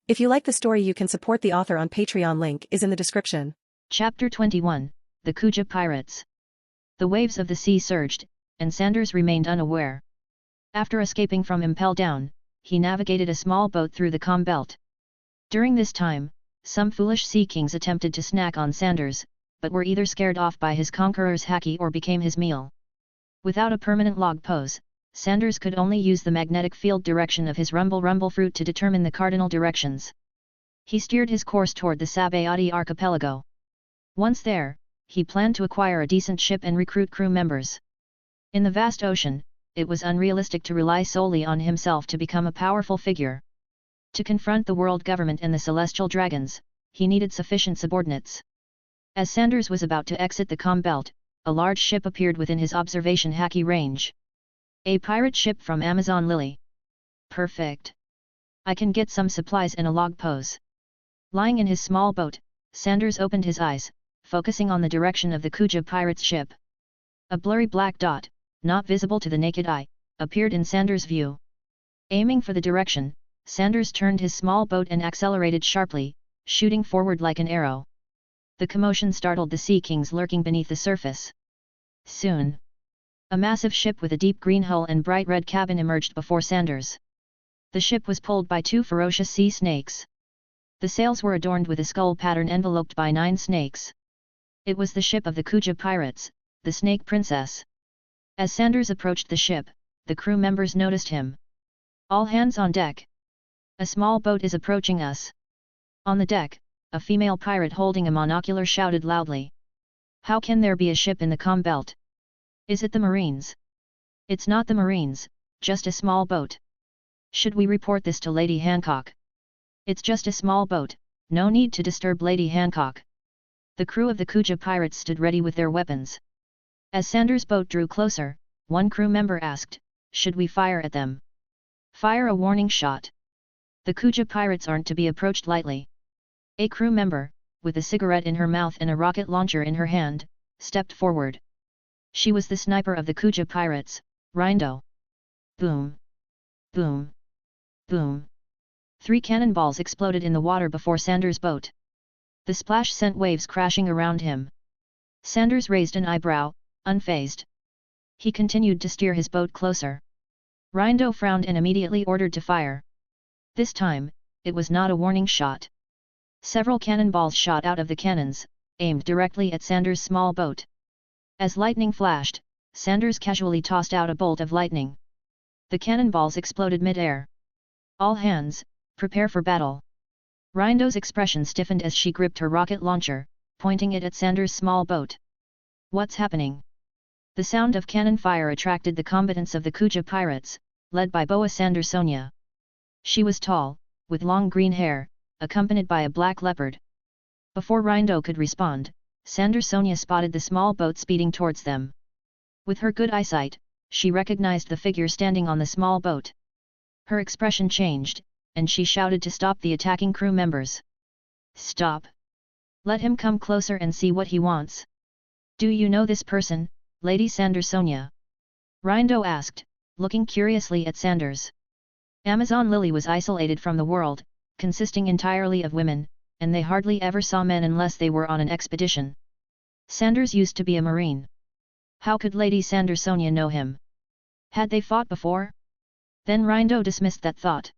If you like the story, you can support the author on Patreon. Link is in the description. Chapter 21, The Kuja Pirates. The waves of the sea surged, and Sanders remained unaware. After escaping from Impel Down, he navigated a small boat through the calm belt. During this time, some foolish sea kings attempted to snack on Sanders, but were either scared off by his conqueror's haki or became his meal. Without a permanent log pose, Sanders could only use the magnetic field direction of his rumble fruit to determine the cardinal directions. He steered his course toward the Sabayati archipelago. Once there, he planned to acquire a decent ship and recruit crew members. In the vast ocean, it was unrealistic to rely solely on himself to become a powerful figure. To confront the world government and the celestial dragons, he needed sufficient subordinates. As Sanders was about to exit the calm belt, a large ship appeared within his observation haki range. A pirate ship from Amazon Lily. Perfect. I can get some supplies in a log pose. Lying in his small boat, Sanders opened his eyes, focusing on the direction of the Kuja pirate's ship. A blurry black dot, not visible to the naked eye, appeared in Sanders' view. Aiming for the direction, Sanders turned his small boat and accelerated sharply, shooting forward like an arrow. The commotion startled the sea kings lurking beneath the surface. Soon, a massive ship with a deep green hull and bright red cabin emerged before Sanders. The ship was pulled by 2 ferocious sea snakes. The sails were adorned with a skull pattern enveloped by 9 snakes. It was the ship of the Kuja pirates, the Snake Princess. As Sanders approached the ship, the crew members noticed him. All hands on deck. A small boat is approaching us. On the deck, a female pirate holding a monocular shouted loudly. How can there be a ship in the calm belt? Is it the Marines? It's not the Marines, just a small boat. Should we report this to Lady Hancock? It's just a small boat, no need to disturb Lady Hancock. The crew of the Kuja pirates stood ready with their weapons. As Sanders' boat drew closer, one crew member asked, should we fire at them? Fire a warning shot. The Kuja pirates aren't to be approached lightly. A crew member, with a cigarette in her mouth and a rocket launcher in her hand, stepped forward. She was the sniper of the Kuja pirates, Rindo. Boom! Boom! Boom! 3 cannonballs exploded in the water before Sanders' boat. The splash sent waves crashing around him. Sanders raised an eyebrow, unfazed. He continued to steer his boat closer. Rindo frowned and immediately ordered to fire. This time, it was not a warning shot. Several cannonballs shot out of the cannons, aimed directly at Sanders' small boat. As lightning flashed, Sanders casually tossed out a bolt of lightning. The cannonballs exploded mid-air. All hands, prepare for battle. Rindo's expression stiffened as she gripped her rocket launcher, pointing it at Sanders' small boat. What's happening? The sound of cannon fire attracted the combatants of the Kuja pirates, led by Boa Sandersonia. She was tall, with long green hair, accompanied by a black leopard. Before Rindo could respond, Sandersonia spotted the small boat speeding towards them. With her good eyesight, she recognized the figure standing on the small boat. Her expression changed, and she shouted to stop the attacking crew members. Stop! Let him come closer and see what he wants. Do you know this person, Lady Sandersonia? Rindo asked, looking curiously at Sanders. Amazon Lily was isolated from the world, consisting entirely of women, and they hardly ever saw men unless they were on an expedition. Sanders used to be a Marine. How could Lady Sandersonia know him? Had they fought before? Then Rindo dismissed that thought.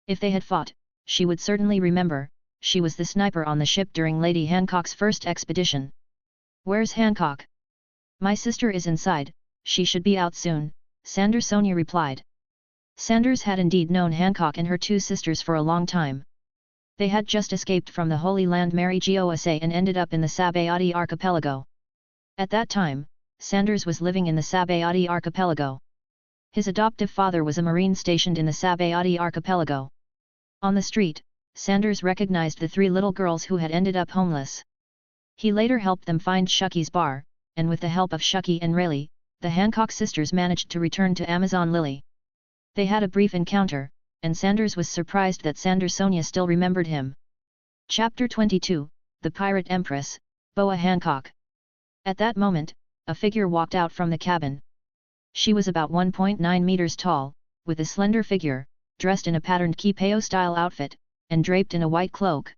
If they had fought, she would certainly remember, she was the sniper on the ship during Lady Hancock's first expedition. Where's Hancock? My sister is inside, she should be out soon, Sandersonia replied. Sanders had indeed known Hancock and her 2 sisters for a long time. They had just escaped from the Holy Land Mary Gosa and ended up in the Sabayati archipelago. At that time, Sanders was living in the Sabayati archipelago. His adoptive father was a Marine stationed in the Sabayati archipelago. On the street, Sanders recognized the 3 little girls who had ended up homeless. He later helped them find Shucky's bar, and with the help of Shucky and Rayleigh, the Hancock sisters managed to return to Amazon Lily. They had a brief encounter, and Sanders was surprised that Sandersonia still remembered him. Chapter 22, The Pirate Empress, Boa Hancock. At that moment, a figure walked out from the cabin. She was about 1.9 meters tall, with a slender figure, dressed in a patterned kipao-style outfit, and draped in a white cloak.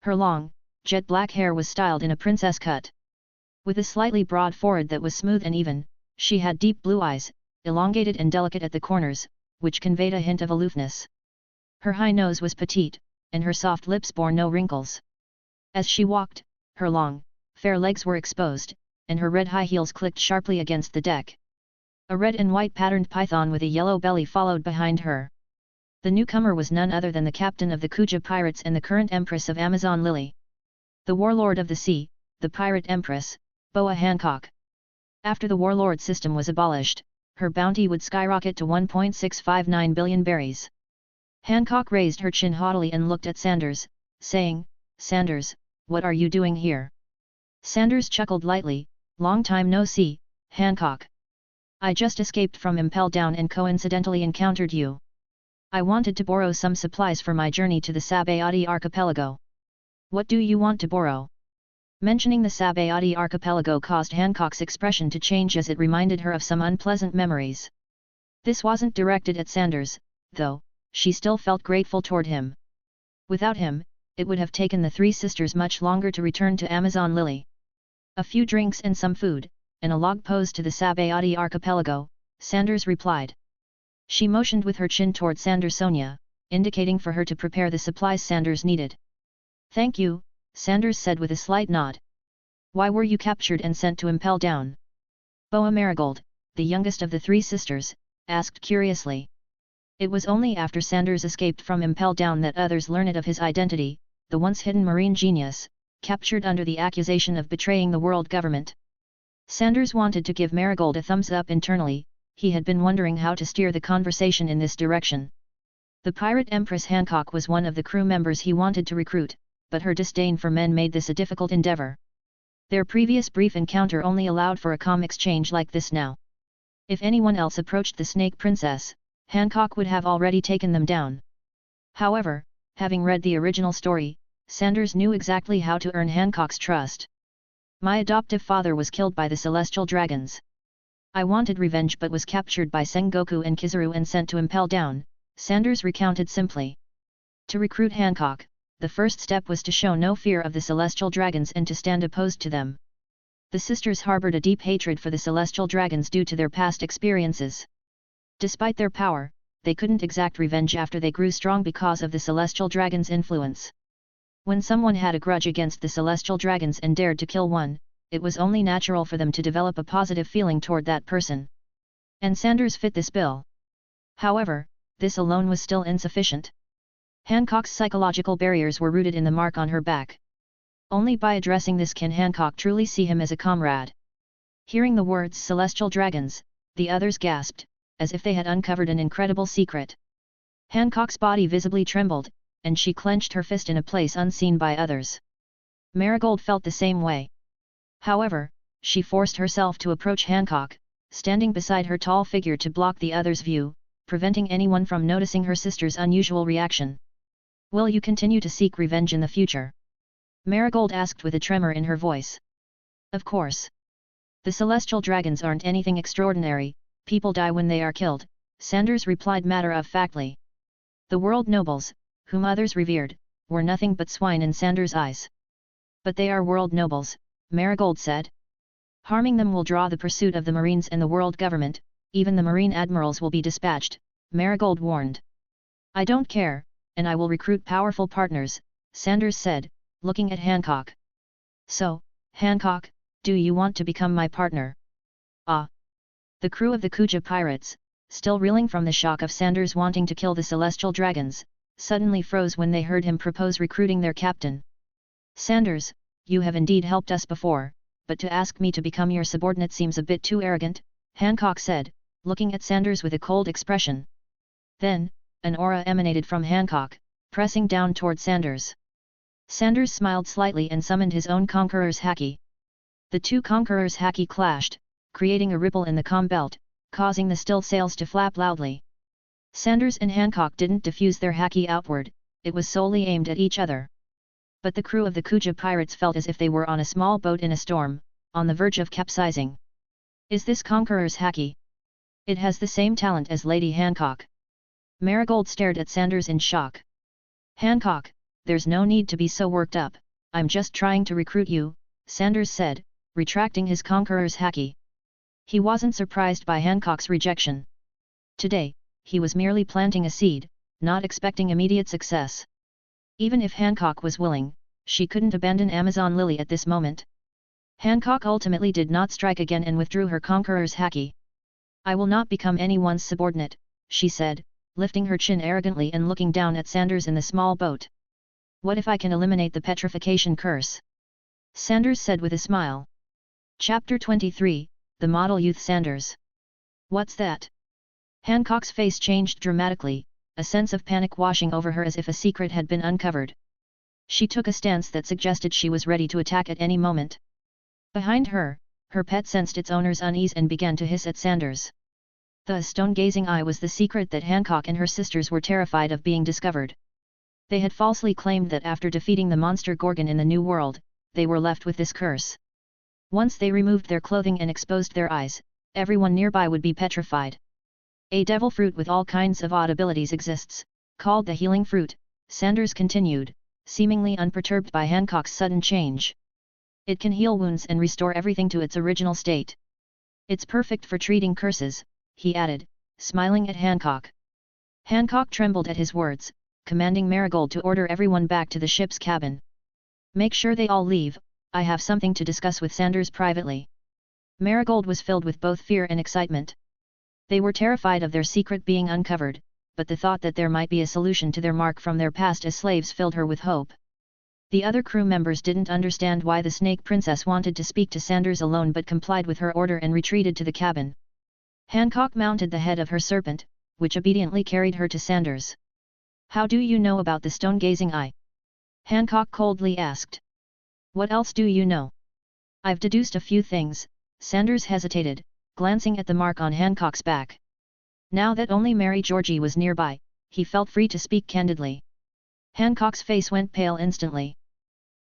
Her long, jet black hair was styled in a princess cut. With a slightly broad forehead that was smooth and even, she had deep blue eyes, elongated and delicate at the corners, which conveyed a hint of aloofness. Her high nose was petite, and her soft lips bore no wrinkles. As she walked, her long, fair legs were exposed, and her red high heels clicked sharply against the deck. A red and white patterned python with a yellow belly followed behind her. The newcomer was none other than the captain of the Kuja pirates and the current empress of Amazon Lily. The warlord of the sea, the pirate empress, Boa Hancock. After the warlord system was abolished, her bounty would skyrocket to 1.659 billion berries. Hancock raised her chin haughtily and looked at Sanders, saying, "Sanders, what are you doing here?" Sanders chuckled lightly, "Long time no see, Hancock. I just escaped from Impel Down and coincidentally encountered you. I wanted to borrow some supplies for my journey to the Sabayati archipelago." "What do you want to borrow?" Mentioning the Sabayati archipelago caused Hancock's expression to change as it reminded her of some unpleasant memories. This wasn't directed at Sanders, though, she still felt grateful toward him. Without him, it would have taken the three sisters much longer to return to Amazon Lily. "A few drinks and some food, and a log pose to the Sabayati archipelago," Sanders replied. She motioned with her chin toward Sonia, indicating for her to prepare the supplies Sanders needed. "Thank you," Sanders said with a slight nod. "Why were you captured and sent to Impel Down?" Boa Marigold, the youngest of the three sisters, asked curiously. It was only after Sanders escaped from Impel Down that others learned of his identity, the once hidden marine genius, captured under the accusation of betraying the world government. Sanders wanted to give Marigold a thumbs up internally, he had been wondering how to steer the conversation in this direction. The pirate Empress Hancock was one of the crew members he wanted to recruit, but her disdain for men made this a difficult endeavor. Their previous brief encounter only allowed for a calm exchange like this now. If anyone else approached the Snake Princess, Hancock would have already taken them down. However, having read the original story, Sanders knew exactly how to earn Hancock's trust. "My adoptive father was killed by the celestial dragons. I wanted revenge but was captured by Sengoku and Kizaru and sent to Impel Down," Sanders recounted simply. To recruit Hancock, the first step was to show no fear of the celestial dragons and to stand opposed to them. The sisters harbored a deep hatred for the celestial dragons due to their past experiences. Despite their power, they couldn't exact revenge after they grew strong because of the celestial dragons' influence. When someone had a grudge against the celestial dragons and dared to kill one, it was only natural for them to develop a positive feeling toward that person. And Sanders fit this bill. However, this alone was still insufficient. Hancock's psychological barriers were rooted in the mark on her back. Only by addressing this can Hancock truly see him as a comrade. Hearing the words celestial dragons, the others gasped, as if they had uncovered an incredible secret. Hancock's body visibly trembled, and she clenched her fist in a place unseen by others. Marigold felt the same way. However, she forced herself to approach Hancock, standing beside her tall figure to block the other's view, preventing anyone from noticing her sister's unusual reaction. "Will you continue to seek revenge in the future?" Marigold asked with a tremor in her voice. "Of course. The celestial dragons aren't anything extraordinary, people die when they are killed," Sanders replied matter-of-factly. The world nobles, whom others revered, were nothing but swine in Sanders' eyes. "But they are world nobles," Marigold said. "Harming them will draw the pursuit of the Marines and the world government, even the Marine admirals will be dispatched," Marigold warned. "I don't care, and I will recruit powerful partners," Sanders said, looking at Hancock. "So, Hancock, do you want to become my partner?" "Ah!" The crew of the Kuja pirates, still reeling from the shock of Sanders wanting to kill the celestial dragons, suddenly froze when they heard him propose recruiting their captain. "Sanders, you have indeed helped us before, but to ask me to become your subordinate seems a bit too arrogant," Hancock said, looking at Sanders with a cold expression. Then, an aura emanated from Hancock, pressing down toward Sanders. Sanders smiled slightly and summoned his own Conqueror's Haki. The two Conquerors' Haki clashed, creating a ripple in the comm belt, causing the still sails to flap loudly. Sanders and Hancock didn't diffuse their Haki outward, it was solely aimed at each other. But the crew of the Kuja pirates felt as if they were on a small boat in a storm, on the verge of capsizing. "Is this Conqueror's Haki? It has the same talent as Lady Hancock." Marigold stared at Sanders in shock. Hancock, there's no need to be so worked up, I'm just trying to recruit you, Sanders said, retracting his conqueror's haki. He wasn't surprised by Hancock's rejection. Today, he was merely planting a seed, not expecting immediate success. Even if Hancock was willing, she couldn't abandon Amazon Lily at this moment. Hancock ultimately did not strike again and withdrew her conqueror's haki. I will not become anyone's subordinate, she said, lifting her chin arrogantly and looking down at Sanders in the small boat. What if I can eliminate the petrification curse? Sanders said with a smile. Chapter 23, The Model Youth Sanders. What's that? Hancock's face changed dramatically, a sense of panic washing over her as if a secret had been uncovered. She took a stance that suggested she was ready to attack at any moment. Behind her, her pet sensed its owner's unease and began to hiss at Sanders. The stone-gazing eye was the secret that Hancock and her sisters were terrified of being discovered. They had falsely claimed that after defeating the monster Gorgon in the New World, they were left with this curse. Once they removed their clothing and exposed their eyes, everyone nearby would be petrified. A devil fruit with all kinds of odd abilities exists, called the healing fruit, Sanders continued, seemingly unperturbed by Hancock's sudden change. It can heal wounds and restore everything to its original state. It's perfect for treating curses, he added, smiling at Hancock. Hancock trembled at his words, commanding Marigold to order everyone back to the ship's cabin. Make sure they all leave, I have something to discuss with Sanders privately. Marigold was filled with both fear and excitement. They were terrified of their secret being uncovered, but the thought that there might be a solution to their mark from their past as slaves filled her with hope. The other crew members didn't understand why the Snake Princess wanted to speak to Sanders alone but complied with her order and retreated to the cabin. Hancock mounted the head of her serpent, which obediently carried her to Sanders. How do you know about the stone-gazing eye? Hancock coldly asked. What else do you know? I've deduced a few things, Sanders hesitated, glancing at the mark on Hancock's back. Now that only Mary Georgie was nearby, he felt free to speak candidly. Hancock's face went pale instantly.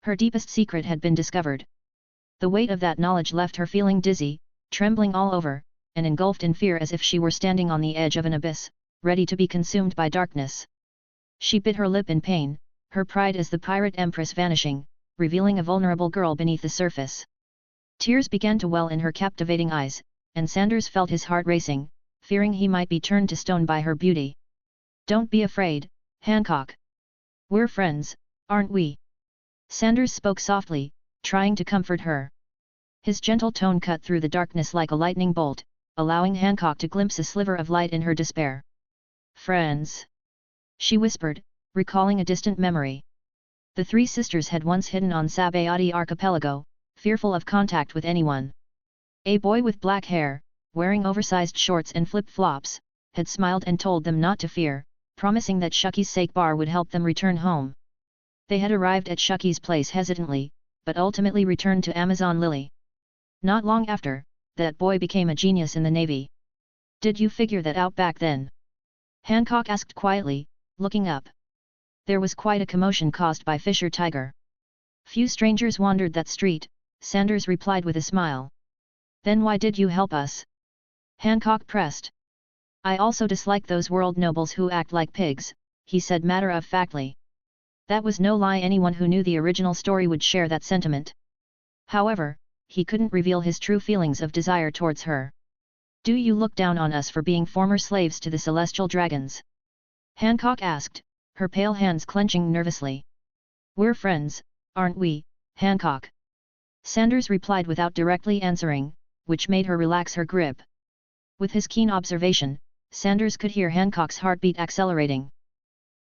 Her deepest secret had been discovered. The weight of that knowledge left her feeling dizzy, trembling all over, and engulfed in fear as if she were standing on the edge of an abyss, ready to be consumed by darkness. She bit her lip in pain, her pride as the pirate empress vanishing, revealing a vulnerable girl beneath the surface. Tears began to well in her captivating eyes, and Sanders felt his heart racing, fearing he might be turned to stone by her beauty. Don't be afraid, Hancock. We're friends, aren't we? Sanders spoke softly, trying to comfort her. His gentle tone cut through the darkness like a lightning bolt, allowing Hancock to glimpse a sliver of light in her despair. Friends, she whispered, recalling a distant memory. The three sisters had once hidden on Sabayati Archipelago, fearful of contact with anyone. A boy with black hair, wearing oversized shorts and flip-flops, had smiled and told them not to fear, promising that Shucky's sake bar would help them return home. They had arrived at Shucky's place hesitantly, but ultimately returned to Amazon Lily. Not long after, that boy became a genius in the Navy. Did you figure that out back then? Hancock asked quietly, looking up. There was quite a commotion caused by Fisher Tiger. Few strangers wandered that street, Sanders replied with a smile. Then why did you help us? Hancock pressed. I also dislike those world nobles who act like pigs, he said matter-of-factly. That was no lie. Anyone who knew the original story would share that sentiment. However, he couldn't reveal his true feelings of desire towards her. Do you look down on us for being former slaves to the celestial dragons? Hancock asked, her pale hands clenching nervously. We're friends, aren't we, Hancock? Sanders replied without directly answering, which made her relax her grip. With his keen observation, Sanders could hear Hancock's heartbeat accelerating.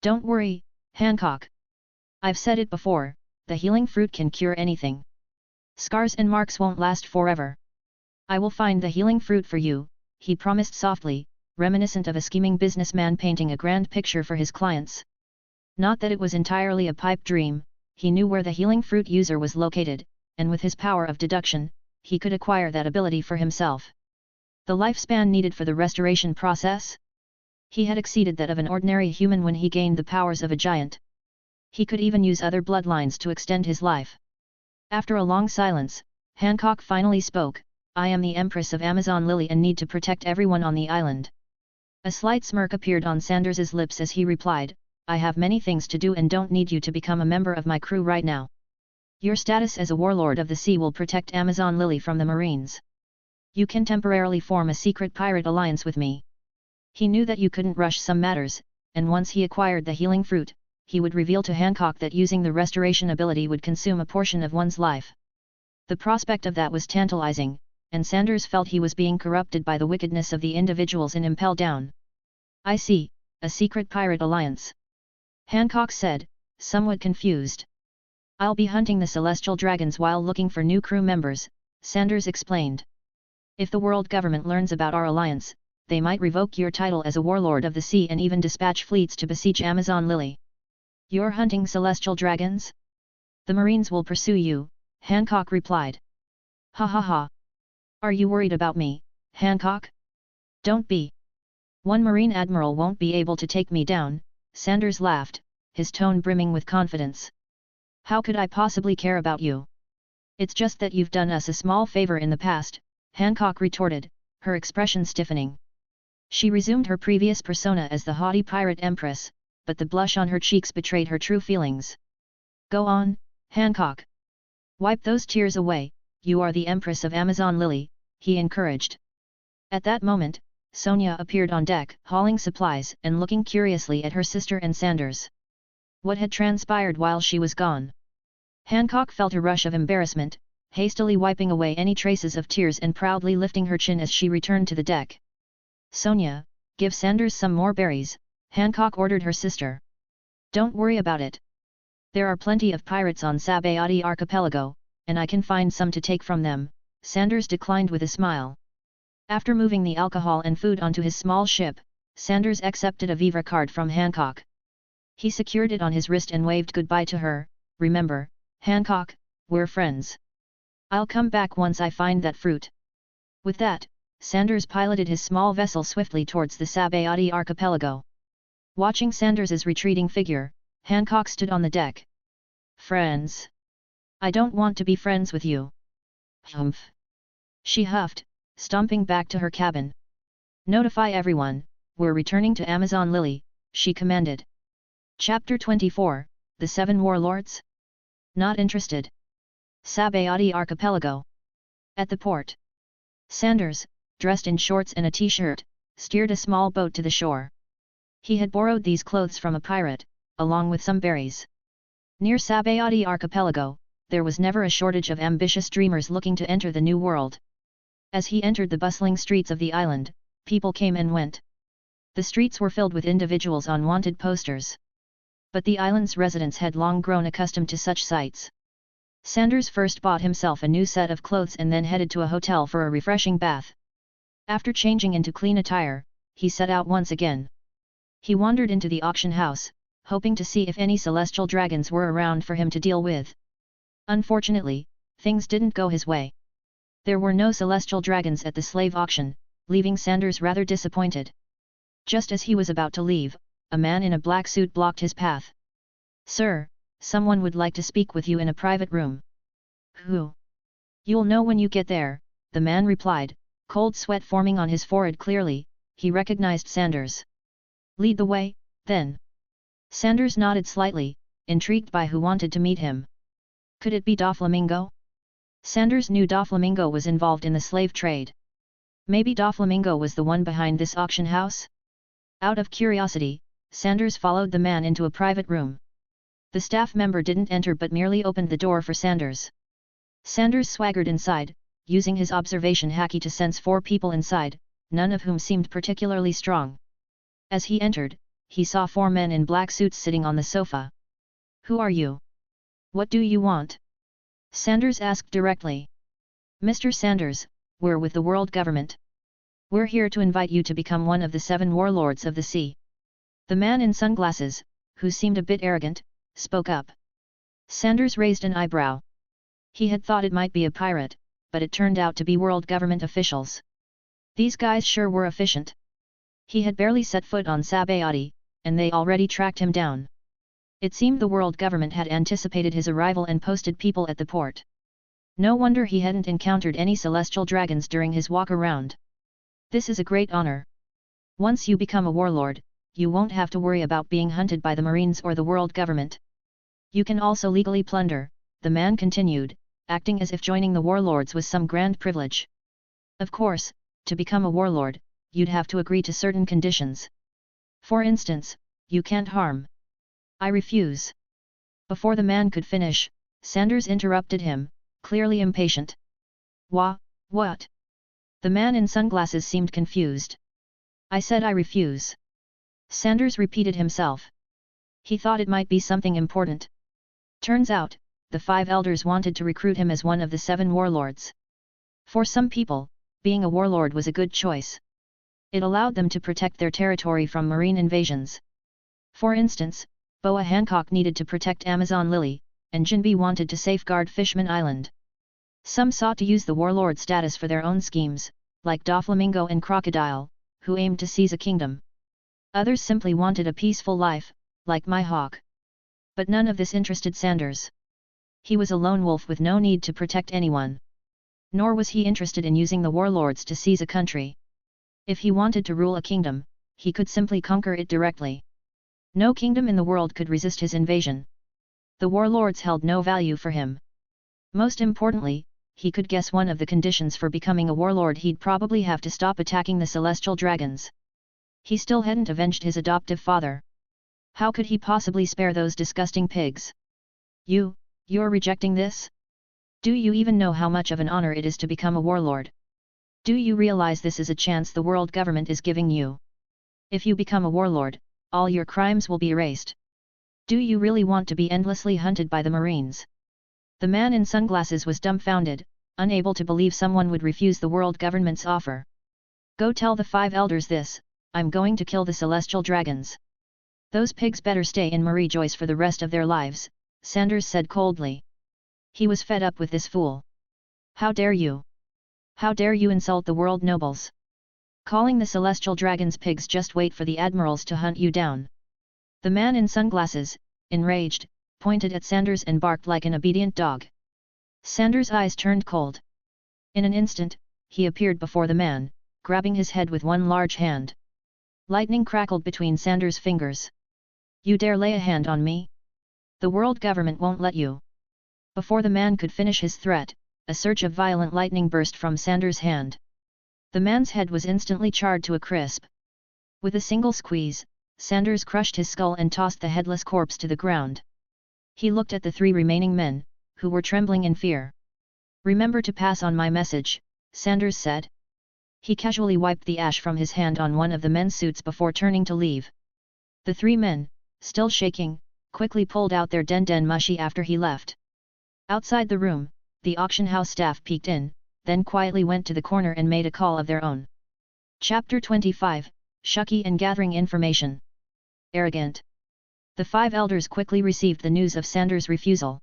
Don't worry, Hancock. I've said it before, the healing fruit can cure anything. Scars and marks won't last forever. I will find the healing fruit for you, he promised softly, reminiscent of a scheming businessman painting a grand picture for his clients. Not that it was entirely a pipe dream, he knew where the healing fruit user was located, and with his power of deduction, he could acquire that ability for himself. The lifespan needed for the restoration process? He had exceeded that of an ordinary human when he gained the powers of a giant. He could even use other bloodlines to extend his life. After a long silence, Hancock finally spoke, I am the Empress of Amazon Lily and need to protect everyone on the island. A slight smirk appeared on Sanders's lips as he replied, I have many things to do and don't need you to become a member of my crew right now. Your status as a warlord of the sea will protect Amazon Lily from the Marines. You can temporarily form a secret pirate alliance with me. He knew that you couldn't rush some matters, and once he acquired the healing fruit, he would reveal to Hancock that using the restoration ability would consume a portion of one's life. The prospect of that was tantalizing, and Sanders felt he was being corrupted by the wickedness of the individuals in Impel Down. I see, a secret pirate alliance. Hancock said, somewhat confused. I'll be hunting the celestial dragons while looking for new crew members, Sanders explained. If the world government learns about our alliance, they might revoke your title as a warlord of the sea and even dispatch fleets to besiege Amazon Lily. You're hunting celestial dragons? The Marines will pursue you, Hancock replied. Ha ha ha. Are you worried about me, Hancock? Don't be. One Marine admiral won't be able to take me down, Sanders laughed, his tone brimming with confidence. How could I possibly care about you? It's just that you've done us a small favor in the past, Hancock retorted, her expression stiffening. She resumed her previous persona as the haughty pirate empress, but the blush on her cheeks betrayed her true feelings. Go on, Hancock. Wipe those tears away, you are the Empress of Amazon Lily, he encouraged. At that moment, Sonia appeared on deck, hauling supplies and looking curiously at her sister and Sanders. What had transpired while she was gone? Hancock felt a rush of embarrassment, hastily wiping away any traces of tears and proudly lifting her chin as she returned to the deck. Sonia, give Sanders some more berries, Hancock ordered her sister. Don't worry about it. There are plenty of pirates on Sabayati Archipelago, and I can find some to take from them, Sanders declined with a smile. After moving the alcohol and food onto his small ship, Sanders accepted a Viva card from Hancock. He secured it on his wrist and waved goodbye to her. Remember, Hancock, we're friends. I'll come back once I find that fruit. With that, Sanders piloted his small vessel swiftly towards the Sabayati Archipelago. Watching Sanders's retreating figure, Hancock stood on the deck. Friends? I don't want to be friends with you. Humph. She huffed, stomping back to her cabin. Notify everyone, we're returning to Amazon Lily, she commanded. Chapter 24, The Seven Warlords? Not interested. Sabayati Archipelago. At the port. Sanders, dressed in shorts and a t-shirt, steered a small boat to the shore. He had borrowed these clothes from a pirate, along with some berries. Near Sabayati Archipelago, there was never a shortage of ambitious dreamers looking to enter the new world. As he entered the bustling streets of the island, people came and went. The streets were filled with individuals on wanted posters. But the island's residents had long grown accustomed to such sights. Sanders first bought himself a new set of clothes and then headed to a hotel for a refreshing bath. After changing into clean attire, he set out once again. He wandered into the auction house, hoping to see if any celestial dragons were around for him to deal with. Unfortunately, things didn't go his way. There were no celestial dragons at the slave auction, leaving Sanders rather disappointed. Just as he was about to leave, a man in a black suit blocked his path. Sir, someone would like to speak with you in a private room. Who? You'll know when you get there, the man replied, cold sweat forming on his forehead. Clearly, he recognized Sanders. Lead the way, then. Sanders nodded slightly, intrigued by who wanted to meet him. Could it be Doflamingo? Sanders knew Doflamingo was involved in the slave trade. Maybe Doflamingo was the one behind this auction house? Out of curiosity, Sanders followed the man into a private room. The staff member didn't enter but merely opened the door for Sanders. Sanders swaggered inside, using his observation Haki to sense 4 people inside, none of whom seemed particularly strong. As he entered, he saw 4 men in black suits sitting on the sofa. Who are you? What do you want? Sanders asked directly. Mr. Sanders, we're with the world government. We're here to invite you to become one of the 7 warlords of the sea. The man in sunglasses, who seemed a bit arrogant, spoke up. Sanders raised an eyebrow. He had thought it might be a pirate, but it turned out to be world government officials. These guys sure were efficient. He had barely set foot on Sabayati, and they already tracked him down. It seemed the world government had anticipated his arrival and posted people at the port. No wonder he hadn't encountered any celestial dragons during his walk around. This is a great honor. Once you become a warlord, you won't have to worry about being hunted by the Marines or the world government. You can also legally plunder, the man continued, acting as if joining the warlords was some grand privilege. Of course, to become a warlord, you'd have to agree to certain conditions. For instance, you can't harm. I refuse. Before the man could finish, Sanders interrupted him, clearly impatient. What? The man in sunglasses seemed confused. I said I refuse. Sanders repeated himself. He thought it might be something important. Turns out, the 5 elders wanted to recruit him as one of the 7 warlords. For some people, being a warlord was a good choice. It allowed them to protect their territory from marine invasions. For instance, Boa Hancock needed to protect Amazon Lily, and Jinbe wanted to safeguard Fishman Island. Some sought to use the warlord status for their own schemes, like Doflamingo and Crocodile, who aimed to seize a kingdom. Others simply wanted a peaceful life, like my hawk. But none of this interested Sanders. He was a lone wolf with no need to protect anyone. Nor was he interested in using the warlords to seize a country. If he wanted to rule a kingdom, he could simply conquer it directly. No kingdom in the world could resist his invasion. The warlords held no value for him. Most importantly, he could guess one of the conditions for becoming a warlord: he'd probably have to stop attacking the celestial dragons. He still hadn't avenged his adoptive father. How could he possibly spare those disgusting pigs? You're rejecting this? Do you even know how much of an honor it is to become a warlord? Do you realize this is a chance the world government is giving you? If you become a warlord, all your crimes will be erased. Do you really want to be endlessly hunted by the Marines? The man in sunglasses was dumbfounded, unable to believe someone would refuse the world government's offer. Go tell the 5 elders this: I'm going to kill the celestial dragons. Those pigs better stay in Marie Joyce for the rest of their lives, Sanders said coldly. He was fed up with this fool. How dare you? How dare you insult the world nobles? Calling the celestial dragons pigs, just wait for the admirals to hunt you down. The man in sunglasses, enraged, pointed at Sanders and barked like an obedient dog. Sanders' eyes turned cold. In an instant, he appeared before the man, grabbing his head with one large hand. Lightning crackled between Sanders' fingers. You dare lay a hand on me? The world government won't let you. Before the man could finish his threat, a surge of violent lightning burst from Sanders' hand. The man's head was instantly charred to a crisp. With a single squeeze, Sanders crushed his skull and tossed the headless corpse to the ground. He looked at the 3 remaining men, who were trembling in fear. Remember to pass on my message, Sanders said. He casually wiped the ash from his hand on one of the men's suits before turning to leave. The 3 men, still shaking, quickly pulled out their den mushi after he left. Outside the room, the auction house staff peeked in, then quietly went to the corner and made a call of their own. Chapter 25, Haki and Gathering Information. Arrogant. The 5 elders quickly received the news of Sanders' refusal.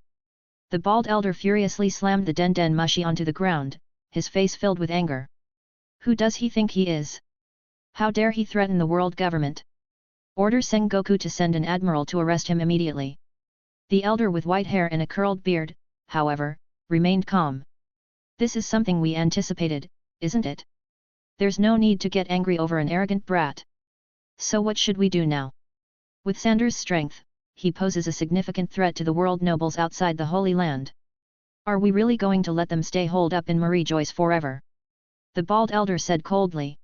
The bald elder furiously slammed the den mushi onto the ground, his face filled with anger. Who does he think he is? How dare he threaten the world government? Order Sengoku to send an admiral to arrest him immediately. The elder with white hair and a curled beard, however, remained calm. This is something we anticipated, isn't it? There's no need to get angry over an arrogant brat. So what should we do now? With Sanders' strength, he poses a significant threat to the world nobles outside the Holy Land. Are we really going to let them stay holed up in Marie Joyce forever? The bald elder said coldly.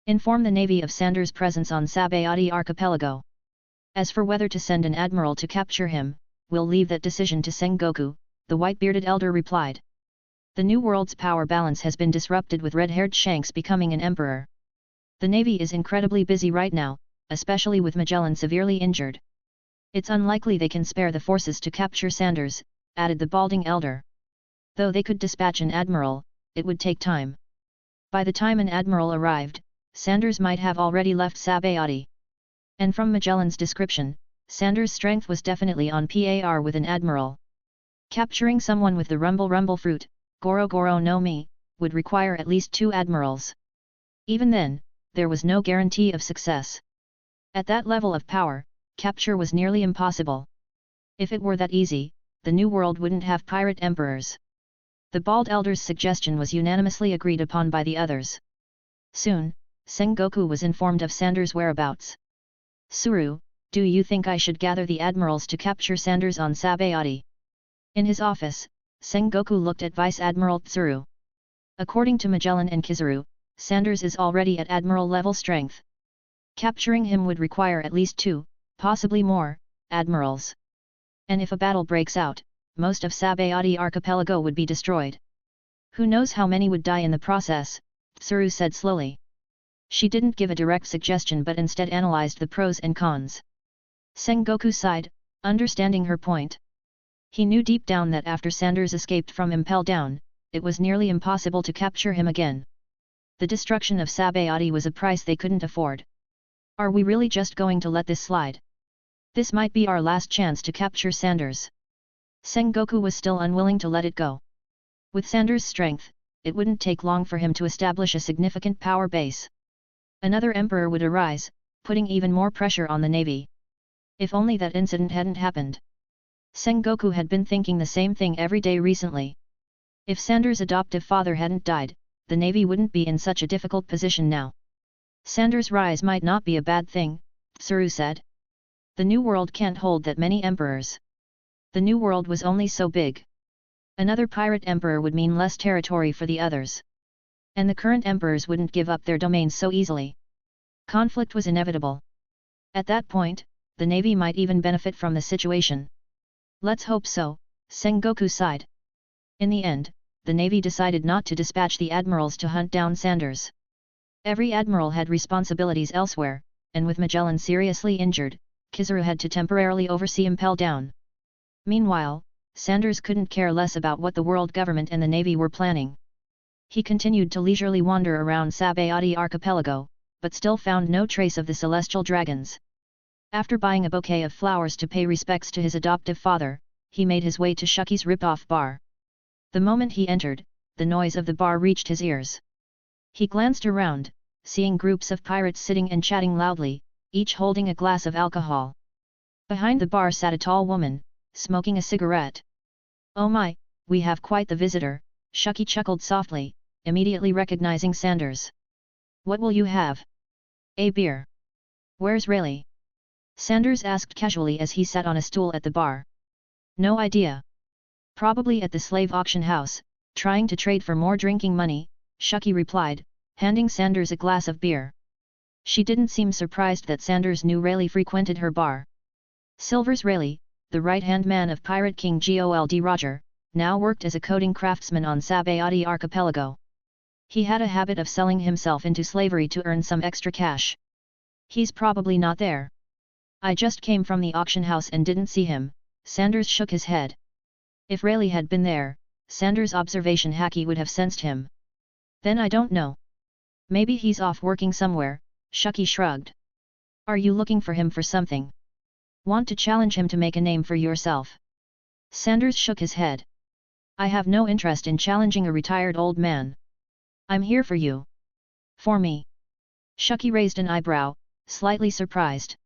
Inform the navy of Sanders' presence on Sabayati Archipelago. As for whether to send an admiral to capture him, we'll leave that decision to Sengoku, the white-bearded elder replied. The new world's power balance has been disrupted with red-haired Shanks becoming an emperor. The navy is incredibly busy right now, especially with Magellan severely injured. It's unlikely they can spare the forces to capture Sanders, added the balding elder. Though they could dispatch an admiral, it would take time. By the time an admiral arrived, Sanders might have already left Sabayati. And from Magellan's description, Sanders' strength was definitely on par with an admiral. Capturing someone with the rumble fruit, Goro Goro no Mi, would require at least 2 admirals. Even then, there was no guarantee of success. At that level of power, capture was nearly impossible. If it were that easy, the New World wouldn't have pirate emperors. The bald elder's suggestion was unanimously agreed upon by the others. Soon, Sengoku was informed of Sanders' whereabouts. Tsuru, do you think I should gather the admirals to capture Sanders on Sabayati? In his office, Sengoku looked at Vice Admiral Tsuru. According to Magellan and Kizaru, Sanders is already at admiral level strength. Capturing him would require at least 2, possibly more, admirals. And if a battle breaks out, most of Sabayati archipelago would be destroyed. Who knows how many would die in the process, Tsuru said slowly. She didn't give a direct suggestion but instead analyzed the pros and cons. Sengoku sighed, understanding her point. He knew deep down that after Sanders escaped from Impel Down, it was nearly impossible to capture him again. The destruction of Sabayati was a price they couldn't afford. Are we really just going to let this slide? This might be our last chance to capture Sanders. Sengoku was still unwilling to let it go. With Sanders' strength, it wouldn't take long for him to establish a significant power base. Another emperor would arise, putting even more pressure on the navy. If only that incident hadn't happened. Sengoku had been thinking the same thing every day recently. If Sanders' adoptive father hadn't died, the navy wouldn't be in such a difficult position now. Sanders' rise might not be a bad thing, Tsuru said. The New World can't hold that many emperors. The New World was only so big. Another pirate emperor would mean less territory for the others. And the current emperors wouldn't give up their domains so easily. Conflict was inevitable. At that point, the navy might even benefit from the situation. Let's hope so, Sengoku sighed. In the end, the navy decided not to dispatch the admirals to hunt down Sanders. Every admiral had responsibilities elsewhere, and with Magellan seriously injured, Kizaru had to temporarily oversee Impel Down. Meanwhile, Sanders couldn't care less about what the world government and the navy were planning. He continued to leisurely wander around Sabayati archipelago, but still found no trace of the celestial dragons. After buying a bouquet of flowers to pay respects to his adoptive father, he made his way to Shuki's ripped-off bar. The moment he entered, the noise of the bar reached his ears. He glanced around, seeing groups of pirates sitting and chatting loudly, each holding a glass of alcohol. Behind the bar sat a tall woman, smoking a cigarette. "Oh my, we have quite the visitor," Shuki chuckled softly, immediately recognizing Sanders. "What will you have?" "A beer." "Where's Rayleigh?" Sanders asked casually as he sat on a stool at the bar. "No idea. Probably at the slave auction house, trying to trade for more drinking money," Shuki replied, handing Sanders a glass of beer. She didn't seem surprised that Sanders knew Rayleigh frequented her bar. Silver's Rayleigh, the right-hand man of Pirate King Gold Roger, now worked as a coding craftsman on Sabayati archipelago. He had a habit of selling himself into slavery to earn some extra cash. "He's probably not there. I just came from the auction house and didn't see him," Sanders shook his head. If Rayleigh had been there, Sanders' observation Haki would have sensed him. "Then I don't know. Maybe he's off working somewhere," Shuki shrugged. "Are you looking for him for something? Want to challenge him to make a name for yourself?" Sanders shook his head. "I have no interest in challenging a retired old man. I'm here for you." "For me?" Shuki raised an eyebrow, slightly surprised.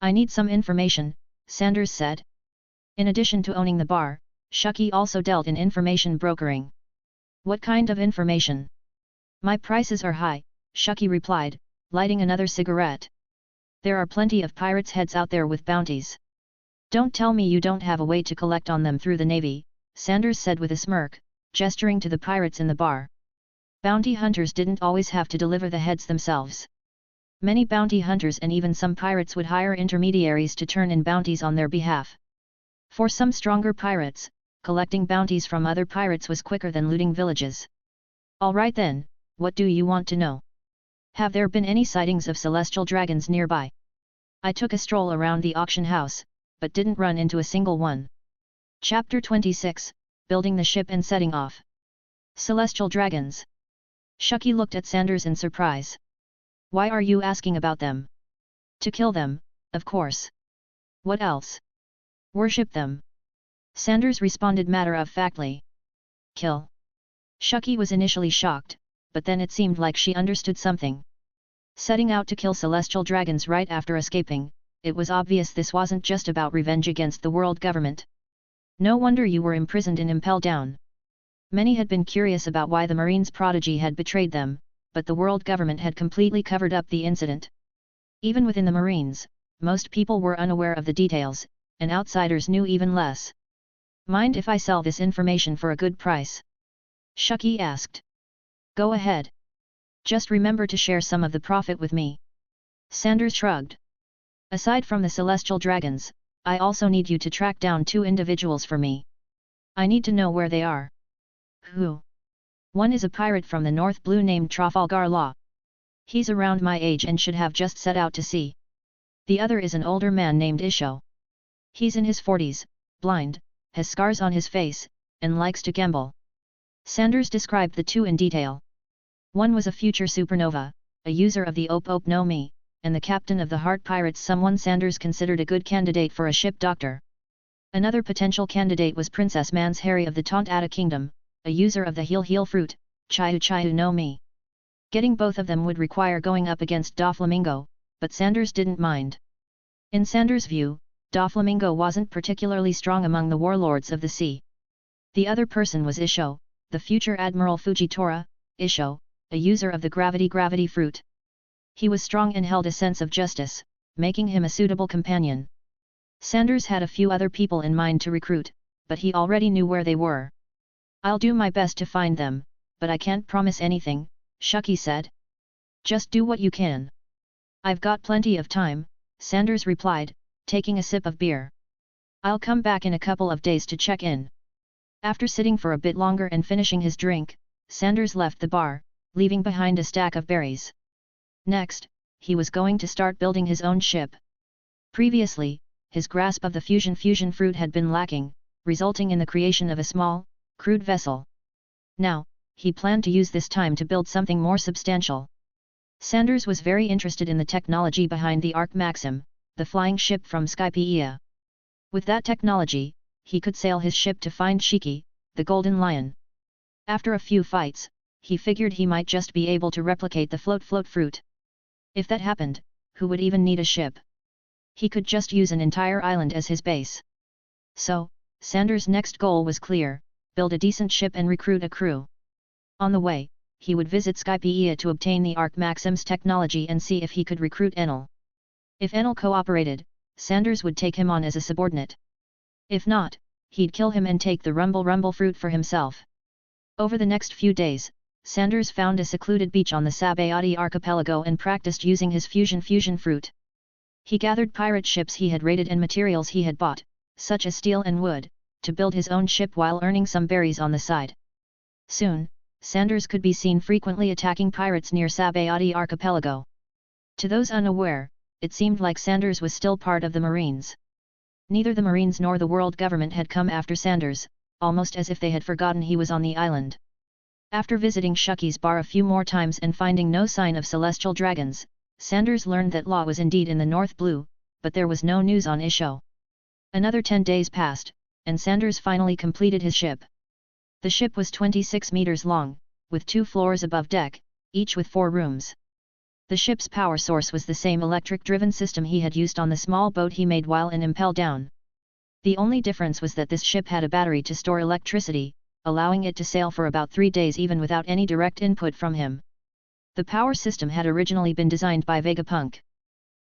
"I need some information," Sanders said. In addition to owning the bar, Shuki also dealt in information brokering. "What kind of information?" "My prices are high," Shuki replied, lighting another cigarette. "There are plenty of pirates' heads out there with bounties. Don't tell me you don't have a way to collect on them through the navy," Sanders said with a smirk, gesturing to the pirates in the bar. Bounty hunters didn't always have to deliver the heads themselves. Many bounty hunters and even some pirates would hire intermediaries to turn in bounties on their behalf. For some stronger pirates, collecting bounties from other pirates was quicker than looting villages. "All right then, what do you want to know? Have there been any sightings of celestial dragons nearby? I took a stroll around the auction house, but didn't run into a single one." Chapter 26, Building the Ship and Setting Off. Celestial dragons. Shuki looked at Sanders in surprise. "Why are you asking about them?" "To kill them, of course. What else?" "Worship them." Sanders responded matter-of-factly. "Kill?" Shuki was initially shocked, but then it seemed like she understood something. Setting out to kill celestial dragons right after escaping, it was obvious this wasn't just about revenge against the world government. "No wonder you were imprisoned in Impel Down." Many had been curious about why the Marine's prodigy had betrayed them, but the world government had completely covered up the incident. Even within the Marines, most people were unaware of the details, and outsiders knew even less. Mind if I sell this information for a good price? Shuki asked. Go ahead. Just remember to share some of the profit with me. Sanders shrugged. Aside from the celestial dragons, I also need you to track down 2 individuals for me. I need to know where they are. Who? One is a pirate from the North Blue named Trafalgar Law. He's around my age and should have just set out to sea. The other is an older man named Isho. He's in his 40s, blind, has scars on his face, and likes to gamble. Sanders described the 2 in detail. One was a future supernova, a user of the Op no Mi, and the captain of the Heart Pirates, someone Sanders considered a good candidate for a ship doctor. Another potential candidate was Princess Mans Harry of the Tontada Kingdom, a user of the Heal fruit, Chihu no Mi. Getting both of them would require going up against Doflamingo, but Sanders didn't mind. In Sanders' view, Doflamingo wasn't particularly strong among the warlords of the sea. The other person was Isho, the future Admiral Fujitora, Isho, a user of the gravity fruit. He was strong and held a sense of justice, making him a suitable companion. Sanders had a few other people in mind to recruit, but he already knew where they were. I'll do my best to find them, but I can't promise anything, Shuki said. Just do what you can. I've got plenty of time, Sanders replied, taking a sip of beer. I'll come back in a couple of days to check in. After sitting for a bit longer and finishing his drink, Sanders left the bar, leaving behind a stack of berries. Next, he was going to start building his own ship. Previously, his grasp of the fusion fruit had been lacking, resulting in the creation of a small, crude vessel. Now, he planned to use this time to build something more substantial. Sanders was very interested in the technology behind the Ark Maxim, the flying ship from Skypiea. With that technology, he could sail his ship to find Shiki, the Golden Lion. After a few fights, he figured he might just be able to replicate the float fruit. If that happened, who would even need a ship? He could just use an entire island as his base. So, Sanders' next goal was clear: build a decent ship and recruit a crew. On the way, he would visit Skypiea to obtain the Ark Maxim's technology and see if he could recruit Enel. If Enel cooperated, Sanders would take him on as a subordinate. If not, he'd kill him and take the rumble fruit for himself. Over the next few days, Sanders found a secluded beach on the Sabayati archipelago and practiced using his fusion fruit. He gathered pirate ships he had raided and materials he had bought, such as steel and wood, to build his own ship while earning some berries on the side. Soon, Sanders could be seen frequently attacking pirates near Sabayati archipelago. To those unaware, it seemed like Sanders was still part of the Marines. Neither the Marines nor the world government had come after Sanders, almost as if they had forgotten he was on the island. After visiting Shuki's bar a few more times and finding no sign of celestial dragons, Sanders learned that Law was indeed in the North Blue, but there was no news on Isho. Another 10 days passed, and Sanders finally completed his ship. The ship was 26 meters long, with 2 floors above deck, each with 4 rooms. The ship's power source was the same electric-driven system he had used on the small boat he made while in Impel Down. The only difference was that this ship had a battery to store electricity, allowing it to sail for about 3 days even without any direct input from him. The power system had originally been designed by Vegapunk.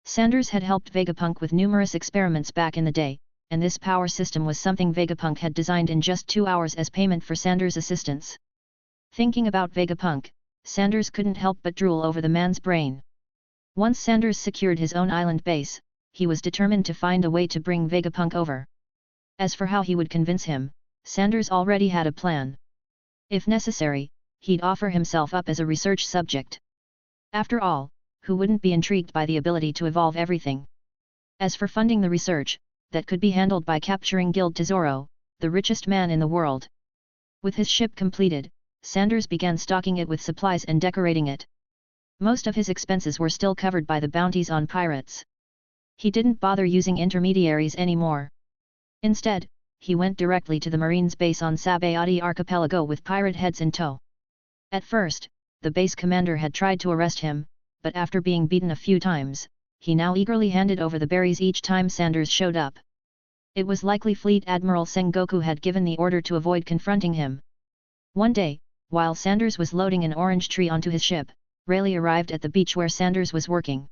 Sanders had helped Vegapunk with numerous experiments back in the day, and this power system was something Vegapunk had designed in just 2 hours as payment for Sanders' assistance. Thinking about Vegapunk, Sanders couldn't help but drool over the man's brain. Once Sanders secured his own island base, he was determined to find a way to bring Vegapunk over. As for how he would convince him, Sanders already had a plan. If necessary, he'd offer himself up as a research subject. After all, who wouldn't be intrigued by the ability to evolve everything? As for funding the research, that could be handled by capturing Guild Tesoro, the richest man in the world. With his ship completed, Sanders began stocking it with supplies and decorating it. Most of his expenses were still covered by the bounties on pirates. He didn't bother using intermediaries anymore. Instead, he went directly to the Marines' base on Sabayati archipelago with pirate heads in tow. At first, the base commander had tried to arrest him, but after being beaten a few times, he now eagerly handed over the berries each time Sanders showed up. It was likely Fleet Admiral Sengoku had given the order to avoid confronting him. One day, while Sanders was loading an orange tree onto his ship, Rayleigh arrived at the beach where Sanders was working.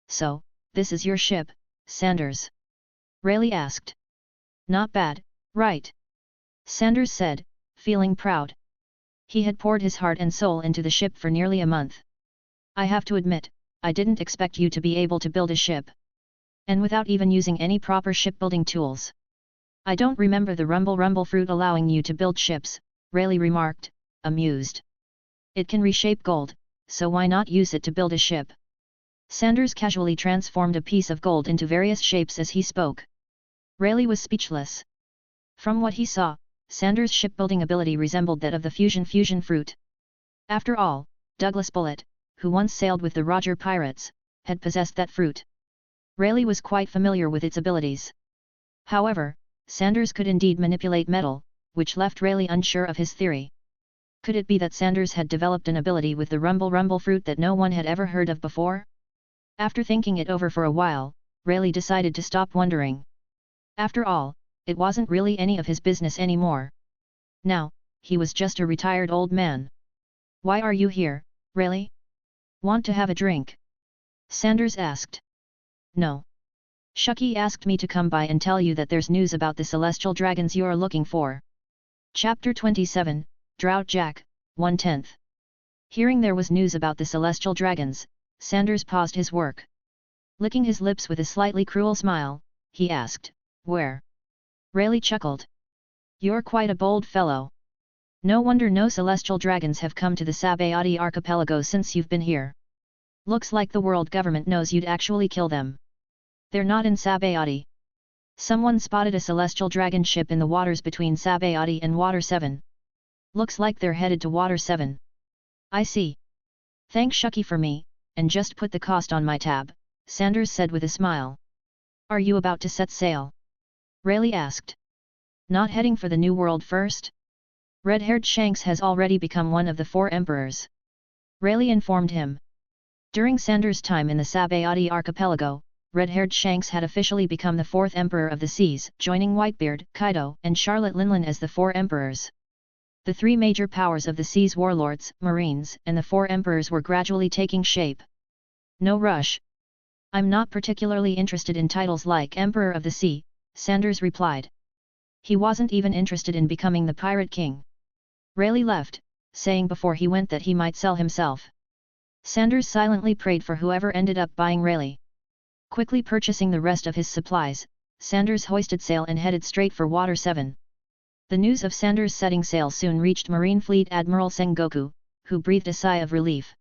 "So, this is your ship, Sanders?" Rayleigh asked. "Not bad, right?" Sanders said, feeling proud. He had poured his heart and soul into the ship for nearly a month. "I have to admit, I didn't expect you to be able to build a ship. And without even using any proper shipbuilding tools. I don't remember the rumble fruit allowing you to build ships," Rayleigh remarked, amused. "It can reshape gold, so why not use it to build a ship?" Sanders casually transformed a piece of gold into various shapes as he spoke. Rayleigh was speechless. From what he saw, Sanders' shipbuilding ability resembled that of the fusion fruit. After all, Douglas Bullitt, who once sailed with the Roger Pirates, had possessed that fruit. Rayleigh was quite familiar with its abilities. However, Sanders could indeed manipulate metal, which left Rayleigh unsure of his theory. Could it be that Sanders had developed an ability with the rumble fruit that no one had ever heard of before? After thinking it over for a while, Rayleigh decided to stop wondering. After all, it wasn't really any of his business anymore. Now, he was just a retired old man. "Why are you here, Rayleigh? Want to have a drink?" Sanders asked. "No. Shucky asked me to come by and tell you that there's news about the celestial dragons you're looking for." Chapter 27, Drought Jack, 1/10. Hearing there was news about the celestial dragons, Sanders paused his work. Licking his lips with a slightly cruel smile, he asked, "Where?" Rayleigh chuckled. "You're quite a bold fellow. No wonder no celestial dragons have come to the Sabayati archipelago since you've been here. Looks like the world government knows you'd actually kill them. They're not in Sabayati. Someone spotted a celestial dragon ship in the waters between Sabayati and Water 7. Looks like they're headed to Water 7. I see. Thank Shucky for me, and just put the cost on my tab," Sanders said with a smile. "Are you about to set sail?" Rayleigh asked. "Not heading for the New World first? Red-haired Shanks has already become one of the 4 emperors," Rayleigh informed him. During Sanders' time in the Sabayati archipelago, Red-haired Shanks had officially become the 4th Emperor of the Seas, joining Whitebeard, Kaido, and Charlotte Linlin as the 4 Emperors. The 3 major powers of the Sea's warlords, Marines, and the 4 Emperors were gradually taking shape. "No rush. I'm not particularly interested in titles like Emperor of the Sea," Sanders replied. He wasn't even interested in becoming the Pirate King. Rayleigh left, saying before he went that he might sell himself. Sanders silently prayed for whoever ended up buying Rayleigh. Quickly purchasing the rest of his supplies, Sanders hoisted sail and headed straight for Water 7. The news of Sanders setting sail soon reached Marine Fleet Admiral Sengoku, who breathed a sigh of relief.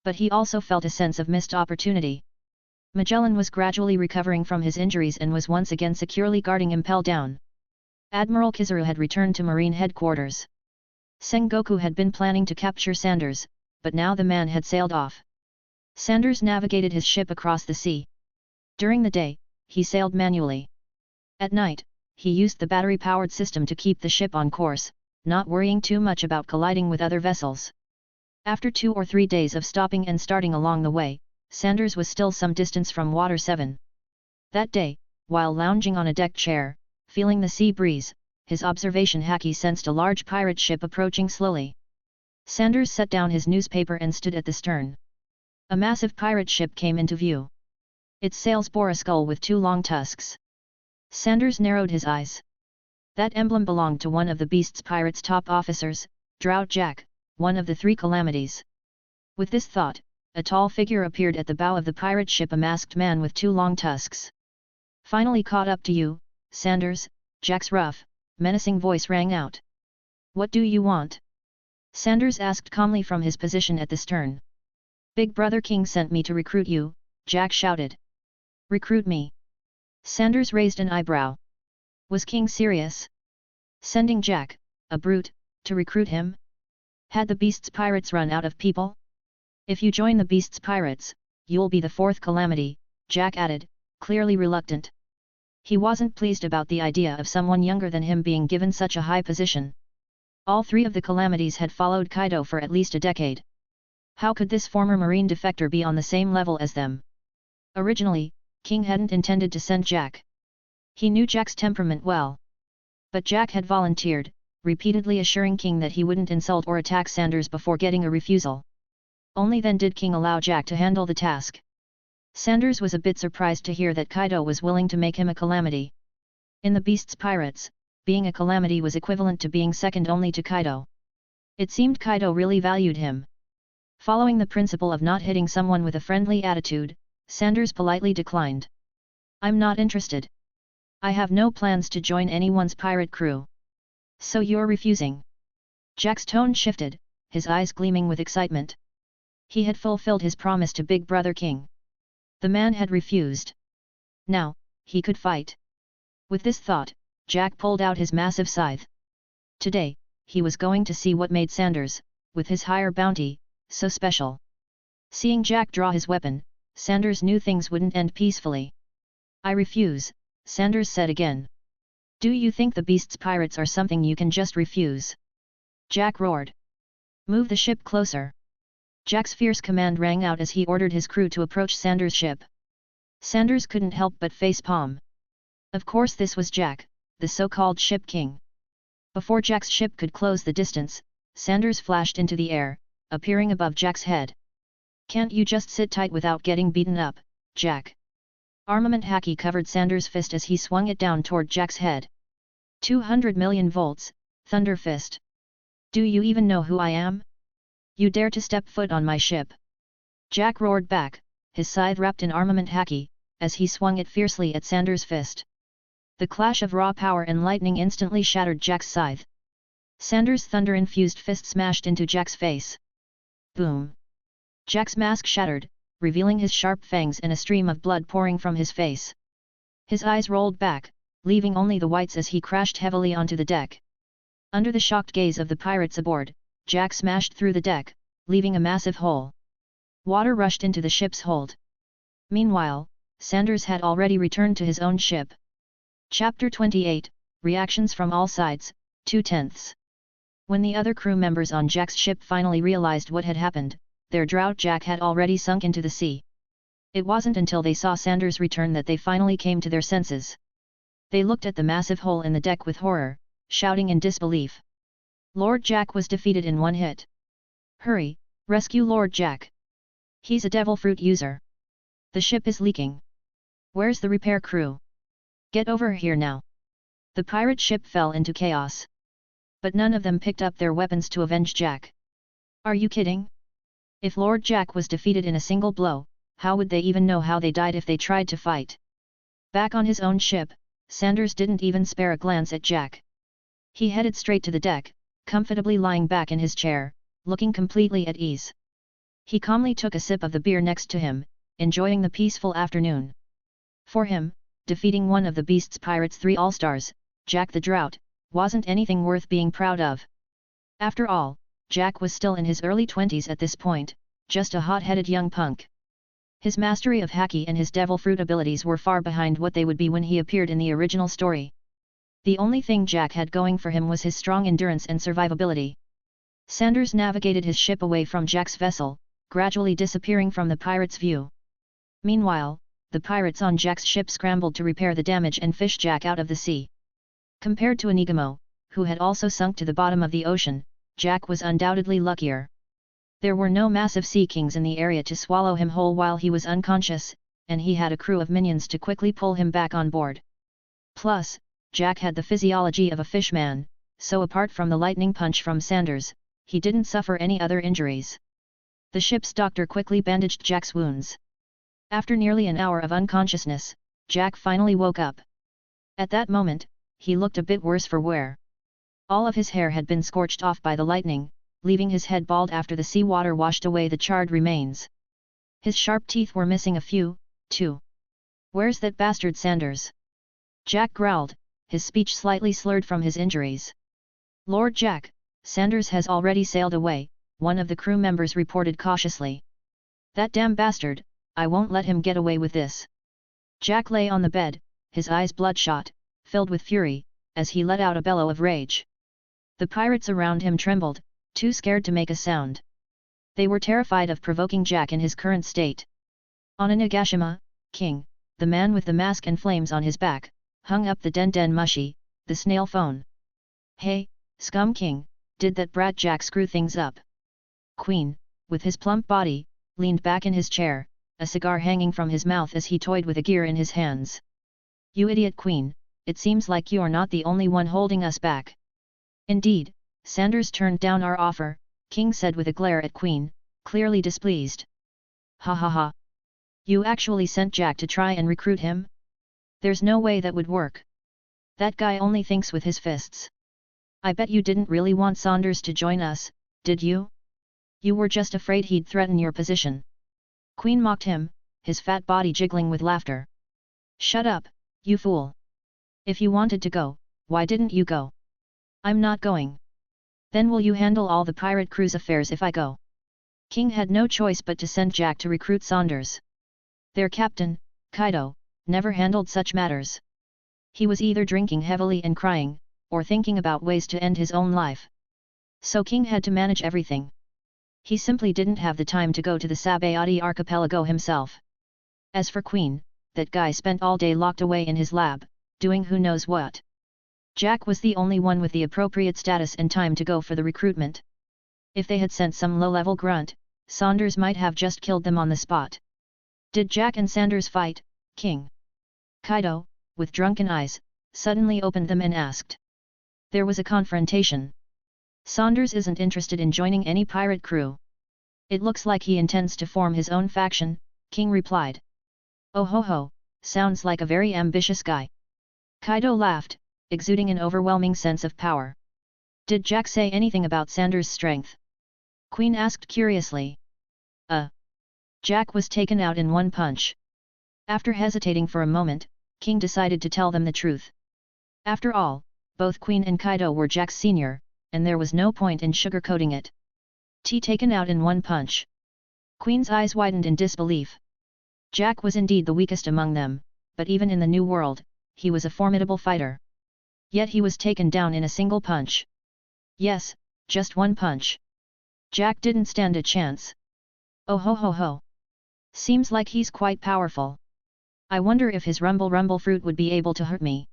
But he also felt a sense of missed opportunity. Magellan was gradually recovering from his injuries and was once again securely guarding Impel Down. Admiral Kizaru had returned to Marine headquarters. Sengoku had been planning to capture Sanders, but now the man had sailed off. Sanders navigated his ship across the sea. During the day, he sailed manually. At night, he used the battery-powered system to keep the ship on course, not worrying too much about colliding with other vessels. After 2 or 3 days of stopping and starting along the way, Sanders was still some distance from Water 7. That day, while lounging on a deck chair, feeling the sea breeze, his observation Haki sensed a large pirate ship approaching slowly. Sanders set down his newspaper and stood at the stern. A massive pirate ship came into view. Its sails bore a skull with 2 long tusks. Sanders narrowed his eyes. That emblem belonged to one of the Beast's pirates' top officers, Drought Jack, one of the 3 calamities. With this thought, a tall figure appeared at the bow of the pirate ship, a masked man with 2 long tusks. "Finally caught up to you, Sanders," Jack's rough, menacing voice rang out. "What do you want?" Sanders asked calmly from his position at the stern. "Big Brother King sent me to recruit you," Jack shouted. "Recruit me?" Sanders raised an eyebrow. Was King serious? Sending Jack, a brute, to recruit him? Had the Beast's pirates run out of people? "If you join the Beast's pirates, you'll be the 4th calamity," Jack added, clearly reluctant. He wasn't pleased about the idea of someone younger than him being given such a high position. All 3 of the calamities had followed Kaido for at least a decade. How could this former Marine defector be on the same level as them? Originally, King hadn't intended to send Jack. He knew Jack's temperament well. But Jack had volunteered, repeatedly assuring King that he wouldn't insult or attack Sanders before getting a refusal. Only then did King allow Jack to handle the task. Sanders was a bit surprised to hear that Kaido was willing to make him a calamity. In the Beast's Pirates, being a calamity was equivalent to being second only to Kaido. It seemed Kaido really valued him. Following the principle of not hitting someone with a friendly attitude, Sanders politely declined. I'm not interested. I have no plans to join anyone's pirate crew. So you're refusing? Jack's tone shifted, his eyes gleaming with excitement. He had fulfilled his promise to Big Brother King. The man had refused. Now, he could fight. With this thought, Jack pulled out his massive scythe. Today, he was going to see what made Sanders, with his higher bounty, so special. Seeing Jack draw his weapon, Sanders knew things wouldn't end peacefully. I refuse, Sanders said again. Do you think the Beast's Pirates are something you can just refuse? Jack roared. Move the ship closer. Jack's fierce command rang out as he ordered his crew to approach Sanders' ship. Sanders couldn't help but face-palm. Of course this was Jack, the so-called ship king. Before Jack's ship could close the distance, Sanders flashed into the air, appearing above Jack's head. Can't you just sit tight without getting beaten up, Jack? Armament Haki covered Sanders' fist as he swung it down toward Jack's head. 200 million volts, Thunder Fist. Do you even know who I am? You dare to step foot on my ship? Jack roared back, his scythe wrapped in armament Haki, as he swung it fiercely at Sanders' fist. The clash of raw power and lightning instantly shattered Jack's scythe. Sanders' thunder-infused fist smashed into Jack's face. Boom! Jack's mask shattered, revealing his sharp fangs and a stream of blood pouring from his face. His eyes rolled back, leaving only the whites as he crashed heavily onto the deck. Under the shocked gaze of the pirates aboard, Jack smashed through the deck, leaving a massive hole. Water rushed into the ship's hold. Meanwhile, Sanders had already returned to his own ship. Chapter 28, Reactions from All Sides, 2/10. When the other crew members on Jack's ship finally realized what had happened, their draught Jack had already sunk into the sea. It wasn't until they saw Sanders return that they finally came to their senses. They looked at the massive hole in the deck with horror, shouting in disbelief. Lord Jack was defeated in one hit. Hurry, rescue Lord Jack. He's a devil fruit user. The ship is leaking. Where's the repair crew? Get over here now. The pirate ship fell into chaos. But none of them picked up their weapons to avenge Jack. Are you kidding? If Lord Jack was defeated in a single blow, how would they even know how they died if they tried to fight? Back on his own ship, Sanders didn't even spare a glance at Jack. He headed straight to the deck, comfortably lying back in his chair, looking completely at ease. He calmly took a sip of the beer next to him, enjoying the peaceful afternoon. For him, defeating one of the Beast's Pirates' 3 All-Stars, Jack the Drought, wasn't anything worth being proud of. After all, Jack was still in his early 20s at this point, just a hot-headed young punk. His mastery of Haki and his devil fruit abilities were far behind what they would be when he appeared in the original story. The only thing Jack had going for him was his strong endurance and survivability. Sanders navigated his ship away from Jack's vessel, gradually disappearing from the pirates' view. Meanwhile, the pirates on Jack's ship scrambled to repair the damage and fish Jack out of the sea. Compared to Inigamo, who had also sunk to the bottom of the ocean, Jack was undoubtedly luckier. There were no massive sea kings in the area to swallow him whole while he was unconscious, and he had a crew of minions to quickly pull him back on board. Plus, Jack had the physiology of a fishman, so apart from the lightning punch from Sanders, he didn't suffer any other injuries. The ship's doctor quickly bandaged Jack's wounds. After nearly an hour of unconsciousness, Jack finally woke up. At that moment, he looked a bit worse for wear. All of his hair had been scorched off by the lightning, leaving his head bald after the seawater washed away the charred remains. His sharp teeth were missing a few, too. Where's that bastard Sanders? Jack growled, his speech slightly slurred from his injuries. Lord Jack, Sanders has already sailed away, one of the crew members reported cautiously. That damn bastard, I won't let him get away with this. Jack lay on the bed, his eyes bloodshot, filled with fury, as he let out a bellow of rage. The pirates around him trembled, too scared to make a sound. They were terrified of provoking Jack in his current state. On Onigashima, King, the man with the mask and flames on his back, hung up the Den Mushi, the snail phone. Hey, Scum King, did that brat Jack screw things up? Queen, with his plump body, leaned back in his chair, a cigar hanging from his mouth as he toyed with a gear in his hands. "You idiot Queen, it seems like you're not the only one holding us back." "Indeed, Sanders turned down our offer," King said with a glare at Queen, clearly displeased. "Ha ha ha. You actually sent Jack to try and recruit him? There's no way that would work. That guy only thinks with his fists. I bet you didn't really want Sanders to join us, did you? You were just afraid he'd threaten your position." Queen mocked him, his fat body jiggling with laughter. "Shut up, you fool. If you wanted to go, why didn't you go?" "I'm not going." "Then will you handle all the pirate crew's affairs if I go?" King had no choice but to send Jack to recruit Sanders. Their captain, Kaido, never handled such matters. He was either drinking heavily and crying, or thinking about ways to end his own life. So King had to manage everything. He simply didn't have the time to go to the Sabayati archipelago himself. As for Queen, that guy spent all day locked away in his lab, doing who knows what. Jack was the only one with the appropriate status and time to go for the recruitment. If they had sent some low-level grunt, Sanders might have just killed them on the spot. "Did Jack and Sanders fight, King?" Kaido, with drunken eyes, suddenly opened them and asked. "There was a confrontation. Sanders isn't interested in joining any pirate crew. It looks like he intends to form his own faction," King replied. "Oh ho ho, sounds like a very ambitious guy." Kaido laughed, exuding an overwhelming sense of power. "Did Jack say anything about Sanders' strength?" Queen asked curiously. Jack was taken out in one punch." After hesitating for a moment, King decided to tell them the truth. After all, both Queen and Kaido were Jack's senior, and there was no point in sugarcoating it. Taken out in one punch. Queen's eyes widened in disbelief. Jack was indeed the weakest among them, but even in the New World, he was a formidable fighter. Yet he was taken down in a single punch. Yes, just one punch. Jack didn't stand a chance. "Oh ho ho ho. Seems like he's quite powerful. I wonder if his rumble fruit would be able to hurt me."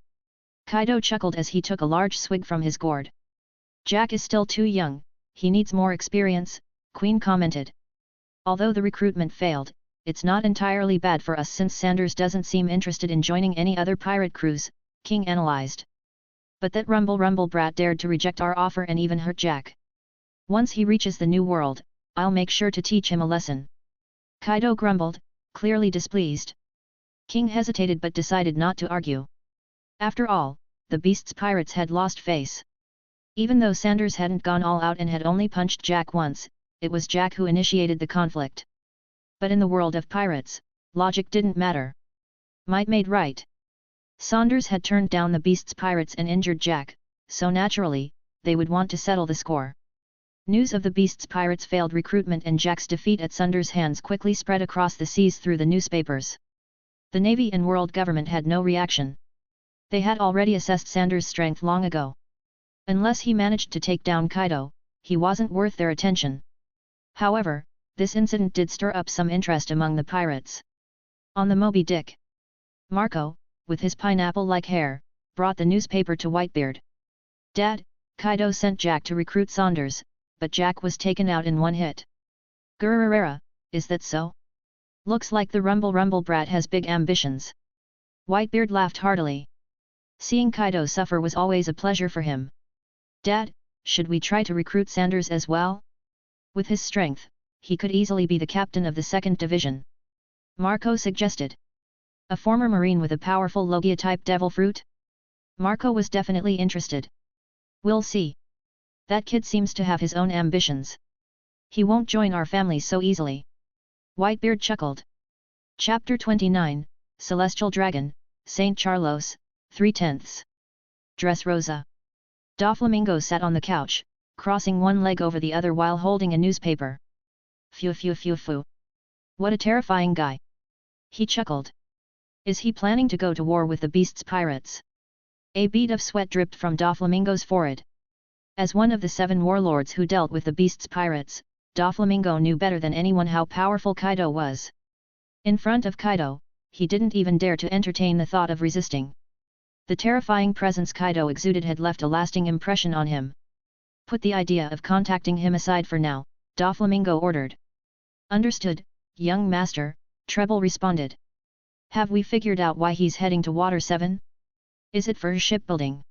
Kaido chuckled as he took a large swig from his gourd. "Jack is still too young, he needs more experience," Queen commented. "Although the recruitment failed, it's not entirely bad for us since Sanders doesn't seem interested in joining any other pirate crews," King analyzed. "But that rumble brat dared to reject our offer and even hurt Jack. Once he reaches the New World, I'll make sure to teach him a lesson." Kaido grumbled, clearly displeased. King hesitated but decided not to argue. After all, the beast's pirates had lost face. Even though Sanders hadn't gone all out and had only punched Jack once, it was Jack who initiated the conflict. But in the world of pirates, logic didn't matter. Might made right. Sanders had turned down the beast's pirates and injured Jack, so naturally, they would want to settle the score. News of the beast's pirates' failed recruitment and Jack's defeat at Sanders' hands quickly spread across the seas through the newspapers. The Navy and world government had no reaction. They had already assessed Sanders' strength long ago. Unless he managed to take down Kaido, he wasn't worth their attention. However, this incident did stir up some interest among the pirates. On the Moby Dick, Marco, with his pineapple-like hair, brought the newspaper to Whitebeard. "Dad, Kaido sent Jack to recruit Sanders, but Jack was taken out in one hit." "Gururara, is that so? Looks like the rumble brat has big ambitions." Whitebeard laughed heartily. Seeing Kaido suffer was always a pleasure for him. "Dad, should we try to recruit Sanders as well? With his strength, he could easily be the captain of the 2nd Division." Marco suggested. A former Marine with a powerful Logia-type devil fruit? Marco was definitely interested. "We'll see. That kid seems to have his own ambitions. He won't join our family so easily." Whitebeard chuckled. Chapter 29, Celestial Dragon, Saint Charlos, 3/10. Dressrosa. Doflamingo sat on the couch, crossing one leg over the other while holding a newspaper. Phew. What a terrifying guy. He chuckled. Is he planning to go to war with the beast's pirates? A bead of sweat dripped from Doflamingo's forehead. As one of the 7 warlords who dealt with the beast's pirates, Doflamingo knew better than anyone how powerful Kaido was. In front of Kaido, he didn't even dare to entertain the thought of resisting. The terrifying presence Kaido exuded had left a lasting impression on him. "Put the idea of contacting him aside for now," Doflamingo ordered. Understood, young master, Treble responded. Have we figured out why he's heading to Water 7? Is it for shipbuilding?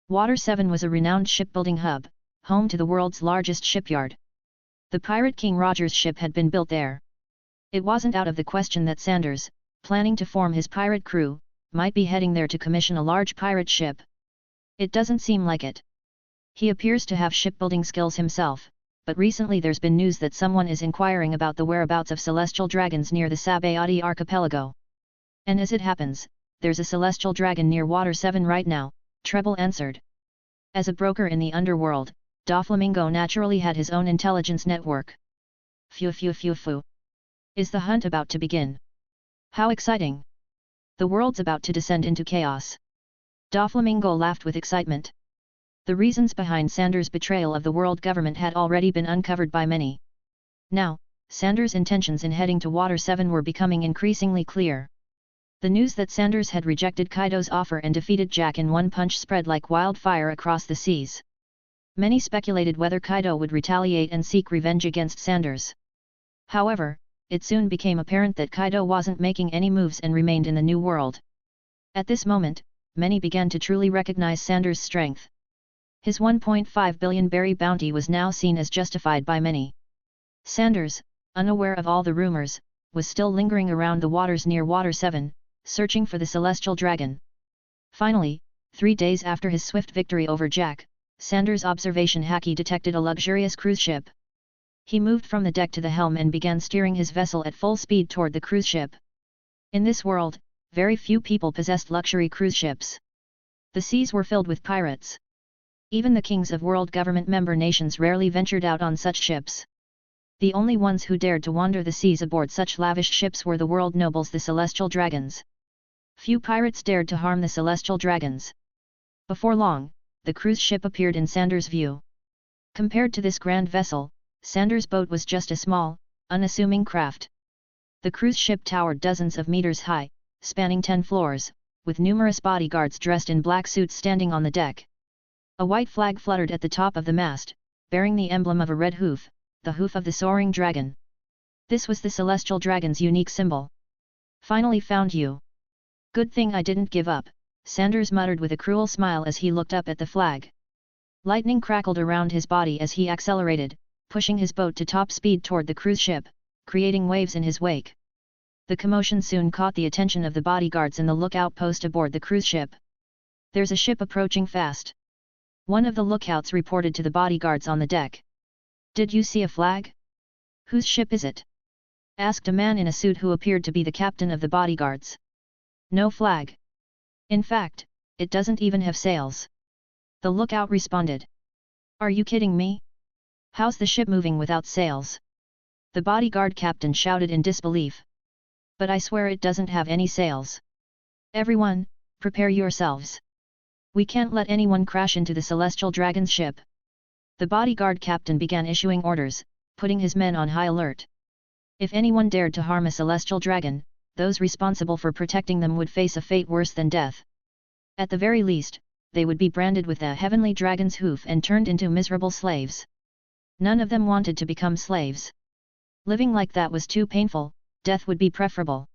Water 7 was a renowned shipbuilding hub, home to the world's largest shipyard. The pirate King Roger's ship had been built there. It wasn't out of the question that Sanders, planning to form his pirate crew, might be heading there to commission a large pirate ship. It doesn't seem like it. He appears to have shipbuilding skills himself, but recently there's been news that someone is inquiring about the whereabouts of celestial dragons near the Sabayati archipelago. And as it happens, there's a celestial dragon near Water 7 right now, Treble answered. As a broker in the underworld, Doflamingo naturally had his own intelligence network. Phew. Is the hunt about to begin? How exciting! The world's about to descend into chaos. Doflamingo laughed with excitement. The reasons behind Sanders' betrayal of the world government had already been uncovered by many. Now, Sanders' intentions in heading to Water 7 were becoming increasingly clear. The news that Sanders had rejected Kaido's offer and defeated Jack in one punch spread like wildfire across the seas. Many speculated whether Kaido would retaliate and seek revenge against Sanders. However, it soon became apparent that Kaido wasn't making any moves and remained in the New World. At this moment, many began to truly recognize Sanders' strength. His 1.5 billion berry bounty was now seen as justified by many. Sanders, unaware of all the rumors, was still lingering around the waters near Water 7, searching for the celestial dragon. Finally, 3 days after his swift victory over Jack, Sanders' observation Haki detected a luxurious cruise ship. He moved from the deck to the helm and began steering his vessel at full speed toward the cruise ship. In this world, very few people possessed luxury cruise ships. The seas were filled with pirates. Even the kings of world government member nations rarely ventured out on such ships. The only ones who dared to wander the seas aboard such lavish ships were the world nobles, the celestial dragons. Few pirates dared to harm the celestial dragons. Before long, the cruise ship appeared in Sanders' view. Compared to this grand vessel, Sanders' boat was just a small, unassuming craft. The cruise ship towered dozens of meters high, spanning 10 floors, with numerous bodyguards dressed in black suits standing on the deck. A white flag fluttered at the top of the mast, bearing the emblem of a red hoof, the hoof of the soaring dragon. This was the celestial dragon's unique symbol. Finally found you. Good thing I didn't give up, Sanders muttered with a cruel smile as he looked up at the flag. Lightning crackled around his body as he accelerated, pushing his boat to top speed toward the cruise ship, creating waves in his wake. The commotion soon caught the attention of the bodyguards in the lookout post aboard the cruise ship. There's a ship approaching fast. One of the lookouts reported to the bodyguards on the deck. Did you see a flag? Whose ship is it? Asked a man in a suit who appeared to be the captain of the bodyguards. No flag. In fact, it doesn't even have sails. The lookout responded. Are you kidding me? How's the ship moving without sails? The bodyguard captain shouted in disbelief. But I swear it doesn't have any sails. Everyone, prepare yourselves. We can't let anyone crash into the celestial dragon's ship. The bodyguard captain began issuing orders, putting his men on high alert. If anyone dared to harm a celestial dragon, those responsible for protecting them would face a fate worse than death. At the very least, they would be branded with the heavenly dragon's hoof and turned into miserable slaves. None of them wanted to become slaves. Living like that was too painful, death would be preferable.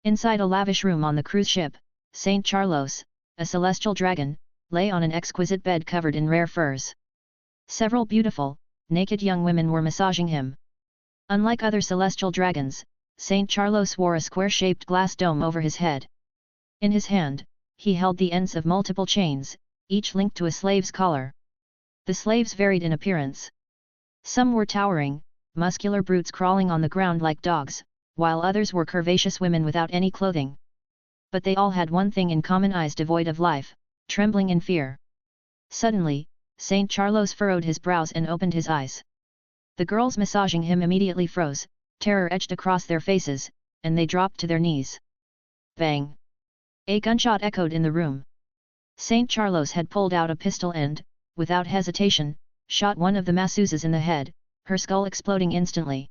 Inside a lavish room on the cruise ship, Saint Charlos, a celestial dragon, lay on an exquisite bed covered in rare furs. Several beautiful, naked young women were massaging him. Unlike other celestial dragons, Saint Charlos wore a square-shaped glass dome over his head. In his hand, he held the ends of multiple chains, each linked to a slave's collar. The slaves varied in appearance. Some were towering, muscular brutes crawling on the ground like dogs, while others were curvaceous women without any clothing. But they all had one thing in common: eyes devoid of life, trembling in fear. Suddenly, Saint Charlos furrowed his brows and opened his eyes. The girls massaging him immediately froze, terror etched across their faces, and they dropped to their knees. Bang! A gunshot echoed in the room. Saint Charlos had pulled out a pistol and, without hesitation, shot one of the masseuses in the head, her skull exploding instantly.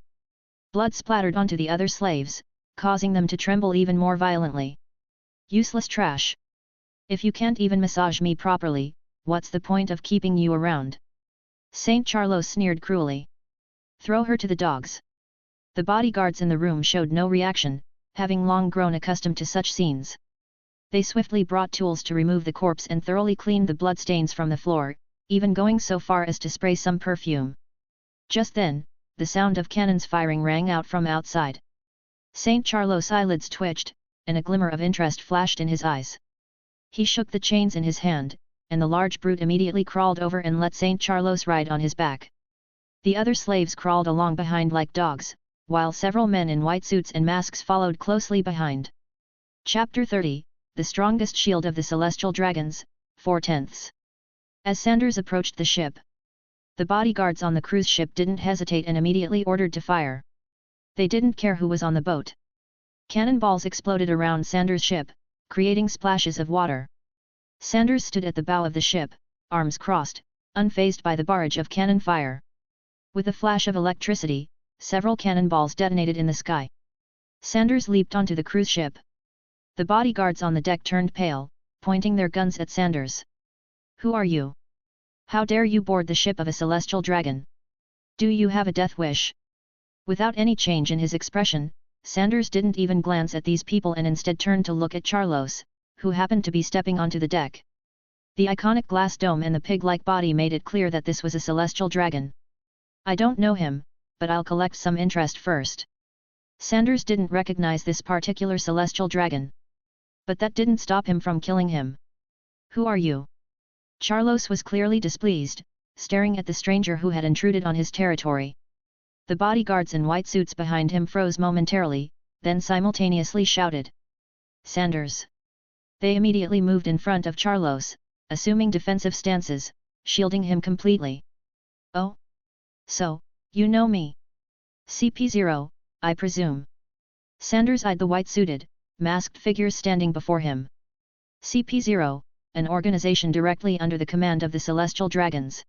Blood splattered onto the other slaves, causing them to tremble even more violently. Useless trash! If you can't even massage me properly, what's the point of keeping you around? Saint Charlos sneered cruelly. Throw her to the dogs. The bodyguards in the room showed no reaction, having long grown accustomed to such scenes. They swiftly brought tools to remove the corpse and thoroughly cleaned the bloodstains from the floor, even going so far as to spray some perfume. Just then, the sound of cannons firing rang out from outside. Saint Charlos's eyelids twitched, and a glimmer of interest flashed in his eyes. He shook the chains in his hand, and the large brute immediately crawled over and let Saint Charlos ride on his back. The other slaves crawled along behind like dogs, while several men in white suits and masks followed closely behind. Chapter 30, The Strongest Shield of the Celestial Dragons, 4/10. As Sanders approached the ship, the bodyguards on the cruise ship didn't hesitate and immediately ordered to fire. They didn't care who was on the boat. Cannonballs exploded around Sanders' ship, creating splashes of water. Sanders stood at the bow of the ship, arms crossed, unfazed by the barrage of cannon fire. With a flash of electricity, several cannonballs detonated in the sky. Sanders leaped onto the cruise ship. The bodyguards on the deck turned pale, pointing their guns at Sanders. "Who are you? How dare you board the ship of a celestial dragon? Do you have a death wish?" Without any change in his expression, Sanders didn't even glance at these people and instead turned to look at Charlos, who happened to be stepping onto the deck. The iconic glass dome and the pig-like body made it clear that this was a celestial dragon. "I don't know him, but I'll collect some interest first." Sanders didn't recognize this particular celestial dragon. But that didn't stop him from killing him. "Who are you?" Charlos was clearly displeased, staring at the stranger who had intruded on his territory. The bodyguards in white suits behind him froze momentarily, then simultaneously shouted, "Sanders!" They immediately moved in front of Charlos, assuming defensive stances, shielding him completely. "Oh? So, you know me? CP0, I presume." Sanders eyed the white-suited, masked figures standing before him. CP0, an organization directly under the command of the Celestial Dragons.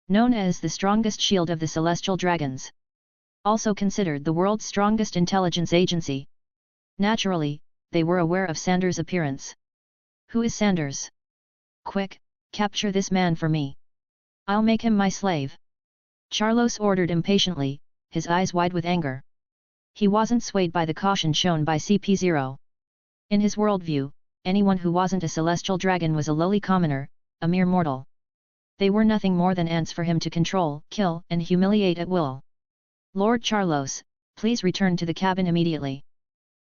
Known as the strongest shield of the Celestial Dragons. Also considered the world's strongest intelligence agency. Naturally, they were aware of Sanders' appearance. "Who is Sanders? Quick, capture this man for me. I'll make him my slave." Charlos ordered impatiently, his eyes wide with anger. He wasn't swayed by the caution shown by CP0. In his worldview, anyone who wasn't a celestial dragon was a lowly commoner, a mere mortal. They were nothing more than ants for him to control, kill, and humiliate at will. "Lord Charlos, please return to the cabin immediately.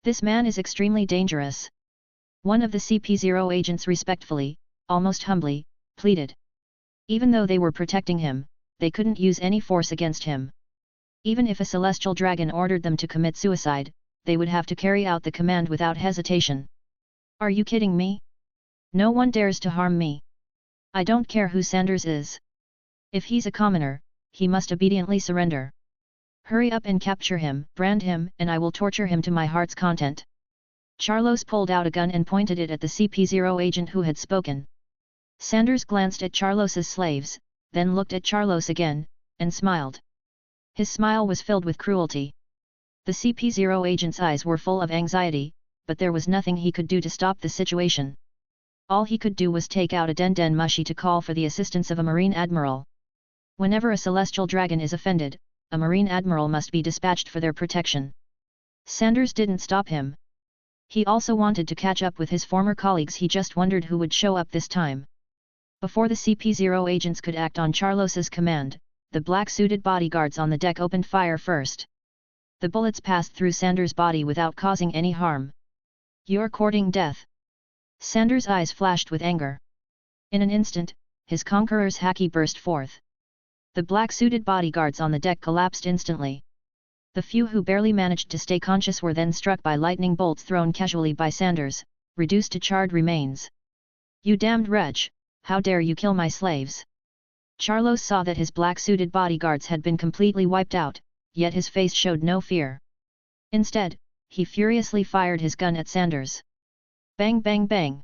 This man is extremely dangerous." One of the CP0 agents respectfully, almost humbly, pleaded. Even though they were protecting him, they couldn't use any force against him. Even if a celestial dragon ordered them to commit suicide, they would have to carry out the command without hesitation. "Are you kidding me? No one dares to harm me. I don't care who Sanders is. If he's a commoner, he must obediently surrender. Hurry up and capture him, brand him, and I will torture him to my heart's content." Charlos pulled out a gun and pointed it at the CP0 agent who had spoken. Sanders glanced at Charlos's slaves, then looked at Charlos again, and smiled. His smile was filled with cruelty. The CP0 agent's eyes were full of anxiety, but there was nothing he could do to stop the situation. All he could do was take out a den mushi to call for the assistance of a marine admiral. Whenever a celestial dragon is offended, a marine admiral must be dispatched for their protection. Sanders didn't stop him. He also wanted to catch up with his former colleagues. He just wondered who would show up this time. Before the CP0 agents could act on Charlos's command, the black-suited bodyguards on the deck opened fire first. The bullets passed through Sanders' body without causing any harm. "You're courting death." Sanders' eyes flashed with anger. In an instant, his conqueror's haki burst forth. The black-suited bodyguards on the deck collapsed instantly. The few who barely managed to stay conscious were then struck by lightning bolts thrown casually by Sanders, reduced to charred remains. "You damned wretch, how dare you kill my slaves!" Charlos saw that his black-suited bodyguards had been completely wiped out, yet his face showed no fear. Instead, he furiously fired his gun at Sanders. Bang bang bang!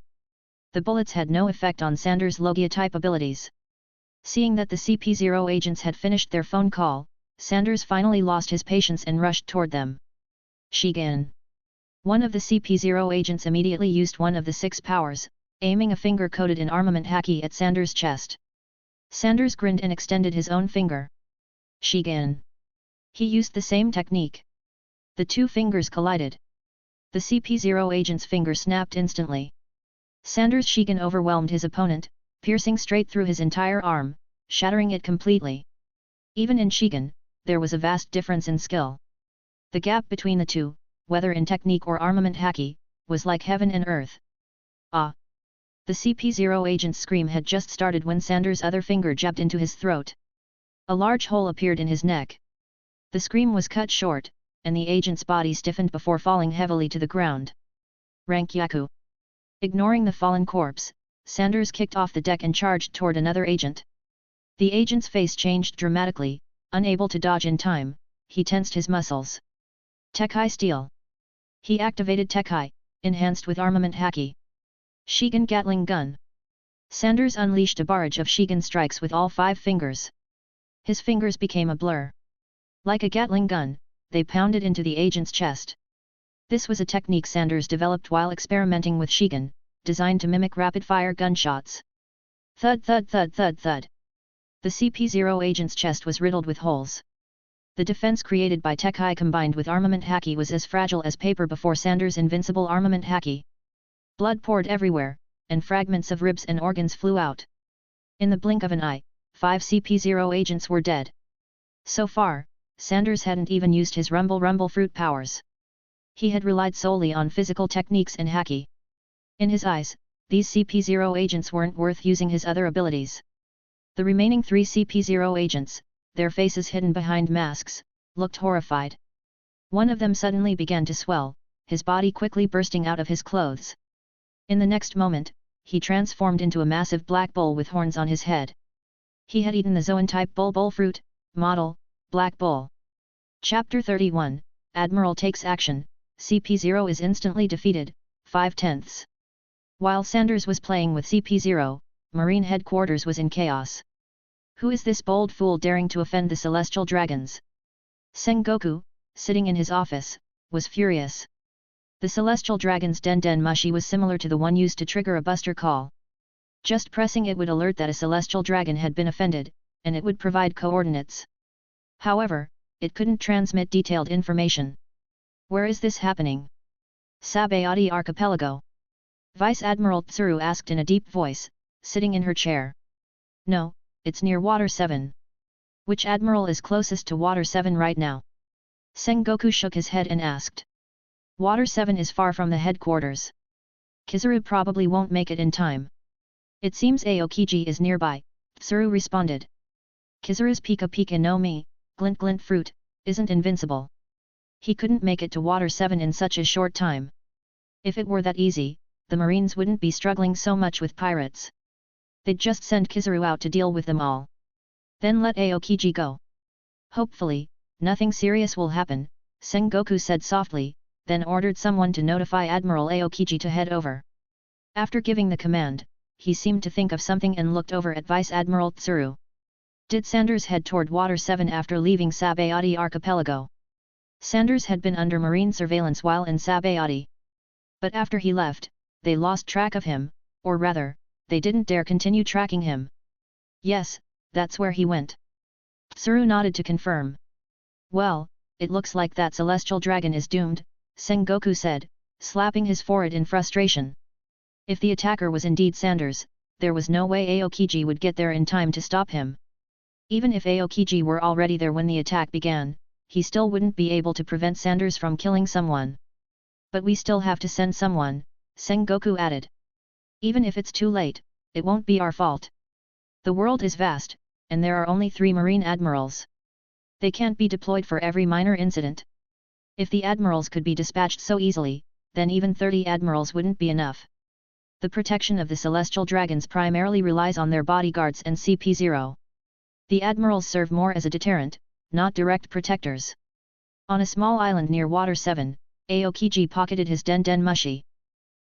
The bullets had no effect on Sanders' Logia-type abilities. Seeing that the CP0 agents had finished their phone call, Sanders finally lost his patience and rushed toward them. "Shigen!" One of the CP0 agents immediately used one of the 6 powers, aiming a finger coated in armament haki at Sanders' chest. Sanders grinned and extended his own finger. "Shigen!" He used the same technique. The two fingers collided. The CP0 agent's finger snapped instantly. Sanders' Shigan overwhelmed his opponent, piercing straight through his entire arm, shattering it completely. Even in Shigan, there was a vast difference in skill. The gap between the two, whether in technique or armament Haki, was like heaven and earth. Ah! The CP0 agent's scream had just started when Sanders' other finger jabbed into his throat. A large hole appeared in his neck. The scream was cut short, and the agent's body stiffened before falling heavily to the ground. Rankyaku. Ignoring the fallen corpse, Sanders kicked off the deck and charged toward another agent. The agent's face changed dramatically, unable to dodge in time, he tensed his muscles. Tekai Steel. He activated Tekai, enhanced with armament Haki. Shigan Gatling Gun. Sanders unleashed a barrage of Shigan strikes with all 5 fingers. His fingers became a blur. Like a Gatling gun, they pounded into the agent's chest. This was a technique Sanders developed while experimenting with Shigan, designed to mimic rapid-fire gunshots. Thud thud thud thud thud. The CP0 agent's chest was riddled with holes. The defense created by Tekai combined with armament Haki was as fragile as paper before Sanders' invincible armament Haki. Blood poured everywhere, and fragments of ribs and organs flew out. In the blink of an eye, 5 CP0 agents were dead. So far, Sanders hadn't even used his rumble fruit powers. He had relied solely on physical techniques and Haki. In his eyes, these CP0 agents weren't worth using his other abilities. The remaining 3 CP0 agents, their faces hidden behind masks, looked horrified. One of them suddenly began to swell, his body quickly bursting out of his clothes. In the next moment, he transformed into a massive black bull with horns on his head. He had eaten the Zoan-type bull fruit, model, Black Bull. Chapter 31, Admiral takes action, CP0 is instantly defeated, 5/10. While Sanders was playing with CP0, Marine Headquarters was in chaos. Who is this bold fool daring to offend the Celestial Dragons? Sengoku, sitting in his office, was furious. The Celestial Dragon's Den Mushi was similar to the one used to trigger a buster call. Just pressing it would alert that a Celestial Dragon had been offended, and it would provide coordinates. However, it couldn't transmit detailed information. Where is this happening? Sabayati Archipelago. Vice Admiral Tsuru asked in a deep voice, sitting in her chair. No, it's near Water 7. Which admiral is closest to Water 7 right now? Sengoku shook his head and asked. Water 7 is far from the headquarters. Kizaru probably won't make it in time. It seems Aokiji is nearby, Tsuru responded. Kizaru's Pika Pika no Mi, Glint Glint fruit, isn't invincible. He couldn't make it to Water 7 in such a short time. If it were that easy, the Marines wouldn't be struggling so much with pirates. They'd just send Kizaru out to deal with them all. Then let Aokiji go. Hopefully, nothing serious will happen, Sengoku said softly, then ordered someone to notify Admiral Aokiji to head over. After giving the command, he seemed to think of something and looked over at Vice Admiral Tsuru. Did Sanders head toward Water 7 after leaving Sabayati Archipelago? Sanders had been under Marine surveillance while in Sabayati. But after he left, they lost track of him, or rather, they didn't dare continue tracking him. Yes, that's where he went. Tsuru nodded to confirm. Well, it looks like that Celestial Dragon is doomed, Sengoku said, slapping his forehead in frustration. If the attacker was indeed Sanders, there was no way Aokiji would get there in time to stop him. Even if Aokiji were already there when the attack began, he still wouldn't be able to prevent Sanders from killing someone. But we still have to send someone, Sengoku added. Even if it's too late, it won't be our fault. The world is vast, and there are only 3 Marine admirals. They can't be deployed for every minor incident. If the admirals could be dispatched so easily, then even 30 admirals wouldn't be enough. The protection of the Celestial Dragons primarily relies on their bodyguards and CP0. The admirals serve more as a deterrent, not direct protectors. On a small island near Water 7, Aokiji pocketed his Den Mushi.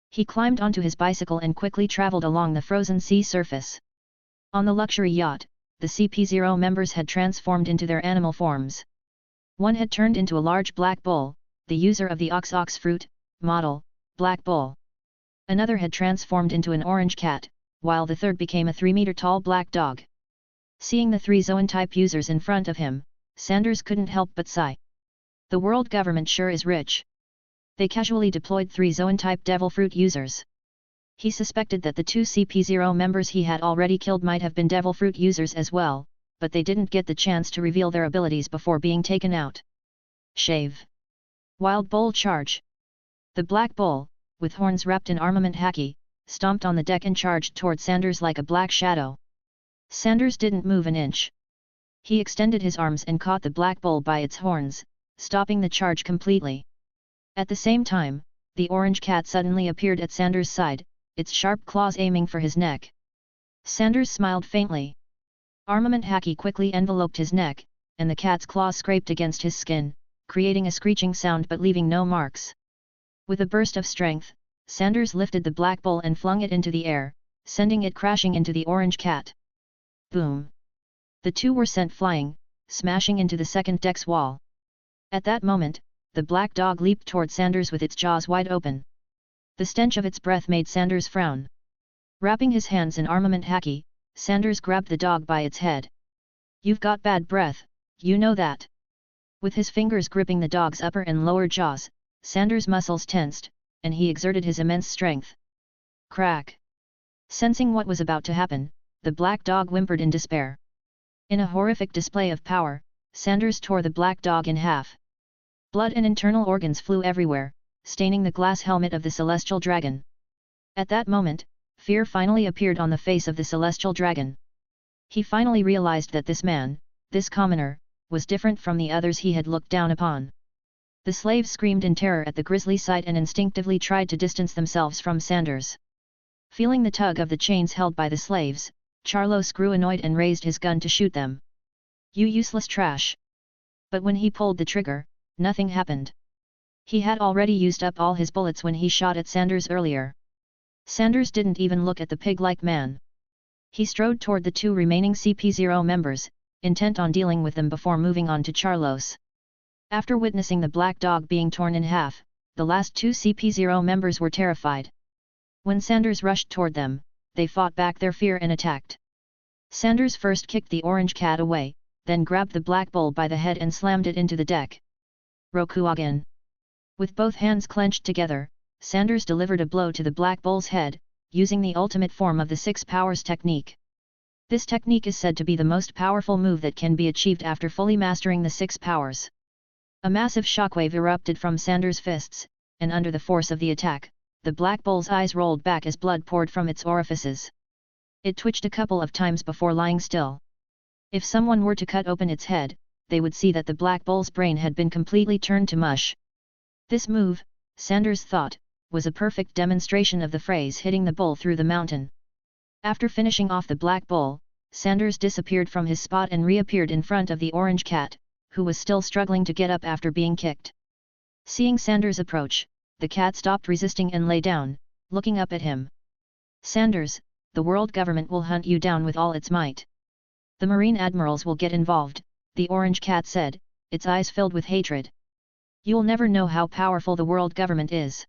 He climbed onto his bicycle and quickly traveled along the frozen sea surface. On the luxury yacht, the CP0 members had transformed into their animal forms. One had turned into a large black bull, the user of the ox fruit, model, Black Bull. Another had transformed into an orange cat, while the third became a 3-meter-tall black dog. Seeing the 3 Zoan-type users in front of him, Sanders couldn't help but sigh. The world government sure is rich. They casually deployed 3 Zoan-type devil fruit users. He suspected that the 2 CP0 members he had already killed might have been devil fruit users as well, but they didn't get the chance to reveal their abilities before being taken out. Shave. Wild Bull Charge. The Black Bull, with horns wrapped in armament Haki, stomped on the deck and charged toward Sanders like a black shadow. Sanders didn't move an inch. He extended his arms and caught the Black Bull by its horns, stopping the charge completely. At the same time, the orange cat suddenly appeared at Sanders' side, its sharp claws aiming for his neck. Sanders smiled faintly. Armament Haki quickly enveloped his neck, and the cat's claws scraped against his skin, creating a screeching sound but leaving no marks. With a burst of strength, Sanders lifted the Black Bull and flung it into the air, sending it crashing into the orange cat. Boom! The two were sent flying, smashing into the second deck's wall. At that moment, the black dog leaped toward Sanders with its jaws wide open. The stench of its breath made Sanders frown. Wrapping his hands in armament Haki, Sanders grabbed the dog by its head. "You've got bad breath, you know that." With his fingers gripping the dog's upper and lower jaws, Sanders' muscles tensed, and he exerted his immense strength. Crack! Sensing what was about to happen, the black dog whimpered in despair. In a horrific display of power, Sanders tore the black dog in half. Blood and internal organs flew everywhere, staining the glass helmet of the celestial dragon. At that moment, fear finally appeared on the face of the celestial dragon. He finally realized that this man, this commoner, was different from the others he had looked down upon. The slaves screamed in terror at the grisly sight and instinctively tried to distance themselves from Sanders. Feeling the tug of the chains held by the slaves, Charlos grew annoyed and raised his gun to shoot them. "You useless trash!" But when he pulled the trigger, nothing happened. He had already used up all his bullets when he shot at Sanders earlier. Sanders didn't even look at the pig-like man. He strode toward the 2 remaining CP0 members, intent on dealing with them before moving on to Charlos. After witnessing the black dog being torn in half, the last 2 CP0 members were terrified. When Sanders rushed toward them, they fought back their fear and attacked. Sanders first kicked the orange cat away, then grabbed the black bull by the head and slammed it into the deck. Rokugan. With both hands clenched together, Sanders delivered a blow to the black bull's head, using the ultimate form of the 6 powers technique. This technique is said to be the most powerful move that can be achieved after fully mastering the 6 powers. A massive shockwave erupted from Sanders' fists, and under the force of the attack, the black bull's eyes rolled back as blood poured from its orifices. It twitched a couple of times before lying still. If someone were to cut open its head, they would see that the black bull's brain had been completely turned to mush. This move, Sanders thought, was a perfect demonstration of the phrase hitting the bull through the mountain. After finishing off the black bull, Sanders disappeared from his spot and reappeared in front of the orange cat, who was still struggling to get up after being kicked. Seeing Sanders approach, the cat stopped resisting and lay down, looking up at him. "Sanders, the world government will hunt you down with all its might. The Marine admirals will get involved," the orange cat said, its eyes filled with hatred. "You'll never know how powerful the world government is.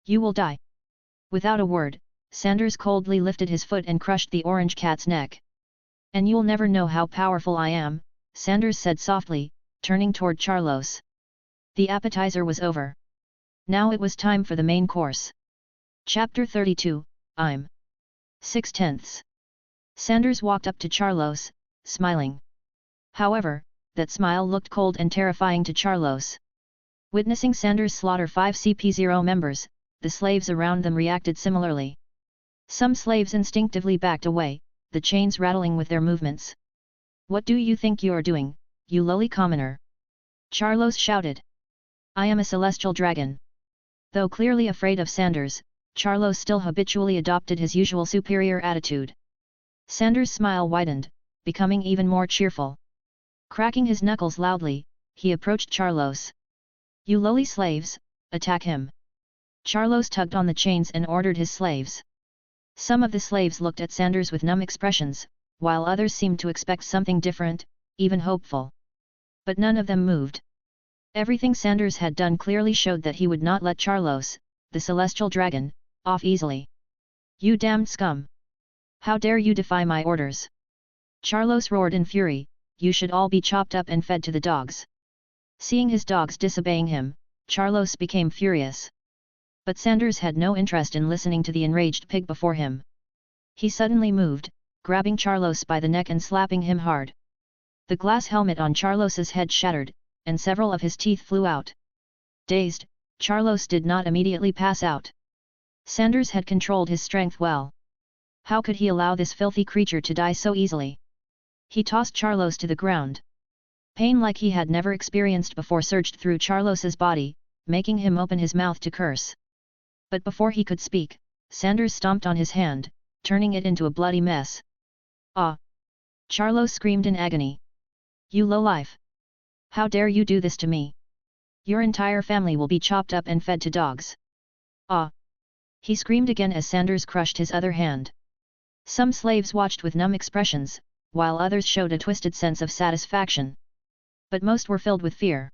You will die." Without a word, Sanders coldly lifted his foot and crushed the orange cat's neck. "And you'll never know how powerful I am," Sanders said softly, turning toward Charlos. The appetizer was over. Now it was time for the main course. Chapter 32, I'm 6/10. Sanders walked up to Charlos, smiling. However, that smile looked cold and terrifying to Charlos. Witnessing Sanders slaughter 5 CP0 members, the slaves around them reacted similarly. Some slaves instinctively backed away, the chains rattling with their movements. "What do you think you're doing, you lowly commoner?" Charlos shouted. "I am a celestial dragon." Though clearly afraid of Sanders, Charlos still habitually adopted his usual superior attitude. Sanders' smile widened, becoming even more cheerful. Cracking his knuckles loudly, he approached Charlos. "You lowly slaves, attack him." Charlos tugged on the chains and ordered his slaves. Some of the slaves looked at Sanders with numb expressions, while others seemed to expect something different, even hopeful. But none of them moved. Everything Sanders had done clearly showed that he would not let Charlos, the celestial dragon, off easily. "You damned scum! How dare you defy my orders?" Charlos roared in fury, "You should all be chopped up and fed to the dogs." Seeing his dogs disobeying him, Carlos became furious. But Sanders had no interest in listening to the enraged pig before him. He suddenly moved, grabbing Carlos by the neck and slapping him hard. The glass helmet on Carlos's head shattered, and several of his teeth flew out. Dazed, Carlos did not immediately pass out. Sanders had controlled his strength well. How could he allow this filthy creature to die so easily? He tossed Carlos to the ground. Pain like he had never experienced before surged through Carlos's body, making him open his mouth to curse. But before he could speak, Sanders stomped on his hand, turning it into a bloody mess. "Ah!" Carlos screamed in agony. "You lowlife! How dare you do this to me? Your entire family will be chopped up and fed to dogs." "Ah!" he screamed again as Sanders crushed his other hand. Some slaves watched with numb expressions, while others showed a twisted sense of satisfaction. But most were filled with fear.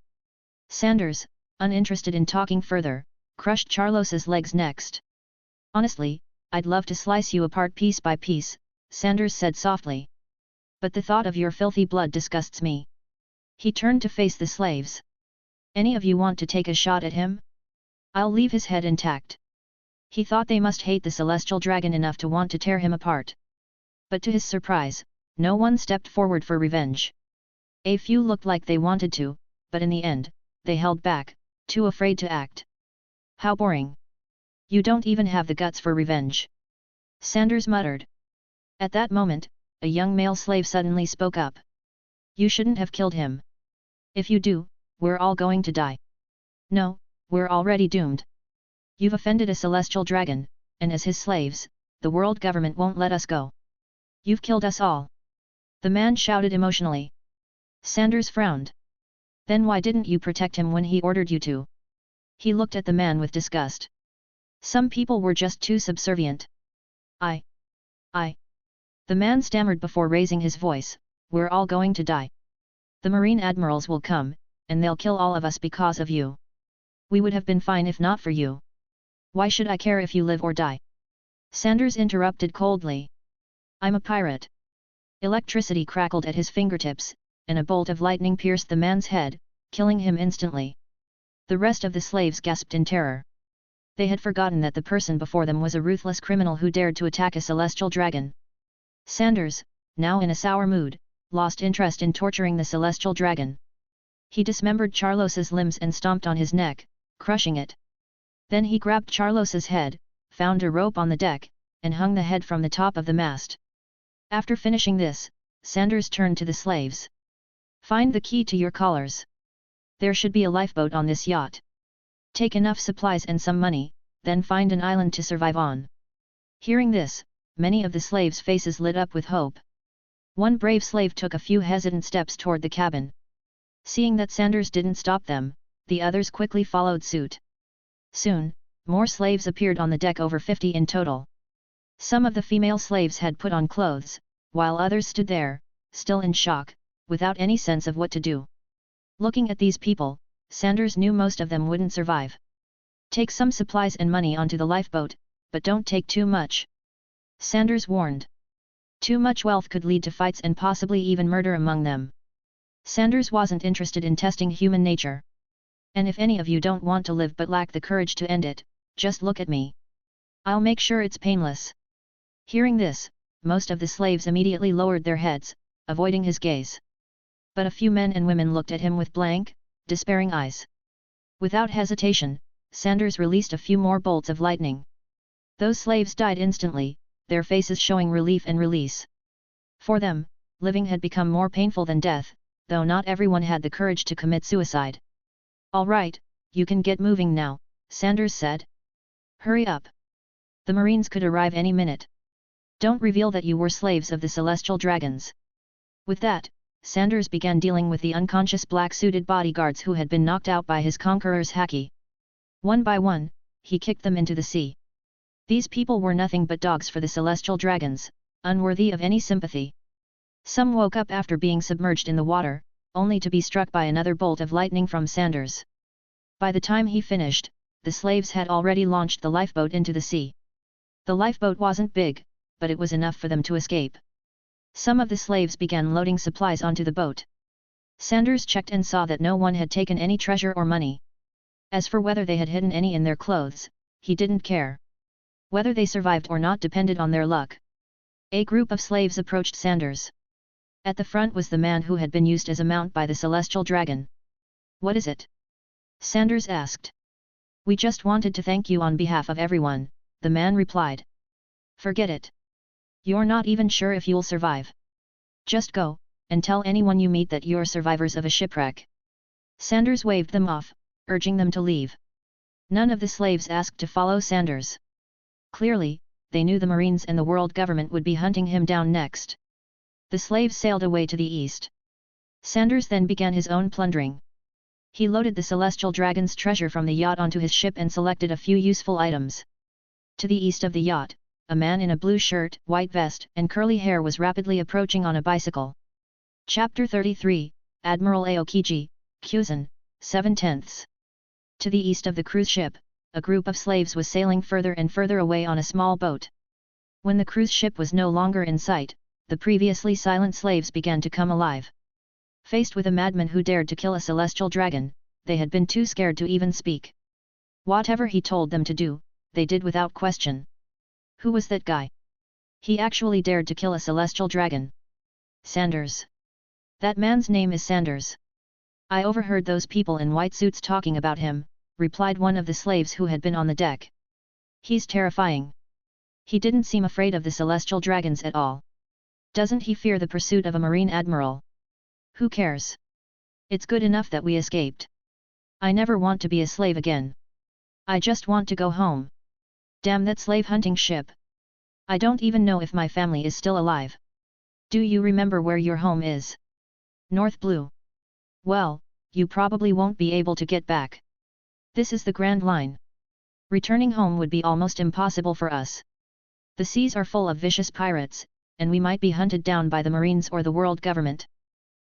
Sanders, uninterested in talking further, crushed Carlos's legs next. "Honestly, I'd love to slice you apart piece by piece," Sanders said softly. "But the thought of your filthy blood disgusts me." He turned to face the slaves. "Any of you want to take a shot at him? I'll leave his head intact." He thought they must hate the celestial dragon enough to want to tear him apart. But to his surprise, no one stepped forward for revenge. A few looked like they wanted to, but in the end, they held back, too afraid to act. "How boring. You don't even have the guts for revenge," Sanders muttered. At that moment, a young male slave suddenly spoke up. "You shouldn't have killed him. If you do, we're all going to die." "No, we're already doomed. You've offended a celestial dragon, and as his slaves, the world government won't let us go. You've killed us all," the man shouted emotionally. Sanders frowned. "Then why didn't you protect him when he ordered you to?" He looked at the man with disgust. "Some people were just too subservient. I. The man stammered before raising his voice, "We're all going to die. The Marine admirals will come, and they'll kill all of us because of you. We would have been fine if not for you. Why should I care if you live or die?" Sanders interrupted coldly. "I'm a pirate." Electricity crackled at his fingertips, and a bolt of lightning pierced the man's head, killing him instantly. The rest of the slaves gasped in terror. They had forgotten that the person before them was a ruthless criminal who dared to attack a celestial dragon. Sanders, now in a sour mood, lost interest in torturing the celestial dragon. He dismembered Carlos's limbs and stomped on his neck, crushing it. Then he grabbed Carlos's head, found a rope on the deck, and hung the head from the top of the mast. After finishing this, Sanders turned to the slaves. "Find the key to your collars. There should be a lifeboat on this yacht. Take enough supplies and some money, then find an island to survive on." Hearing this, many of the slaves' faces lit up with hope. One brave slave took a few hesitant steps toward the cabin. Seeing that Sanders didn't stop them, the others quickly followed suit. Soon, more slaves appeared on the deck, over 50 in total. Some of the female slaves had put on clothes, while others stood there, still in shock, without any sense of what to do. Looking at these people, Sanders knew most of them wouldn't survive. "Take some supplies and money onto the lifeboat, but don't take too much," Sanders warned. Too much wealth could lead to fights and possibly even murder among them. Sanders wasn't interested in testing human nature. "And if any of you don't want to live but lack the courage to end it, just look at me. I'll make sure it's painless." Hearing this, most of the slaves immediately lowered their heads, avoiding his gaze. But a few men and women looked at him with blank, despairing eyes. Without hesitation, Sanders released a few more bolts of lightning. Those slaves died instantly, their faces showing relief and release. For them, living had become more painful than death, though not everyone had the courage to commit suicide. "All right, you can get moving now," Sanders said. "Hurry up. The Marines could arrive any minute. Don't reveal that you were slaves of the celestial dragons." With that, Sanders began dealing with the unconscious black-suited bodyguards who had been knocked out by his conqueror's Haki. One by one, he kicked them into the sea. These people were nothing but dogs for the celestial dragons, unworthy of any sympathy. Some woke up after being submerged in the water, only to be struck by another bolt of lightning from Sanders. By the time he finished, the slaves had already launched the lifeboat into the sea. The lifeboat wasn't big, but it was enough for them to escape. Some of the slaves began loading supplies onto the boat. Sanders checked and saw that no one had taken any treasure or money. As for whether they had hidden any in their clothes, he didn't care. Whether they survived or not depended on their luck. A group of slaves approached Sanders. At the front was the man who had been used as a mount by the celestial dragon. "What is it?" Sanders asked. "We just wanted to thank you on behalf of everyone," the man replied. "Forget it. You're not even sure if you'll survive. Just go, and tell anyone you meet that you're survivors of a shipwreck." Sanders waved them off, urging them to leave. None of the slaves asked to follow Sanders. Clearly, they knew the Marines and the world government would be hunting him down next. The slaves sailed away to the east. Sanders then began his own plundering. He loaded the celestial dragon's treasure from the yacht onto his ship and selected a few useful items. To the east of the yacht, a man in a blue shirt, white vest, and curly hair was rapidly approaching on a bicycle. Chapter 33, Admiral Aokiji, Kyuzan, 7/10. To the east of the cruise ship, a group of slaves was sailing further and further away on a small boat. When the cruise ship was no longer in sight, the previously silent slaves began to come alive. Faced with a madman who dared to kill a celestial dragon, they had been too scared to even speak. Whatever he told them to do, they did without question. Who was that guy? He actually dared to kill a celestial dragon. Sanders. That man's name is Sanders. I overheard those people in white suits talking about him, replied one of the slaves who had been on the deck. He's terrifying. He didn't seem afraid of the celestial dragons at all. Doesn't he fear the pursuit of a marine admiral? Who cares? It's good enough that we escaped. I never want to be a slave again. I just want to go home. Damn that slave hunting ship. I don't even know if my family is still alive. Do you remember where your home is? North Blue. Well, you probably won't be able to get back. This is the Grand Line. Returning home would be almost impossible for us. The seas are full of vicious pirates, and we might be hunted down by the Marines or the world government.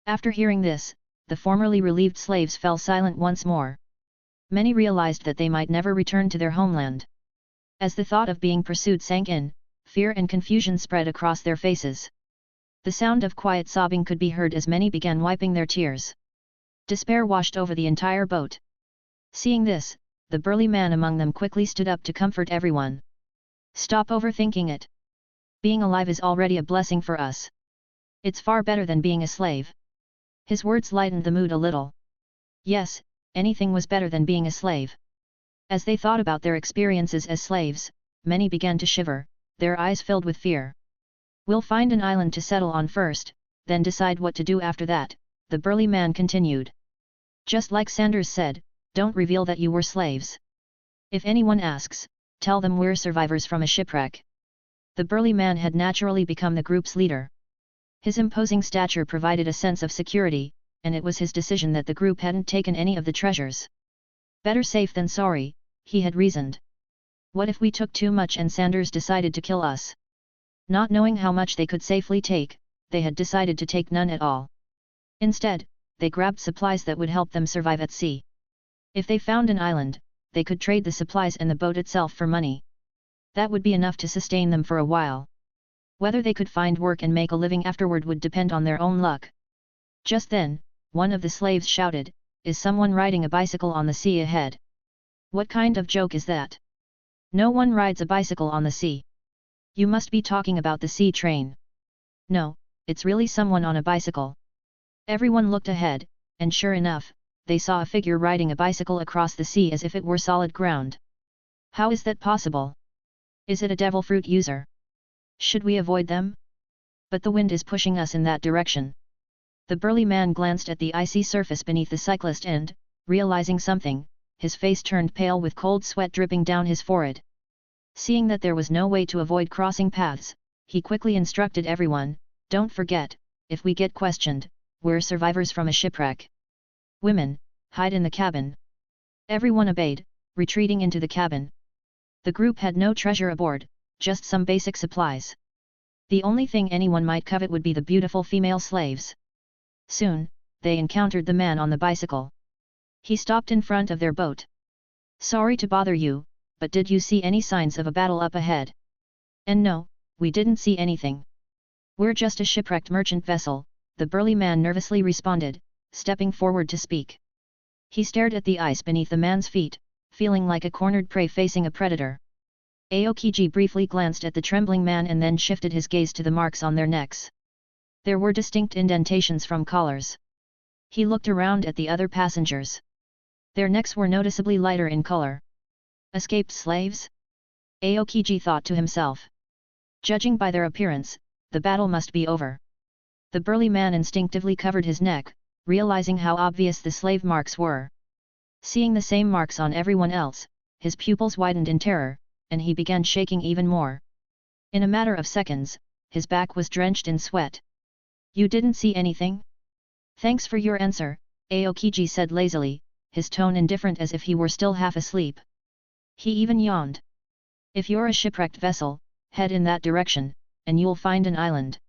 After hearing this, the formerly relieved slaves fell silent once more. Many realized that they might never return to their homeland. As the thought of being pursued sank in, fear and confusion spread across their faces. The sound of quiet sobbing could be heard as many began wiping their tears. Despair washed over the entire boat. Seeing this, the burly man among them quickly stood up to comfort everyone. "Stop overthinking it. Being alive is already a blessing for us. It's far better than being a slave." His words lightened the mood a little. Yes, anything was better than being a slave. As they thought about their experiences as slaves, many began to shiver, their eyes filled with fear. "We'll find an island to settle on first, then decide what to do after that," the burly man continued. "Just like Sanders said, don't reveal that you were slaves. If anyone asks, tell them we're survivors from a shipwreck." The burly man had naturally become the group's leader. His imposing stature provided a sense of security, and it was his decision that the group hadn't taken any of the treasures. "Better safe than sorry," he had reasoned. "What if we took too much and Sanders decided to kill us?" Not knowing how much they could safely take, they had decided to take none at all. Instead, they grabbed supplies that would help them survive at sea. If they found an island, they could trade the supplies and the boat itself for money. That would be enough to sustain them for a while. Whether they could find work and make a living afterward would depend on their own luck. Just then, one of the slaves shouted, "Is someone riding a bicycle on the sea ahead?" "What kind of joke is that? No one rides a bicycle on the sea. You must be talking about the sea train." "No, it's really someone on a bicycle." Everyone looked ahead, and sure enough, they saw a figure riding a bicycle across the sea as if it were solid ground. "How is that possible? Is it a devil fruit user? Should we avoid them? But the wind is pushing us in that direction." The burly man glanced at the icy surface beneath the cyclist and, realizing something, his face turned pale with cold sweat dripping down his forehead. Seeing that there was no way to avoid crossing paths, he quickly instructed everyone, "Don't forget, if we get questioned, we're survivors from a shipwreck. Women, hide in the cabin." Everyone obeyed, retreating into the cabin. The group had no treasure aboard, just some basic supplies. The only thing anyone might covet would be the beautiful female slaves. Soon, they encountered the man on the bicycle. He stopped in front of their boat. "Sorry to bother you, but did you see any signs of a battle up ahead?" "And no, we didn't see anything. We're just a shipwrecked merchant vessel," the burly man nervously responded, stepping forward to speak. He stared at the ice beneath the man's feet, feeling like a cornered prey facing a predator. Aokiji briefly glanced at the trembling man and then shifted his gaze to the marks on their necks. There were distinct indentations from collars. He looked around at the other passengers. Their necks were noticeably lighter in color. Escaped slaves? Aokiji thought to himself. Judging by their appearance, the battle must be over. The burly man instinctively covered his neck, realizing how obvious the slave marks were. Seeing the same marks on everyone else, his pupils widened in terror, and he began shaking even more. In a matter of seconds, his back was drenched in sweat. You didn't see anything? Thanks for your answer, Aokiji said lazily, his tone indifferent as if he were still half asleep. He even yawned. If you're a shipwrecked vessel, head in that direction, and you'll find an island.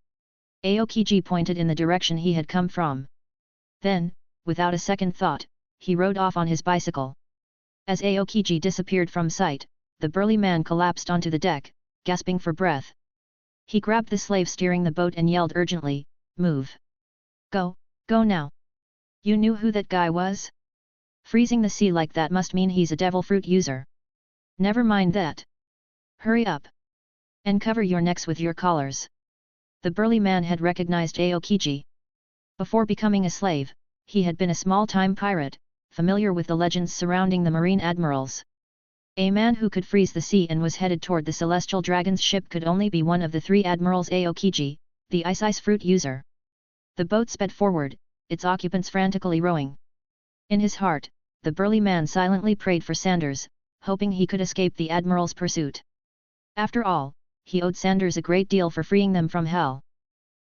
Aokiji pointed in the direction he had come from. Then, without a second thought, he rode off on his bicycle. As Aokiji disappeared from sight, the burly man collapsed onto the deck, gasping for breath. He grabbed the slave steering the boat and yelled urgently, "Move! Go, go now! You knew who that guy was? Freezing the sea like that must mean he's a devil fruit user. Never mind that. Hurry up! And cover your necks with your collars." The burly man had recognized Aokiji. Before becoming a slave, he had been a small-time pirate, familiar with the legends surrounding the marine admirals. A man who could freeze the sea and was headed toward the Celestial Dragon's ship could only be one of the three admirals: Aokiji, the ice fruit user. The boat sped forward, its occupants frantically rowing. In his heart, the burly man silently prayed for Sanders, hoping he could escape the admiral's pursuit. After all, he owed Sanders a great deal for freeing them from hell.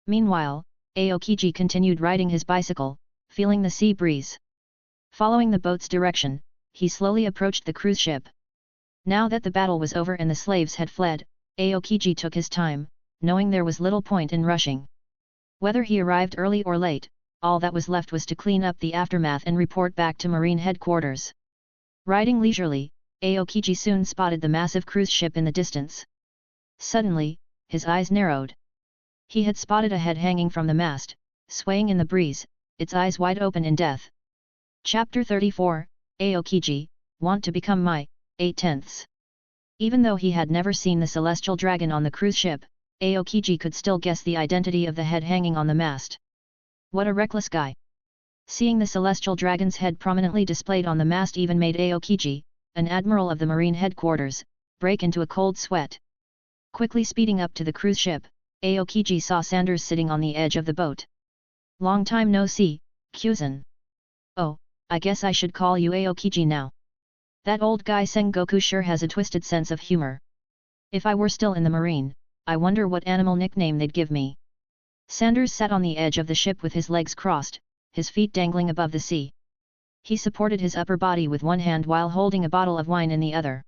Meanwhile, Aokiji continued riding his bicycle, feeling the sea breeze. Following the boat's direction, he slowly approached the cruise ship. Now that the battle was over and the slaves had fled, Aokiji took his time, knowing there was little point in rushing. Whether he arrived early or late, all that was left was to clean up the aftermath and report back to Marine headquarters. Riding leisurely, Aokiji soon spotted the massive cruise ship in the distance. Suddenly, his eyes narrowed. He had spotted a head hanging from the mast, swaying in the breeze, its eyes wide open in death. Chapter 34, Aokiji, Want to Become My 8/10. Even though he had never seen the Celestial Dragon on the cruise ship, Aokiji could still guess the identity of the head hanging on the mast. What a reckless guy! Seeing the Celestial Dragon's head prominently displayed on the mast even made Aokiji, an admiral of the Marine headquarters, break into a cold sweat. Quickly speeding up to the cruise ship, Aokiji saw Sanders sitting on the edge of the boat. "Long time no see, Kuzan. Oh, I guess I should call you Aokiji now. That old guy Sengoku sure has a twisted sense of humor. If I were still in the Marine, I wonder what animal nickname they'd give me." Sanders sat on the edge of the ship with his legs crossed, his feet dangling above the sea. He supported his upper body with one hand while holding a bottle of wine in the other.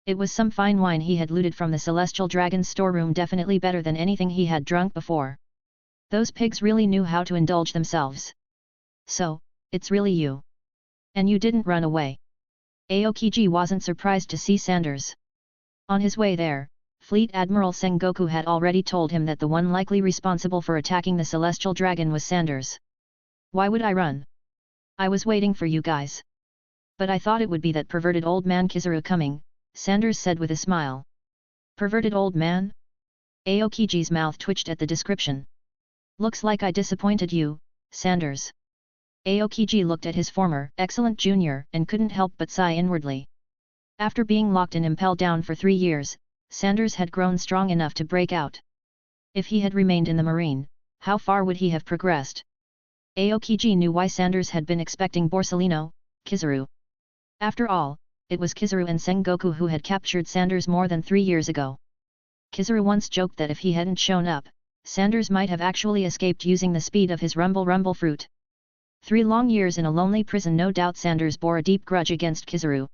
It was some fine wine he had looted from the Celestial Dragon's storeroom, definitely better than anything he had drunk before. Those pigs really knew how to indulge themselves. "So, it's really you. And you didn't run away?" Aokiji wasn't surprised to see Sanders. On his way there, Fleet Admiral Sengoku had already told him that the one likely responsible for attacking the Celestial Dragon was Sanders. "Why would I run? I was waiting for you guys. But I thought it would be that perverted old man Kizaru coming," Sanders said with a smile. "Perverted old man?" Aokiji's mouth twitched at the description. "Looks like I disappointed you, Sanders." Aokiji looked at his former excellent junior and couldn't help but sigh inwardly. After being locked in Impel Down for 3 years, Sanders had grown strong enough to break out. If he had remained in the Marine, how far would he have progressed? Aokiji knew why Sanders had been expecting Borsellino, Kizaru. After all, it was Kizaru and Sengoku who had captured Sanders more than 3 years ago. Kizaru once joked that if he hadn't shown up, Sanders might have actually escaped using the speed of his rumble fruit. 3 long years in a lonely prison. No doubt Sanders bore a deep grudge against Kizaru.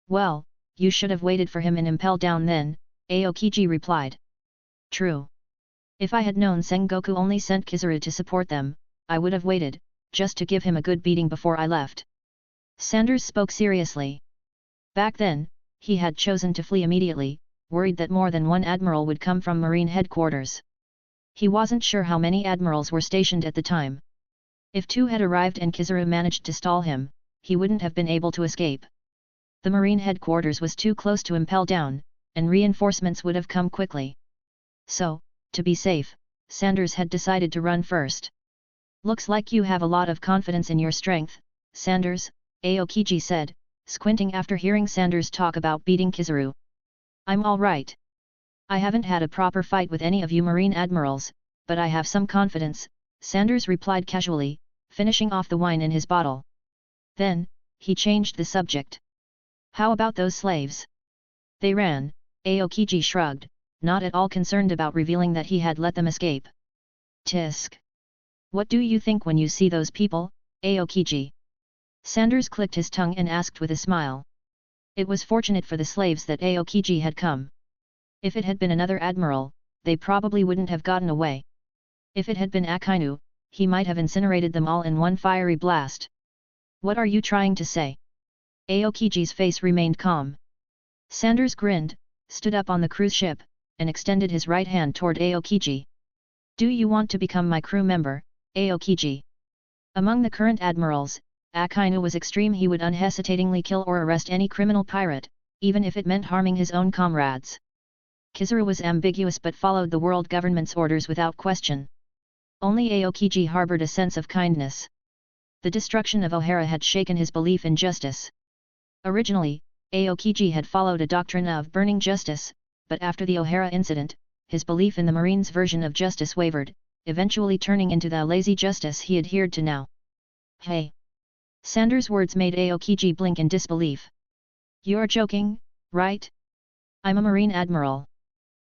"Well, you should have waited for him in Impel Down then," Aokiji replied. "True. If I had known Sengoku only sent Kizaru to support them, I would have waited, just to give him a good beating before I left." Sanders spoke seriously. Back then, he had chosen to flee immediately, worried that more than one admiral would come from Marine headquarters. He wasn't sure how many admirals were stationed at the time. If two had arrived and Kizaru managed to stall him, he wouldn't have been able to escape. The Marine headquarters was too close to Impel Down, and reinforcements would have come quickly. So, to be safe, Sanders had decided to run first. Looks like you have a lot of confidence in your strength, Sanders, Aokiji said, squinting after hearing Sanders talk about beating Kizaru. I'm all right. I haven't had a proper fight with any of you Marine admirals, but I have some confidence, Sanders replied casually, finishing off the wine in his bottle. Then, he changed the subject. How about those slaves? They ran, Aokiji shrugged, not at all concerned about revealing that he had let them escape. Tisk. What do you think when you see those people, Aokiji? Sanders clicked his tongue and asked with a smile. It was fortunate for the slaves that Aokiji had come. If it had been another admiral, they probably wouldn't have gotten away. If it had been Akainu, he might have incinerated them all in one fiery blast. What are you trying to say? Aokiji's face remained calm. Sanders grinned, stood up on the cruise ship, and extended his right hand toward Aokiji. Do you want to become my crew member, Aokiji? Among the current admirals, Akainu was extreme. He would unhesitatingly kill or arrest any criminal pirate, even if it meant harming his own comrades. Kizaru was ambiguous but followed the world government's orders without question. Only Aokiji harbored a sense of kindness. The destruction of O'Hara had shaken his belief in justice. Originally, Aokiji had followed a doctrine of burning justice, but after the O'Hara incident, his belief in the Marines' version of justice wavered, eventually turning into the lazy justice he adhered to now. Hey! Sanders' words made Aokiji blink in disbelief. You're joking, right? I'm a Marine admiral.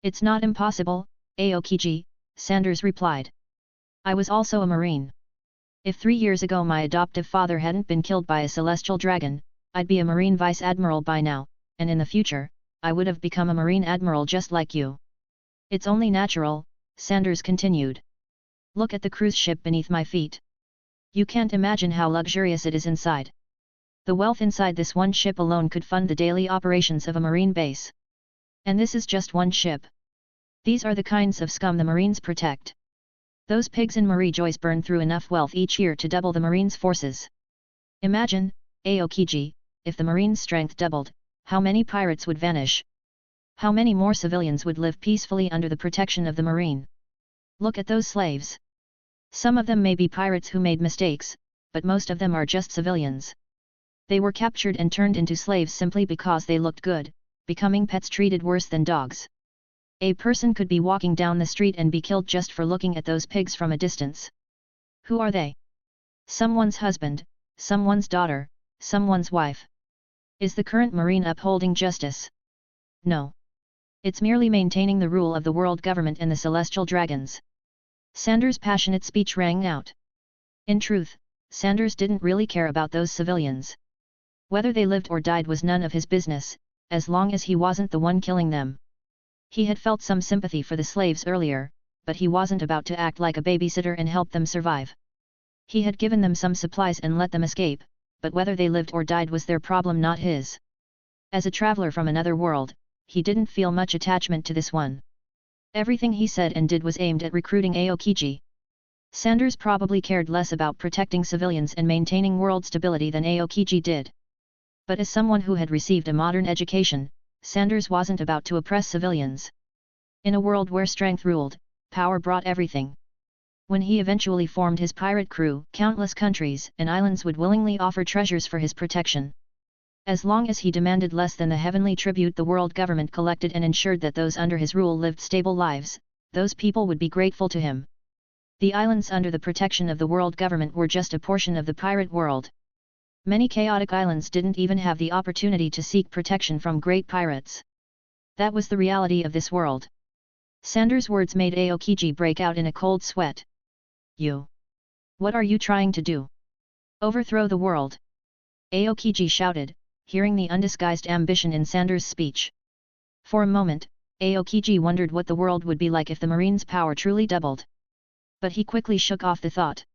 It's not impossible, Aokiji, Sanders replied. I was also a Marine. If 3 years ago my adoptive father hadn't been killed by a celestial dragon, I'd be a Marine Vice Admiral by now, and in the future, I would have become a Marine Admiral just like you. It's only natural, Sanders continued. Look at the cruise ship beneath my feet. You can't imagine how luxurious it is inside. The wealth inside this one ship alone could fund the daily operations of a Marine base. And this is just one ship. These are the kinds of scum the Marines protect. Those pigs in Marie Joyce burn through enough wealth each year to double the Marines' forces. Imagine, Aokiji, if the Marines' strength doubled, how many pirates would vanish? How many more civilians would live peacefully under the protection of the Marine? Look at those slaves. Some of them may be pirates who made mistakes, but most of them are just civilians. They were captured and turned into slaves simply because they looked good, becoming pets treated worse than dogs. A person could be walking down the street and be killed just for looking at those pigs from a distance. Who are they? Someone's husband, someone's daughter, someone's wife. Is the current Marine upholding justice? No. It's merely maintaining the rule of the world government and the celestial dragons. Sanders' passionate speech rang out. In truth, Sanders didn't really care about those civilians. Whether they lived or died was none of his business, as long as he wasn't the one killing them. He had felt some sympathy for the slaves earlier, but he wasn't about to act like a babysitter and help them survive. He had given them some supplies and let them escape, but whether they lived or died was their problem, not his. As a traveler from another world, he didn't feel much attachment to this one. Everything he said and did was aimed at recruiting Aokiji. Sanders probably cared less about protecting civilians and maintaining world stability than Aokiji did. But as someone who had received a modern education, Sanders wasn't about to oppress civilians. In a world where strength ruled, power brought everything. When he eventually formed his pirate crew, countless countries and islands would willingly offer treasures for his protection. As long as he demanded less than the heavenly tribute the world government collected and ensured that those under his rule lived stable lives, those people would be grateful to him. The islands under the protection of the world government were just a portion of the pirate world. Many chaotic islands didn't even have the opportunity to seek protection from great pirates. That was the reality of this world. Sanders' words made Aokiji break out in a cold sweat. You! What are you trying to do? Overthrow the world? Aokiji shouted, hearing the undisguised ambition in Sanders' speech. For a moment, Aokiji wondered what the world would be like if the Marines' power truly doubled. But he quickly shook off the thought.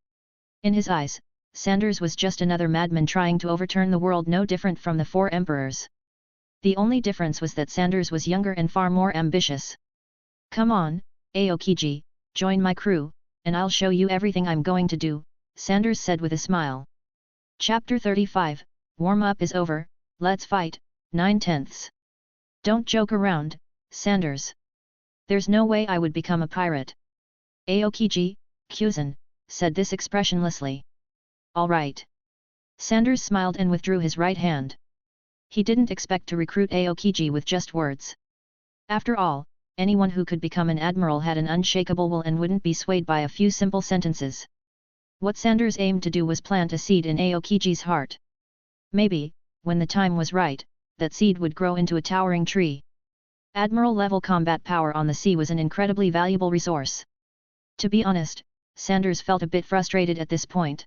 In his eyes, Sanders was just another madman trying to overturn the world, no different from the four emperors. The only difference was that Sanders was younger and far more ambitious. Come on, Aokiji, join my crew, and I'll show you everything I'm going to do, Sanders said with a smile. Chapter 35, Warm-up is over, let's fight, 9/10. Don't joke around, Sanders. There's no way I would become a pirate. Aokiji, Kyuzan, said this expressionlessly. All right. Sanders smiled and withdrew his right hand. He didn't expect to recruit Aokiji with just words. After all, anyone who could become an admiral had an unshakable will and wouldn't be swayed by a few simple sentences. What Sanders aimed to do was plant a seed in Aokiji's heart. Maybe, when the time was right, that seed would grow into a towering tree. Admiral-level combat power on the sea was an incredibly valuable resource. To be honest, Sanders felt a bit frustrated at this point.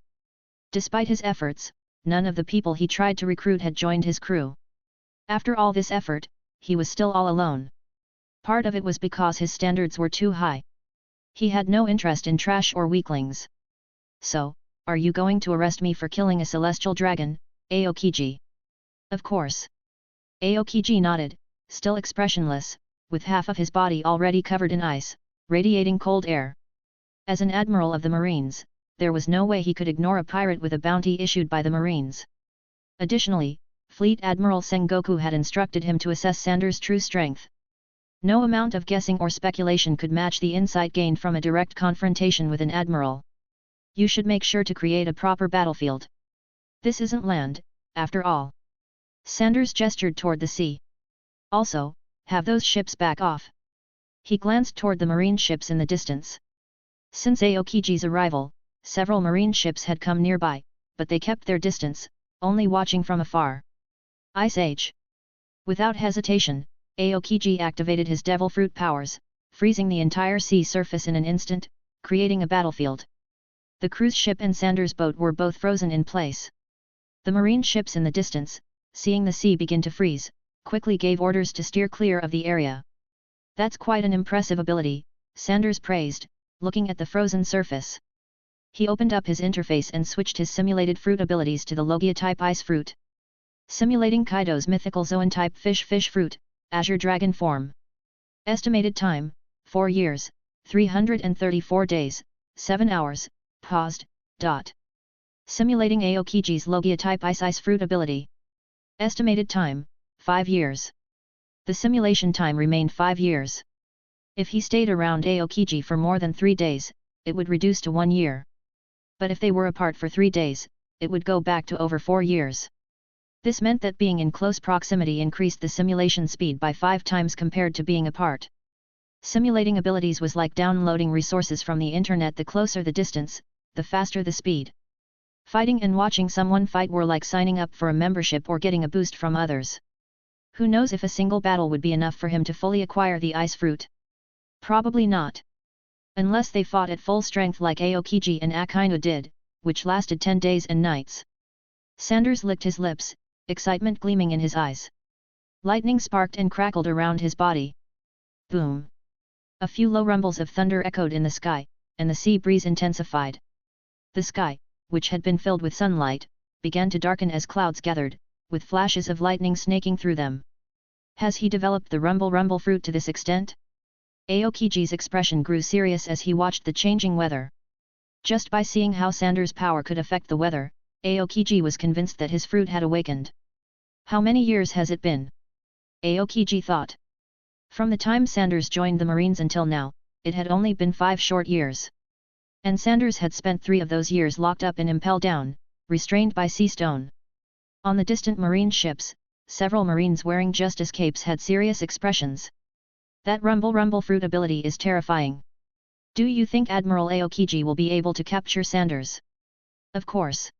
Despite his efforts, none of the people he tried to recruit had joined his crew. After all this effort, he was still all alone. Part of it was because his standards were too high. He had no interest in trash or weaklings. So, are you going to arrest me for killing a celestial dragon, Aokiji? Of course. Aokiji nodded, still expressionless, with half of his body already covered in ice, radiating cold air. As an admiral of the Marines, there was no way he could ignore a pirate with a bounty issued by the Marines. Additionally, Fleet Admiral Sengoku had instructed him to assess Sanders' true strength. No amount of guessing or speculation could match the insight gained from a direct confrontation with an admiral. You should make sure to create a proper battlefield. This isn't land, after all. Sanders gestured toward the sea. Also, have those ships back off. He glanced toward the marine ships in the distance. Since Aokiji's arrival, several marine ships had come nearby, but they kept their distance, only watching from afar. Ice Age. Without hesitation, Aokiji activated his devil fruit powers, freezing the entire sea surface in an instant, creating a battlefield. The cruise ship and Sanders' boat were both frozen in place. The marine ships in the distance, seeing the sea begin to freeze, quickly gave orders to steer clear of the area. That's quite an impressive ability, Sanders praised, looking at the frozen surface. He opened up his interface and switched his simulated fruit abilities to the Logia-type ice fruit. Simulating Kaido's mythical Zoan-type fish fruit, Azure Dragon form. Estimated time, 4 years, 334 days, 7 hours, paused, ... Simulating Aokiji's Logia-type ice fruit ability. Estimated time, 5 years. The simulation time remained 5 years. If he stayed around Aokiji for more than 3 days, it would reduce to 1 year. But if they were apart for 3 days, it would go back to over 4 years. This meant that being in close proximity increased the simulation speed by 5 times compared to being apart. Simulating abilities was like downloading resources from the internet. The closer the distance, the faster the speed. Fighting and watching someone fight were like signing up for a membership or getting a boost from others. Who knows if a single battle would be enough for him to fully acquire the ice fruit? Probably not. Unless they fought at full strength like Aokiji and Akainu did, which lasted 10 days and nights. Sanders licked his lips, excitement gleaming in his eyes. Lightning sparked and crackled around his body. Boom! A few low rumbles of thunder echoed in the sky, and the sea breeze intensified. The sky, which had been filled with sunlight, began to darken as clouds gathered, with flashes of lightning snaking through them. Has he developed the rumble fruit to this extent? Aokiji's expression grew serious as he watched the changing weather. Just by seeing how Sanders' power could affect the weather, Aokiji was convinced that his fruit had awakened. How many years has it been? Aokiji thought. From the time Sanders joined the Marines until now, it had only been 5 short years. And Sanders had spent 3 of those years locked up in Impel Down, restrained by sea stone. On the distant Marine ships, several Marines wearing Justice capes had serious expressions. That rumble fruit ability is terrifying. Do you think Admiral Aokiji will be able to capture Sanders? Of course.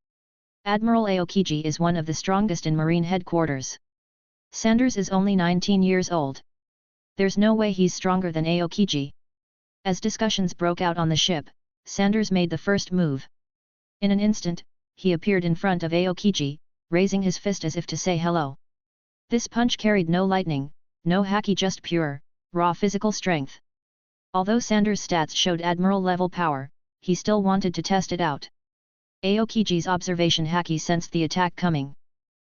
Admiral Aokiji is one of the strongest in Marine headquarters. Sanders is only 19 years old. There's no way he's stronger than Aokiji. As discussions broke out on the ship, Sanders made the first move. In an instant, he appeared in front of Aokiji, raising his fist as if to say hello. This punch carried no lightning, no haki, just pure, raw physical strength. Although Sanders' stats showed admiral-level power, he still wanted to test it out. Aokiji's observation haki sensed the attack coming.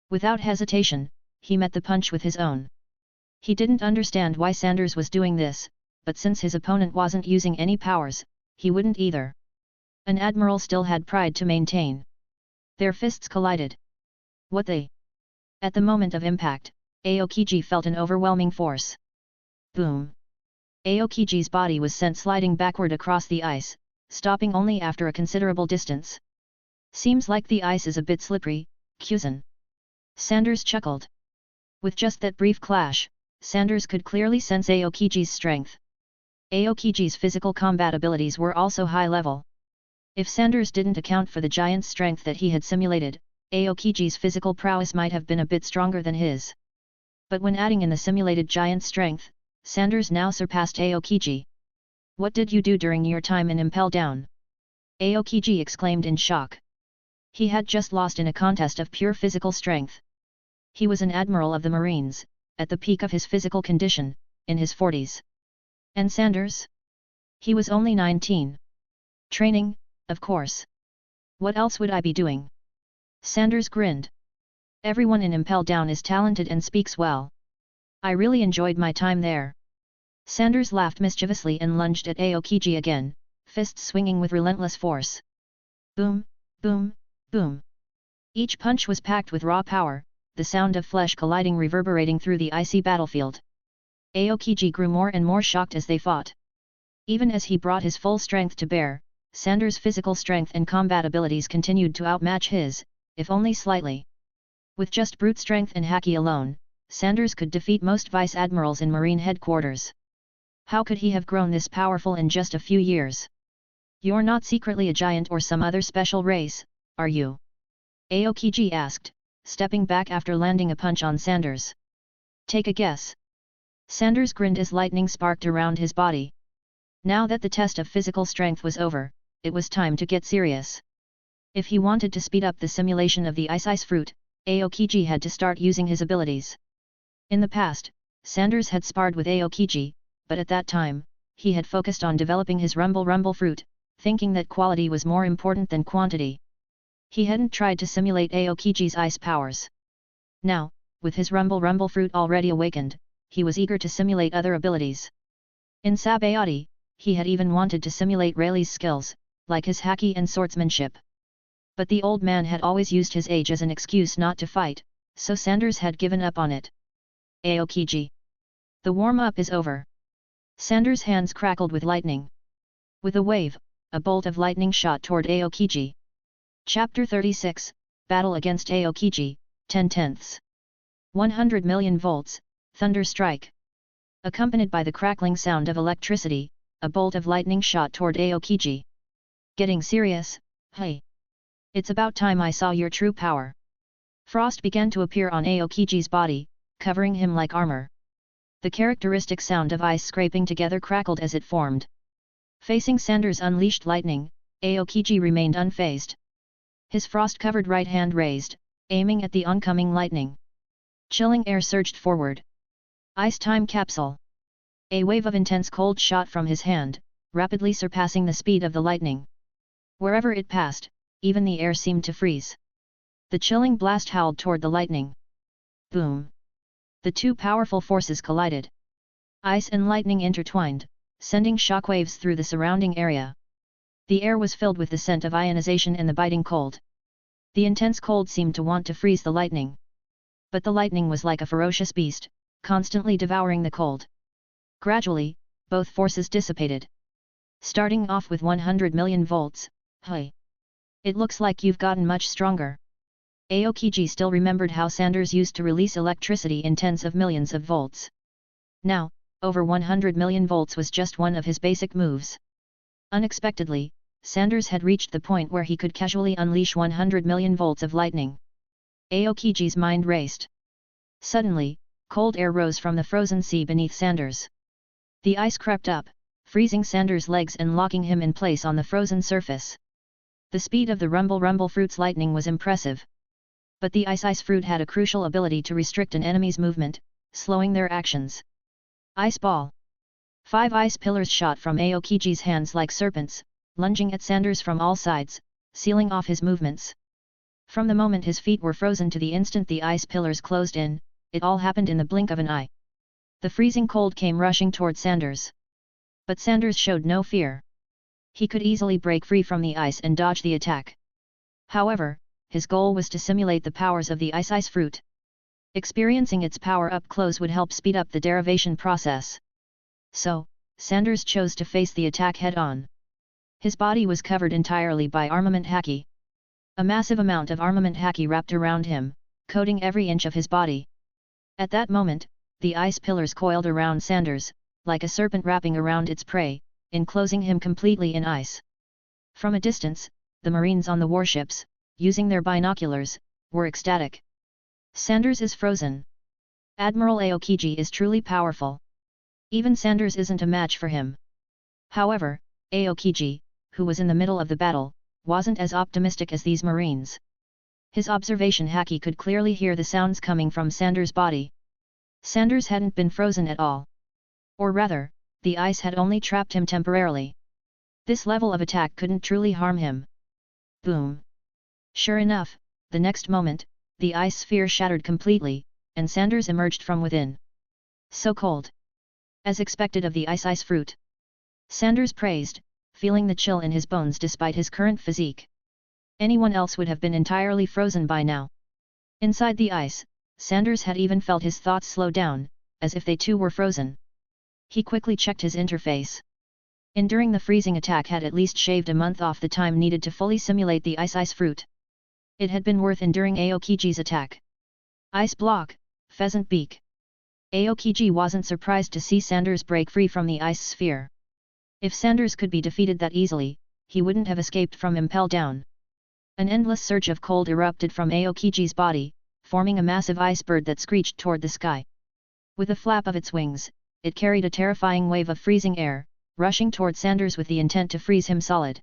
Without hesitation, he met the punch with his own. He didn't understand why Sanders was doing this, but since his opponent wasn't using any powers, he wouldn't either. An admiral still had pride to maintain. Their fists collided. What they? At the moment of impact, Aokiji felt an overwhelming force. Boom! Aokiji's body was sent sliding backward across the ice, stopping only after a considerable distance. Seems like the ice is a bit slippery, Kuzan. Sanders chuckled. With just that brief clash, Sanders could clearly sense Aokiji's strength. Aokiji's physical combat abilities were also high level. If Sanders didn't account for the giant strength that he had simulated, Aokiji's physical prowess might have been a bit stronger than his. But when adding in the simulated giant strength, Sanders now surpassed Aokiji. What did you do during your time in Impel Down? Aokiji exclaimed in shock. He had just lost in a contest of pure physical strength. He was an admiral of the Marines, at the peak of his physical condition, in his 40s. And Sanders? He was only 19. Training, of course. What else would I be doing? Sanders grinned. Everyone in Impel Down is talented and speaks well. I really enjoyed my time there. Sanders laughed mischievously and lunged at Aokiji again, fists swinging with relentless force. Boom, boom, boom. Each punch was packed with raw power, the sound of flesh colliding reverberating through the icy battlefield. Aokiji grew more and more shocked as they fought. Even as he brought his full strength to bear, Sanders' physical strength and combat abilities continued to outmatch his, if only slightly. With just brute strength and Haki alone, Sanders could defeat most vice admirals in Marine headquarters. How could he have grown this powerful in just a few years? You're not secretly a giant or some other special race, are you? Aokiji asked, stepping back after landing a punch on Sanders. Take a guess. Sanders grinned as lightning sparked around his body. Now that the test of physical strength was over, it was time to get serious. If he wanted to speed up the simulation of the ice fruit, Aokiji had to start using his abilities. In the past, Sanders had sparred with Aokiji, but at that time, he had focused on developing his rumble fruit, thinking that quality was more important than quantity. He hadn't tried to simulate Aokiji's ice powers. Now, with his rumble fruit already awakened, he was eager to simulate other abilities. In Sabayati, he had even wanted to simulate Rayleigh's skills, like his Haki and swordsmanship. But the old man had always used his age as an excuse not to fight, so Sanders had given up on it. Aokiji. The warm-up is over. Sanders' hands crackled with lightning. With a wave, a bolt of lightning shot toward Aokiji. Chapter 36, Battle against Aokiji, 10/10. 100 million volts, thunder strike. Accompanied by the crackling sound of electricity, a bolt of lightning shot toward Aokiji. Getting serious, hey? It's about time I saw your true power. Frost began to appear on Aokiji's body, covering him like armor. The characteristic sound of ice scraping together crackled as it formed. Facing Sanders' unleashed lightning, Aokiji remained unfazed. His frost-covered right hand raised, aiming at the oncoming lightning. Chilling air surged forward. Ice time capsule. A wave of intense cold shot from his hand, rapidly surpassing the speed of the lightning. Wherever it passed, even the air seemed to freeze. The chilling blast howled toward the lightning. Boom! The two powerful forces collided. Ice and lightning intertwined, sending shockwaves through the surrounding area. The air was filled with the scent of ionization and the biting cold. The intense cold seemed to want to freeze the lightning. But the lightning was like a ferocious beast, constantly devouring the cold. Gradually, both forces dissipated. Starting off with 100 million volts, hey! It looks like you've gotten much stronger. Aokiji still remembered how Sanders used to release electricity in tens of millions of volts. Now, over 100 million volts was just one of his basic moves. Unexpectedly, Sanders had reached the point where he could casually unleash 100 million volts of lightning. Aokiji's mind raced. Suddenly, cold air rose from the frozen sea beneath Sanders. The ice crept up, freezing Sanders' legs and locking him in place on the frozen surface. The speed of the rumble fruit's lightning was impressive. But the ice fruit had a crucial ability to restrict an enemy's movement, slowing their actions. Ice ball. 5 ice pillars shot from Aokiji's hands like serpents, lunging at Sanders from all sides, sealing off his movements. From the moment his feet were frozen to the instant the ice pillars closed in, it all happened in the blink of an eye. The freezing cold came rushing toward Sanders. But Sanders showed no fear. He could easily break free from the ice and dodge the attack. However, his goal was to simulate the powers of the ice fruit. Experiencing its power up close would help speed up the derivation process. So, Sanders chose to face the attack head-on. His body was covered entirely by armament Haki. A massive amount of armament Haki wrapped around him, coating every inch of his body. At that moment, the ice pillars coiled around Sanders, like a serpent wrapping around its prey, enclosing him completely in ice. From a distance, the Marines on the warships, using their binoculars, were ecstatic. Sanders is frozen. Admiral Aokiji is truly powerful. Even Sanders isn't a match for him. However, Aokiji, who was in the middle of the battle, wasn't as optimistic as these Marines. His observation Haki could clearly hear the sounds coming from Sanders' body. Sanders hadn't been frozen at all. Or rather, the ice had only trapped him temporarily. This level of attack couldn't truly harm him. Boom! Sure enough, the next moment, the ice sphere shattered completely, and Sanders emerged from within. So cold. As expected of the ice fruit. Sanders praised, feeling the chill in his bones despite his current physique. Anyone else would have been entirely frozen by now. Inside the ice, Sanders had even felt his thoughts slow down, as if they too were frozen. He quickly checked his interface. Enduring the freezing attack had at least shaved a month off the time needed to fully simulate the ice fruit. It had been worth enduring Aokiji's attack. Ice block, pheasant beak. Aokiji wasn't surprised to see Sanders break free from the ice sphere. If Sanders could be defeated that easily, he wouldn't have escaped from Impel Down. An endless surge of cold erupted from Aokiji's body, forming a massive ice bird that screeched toward the sky. With a flap of its wings, it carried a terrifying wave of freezing air, rushing toward Sanders with the intent to freeze him solid.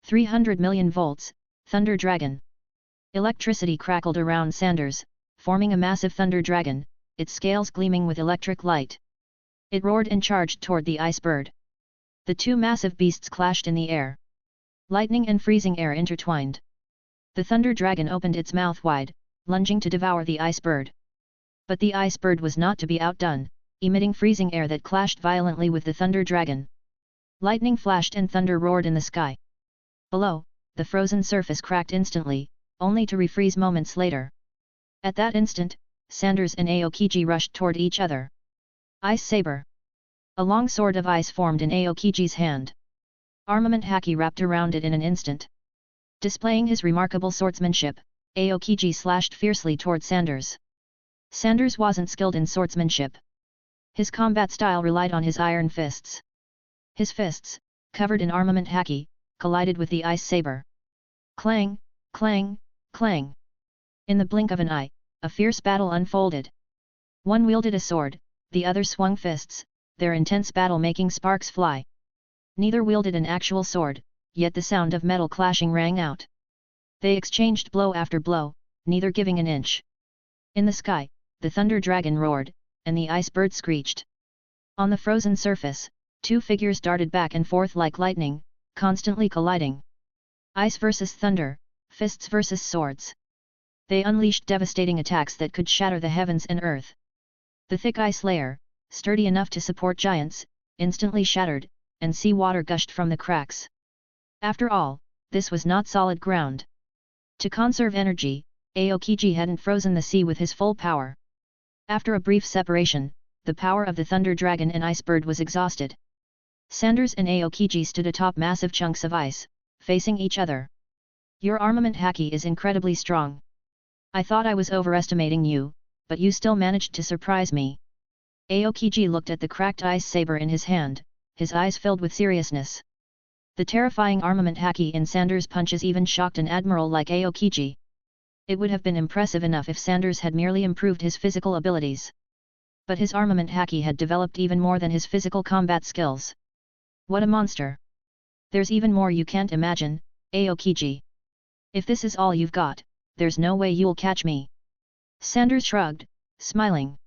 300 million volts, Thunder Dragon. Electricity crackled around Sanders, forming a massive thunder dragon, its scales gleaming with electric light. It roared and charged toward the ice bird. The two massive beasts clashed in the air. Lightning and freezing air intertwined. The thunder dragon opened its mouth wide, lunging to devour the ice bird. But the ice bird was not to be outdone, emitting freezing air that clashed violently with the thunder dragon. Lightning flashed and thunder roared in the sky. Below, the frozen surface cracked instantly, only to refreeze moments later. At that instant, Sanders and Aokiji rushed toward each other. Ice saber. A long sword of ice formed in Aokiji's hand. Armament Haki wrapped around it in an instant. Displaying his remarkable swordsmanship, Aokiji slashed fiercely toward Sanders. Sanders wasn't skilled in swordsmanship. His combat style relied on his iron fists. His fists, covered in armament Haki, collided with the ice saber. Clang, clang, clang. In the blink of an eye, a fierce battle unfolded. One wielded a sword, the other swung fists, their intense battle making sparks fly. Neither wielded an actual sword, yet the sound of metal clashing rang out. They exchanged blow after blow, neither giving an inch. In the sky, the thunder dragon roared, and the ice bird screeched. On the frozen surface, two figures darted back and forth like lightning, constantly colliding. Ice versus thunder, fists versus swords. They unleashed devastating attacks that could shatter the heavens and earth. The thick ice layer, sturdy enough to support giants, instantly shattered, and sea water gushed from the cracks. After all, this was not solid ground. To conserve energy, Aokiji hadn't frozen the sea with his full power. After a brief separation, the power of the thunder dragon and ice bird was exhausted. Sanders and Aokiji stood atop massive chunks of ice, facing each other. Your armament Haki is incredibly strong. I thought I was overestimating you, but you still managed to surprise me. Aokiji looked at the cracked ice saber in his hand, his eyes filled with seriousness. The terrifying armament Haki in Sanders' punches even shocked an admiral like Aokiji. It would have been impressive enough if Sanders had merely improved his physical abilities. But his armament Haki had developed even more than his physical combat skills. What a monster! There's even more you can't imagine, Aokiji. If this is all you've got, there's no way you'll catch me. Sanders shrugged, smiling.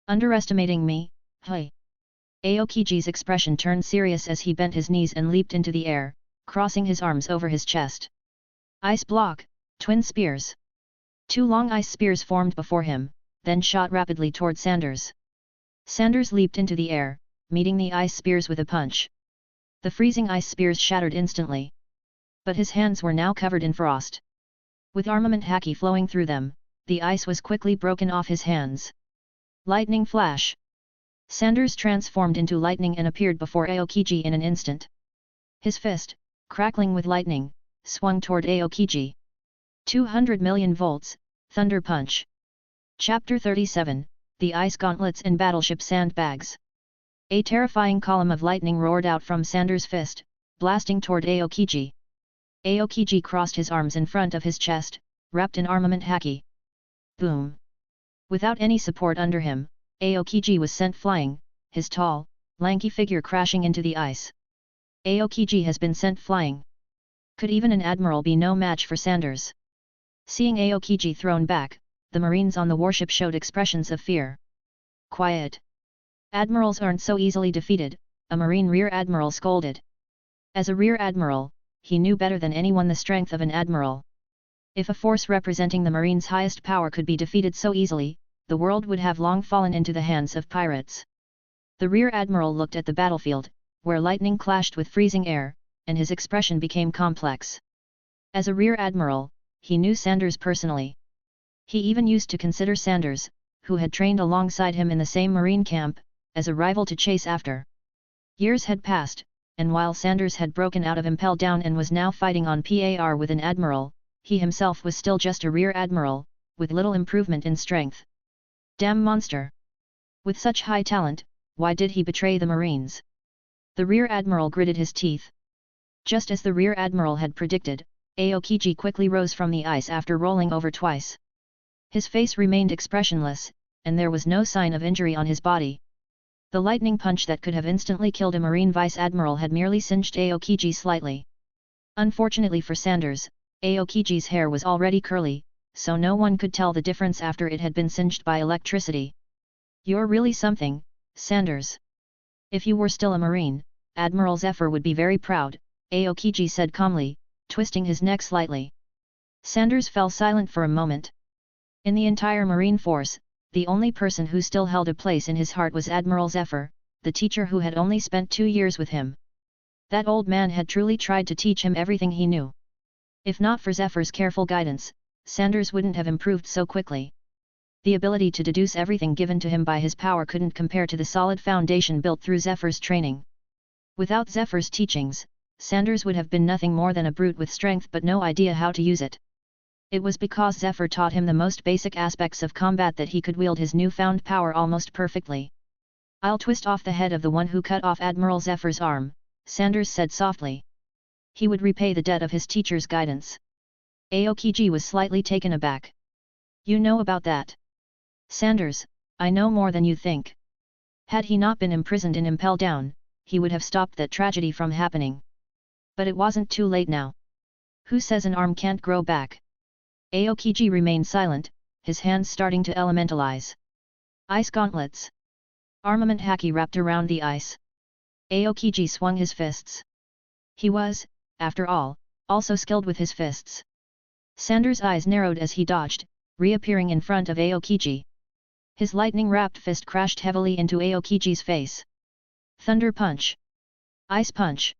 Underestimating me, hey. Aokiji's expression turned serious as he bent his knees and leaped into the air, crossing his arms over his chest. Ice block, twin spears. Two long ice spears formed before him, then shot rapidly toward Sanders. Sanders leaped into the air, meeting the ice spears with a punch. The freezing ice spears shattered instantly. But his hands were now covered in frost. With armament haki flowing through them, the ice was quickly broken off his hands. Lightning flash! Sanders transformed into lightning and appeared before Aokiji in an instant. His fist, crackling with lightning, swung toward Aokiji. 200 million volts, Thunder Punch. Chapter 37, The Ice Gauntlets and Battleship Sandbags. A terrifying column of lightning roared out from Sanders' fist, blasting toward Aokiji. Aokiji crossed his arms in front of his chest, wrapped in armament haki. Boom! Without any support under him, Aokiji was sent flying, his tall, lanky figure crashing into the ice. Aokiji has been sent flying. Could even an admiral be no match for Sanders? Seeing Aokiji thrown back, the Marines on the warship showed expressions of fear. Quiet! Admirals aren't so easily defeated, a Marine Rear Admiral scolded. As a Rear Admiral, he knew better than anyone the strength of an admiral. If a force representing the Marines' highest power could be defeated so easily, the world would have long fallen into the hands of pirates. The Rear Admiral looked at the battlefield, where lightning clashed with freezing air, and his expression became complex. As a Rear Admiral, he knew Sanders personally. He even used to consider Sanders, who had trained alongside him in the same Marine camp, as a rival to chase after. Years had passed, and while Sanders had broken out of Impel Down and was now fighting on par with an admiral, he himself was still just a Rear Admiral, with little improvement in strength. Damn monster! With such high talent, why did he betray the Marines? The Rear Admiral gritted his teeth. Just as the Rear Admiral had predicted, Aokiji quickly rose from the ice after rolling over twice. His face remained expressionless, and there was no sign of injury on his body. The lightning punch that could have instantly killed a Marine Vice Admiral had merely singed Aokiji slightly. Unfortunately for Sanders, Aokiji's hair was already curly, so no one could tell the difference after it had been singed by electricity. You're really something, Sanders. If you were still a Marine, Admiral Zephyr would be very proud, Aokiji said calmly, twisting his neck slightly. Sanders fell silent for a moment. In the entire Marine force, the only person who still held a place in his heart was Admiral Zephyr, the teacher who had only spent 2 years with him. That old man had truly tried to teach him everything he knew. If not for Zephyr's careful guidance, Sanders wouldn't have improved so quickly. The ability to deduce everything given to him by his power couldn't compare to the solid foundation built through Zephyr's training. Without Zephyr's teachings, Sanders would have been nothing more than a brute with strength but no idea how to use it. It was because Zephyr taught him the most basic aspects of combat that he could wield his newfound power almost perfectly. I'll twist off the head of the one who cut off Admiral Zephyr's arm, Sanders said softly. He would repay the debt of his teacher's guidance. Aokiji was slightly taken aback. You know about that? Sanders, I know more than you think. Had he not been imprisoned in Impel Down, he would have stopped that tragedy from happening. But it wasn't too late now. Who says an arm can't grow back? Aokiji remained silent, his hands starting to elementalize. Ice gauntlets. Armament haki wrapped around the ice. Aokiji swung his fists. He was, after all, also skilled with his fists. Sanders' eyes narrowed as he dodged, reappearing in front of Aokiji. His lightning-wrapped fist crashed heavily into Aokiji's face. Thunder punch. Ice punch.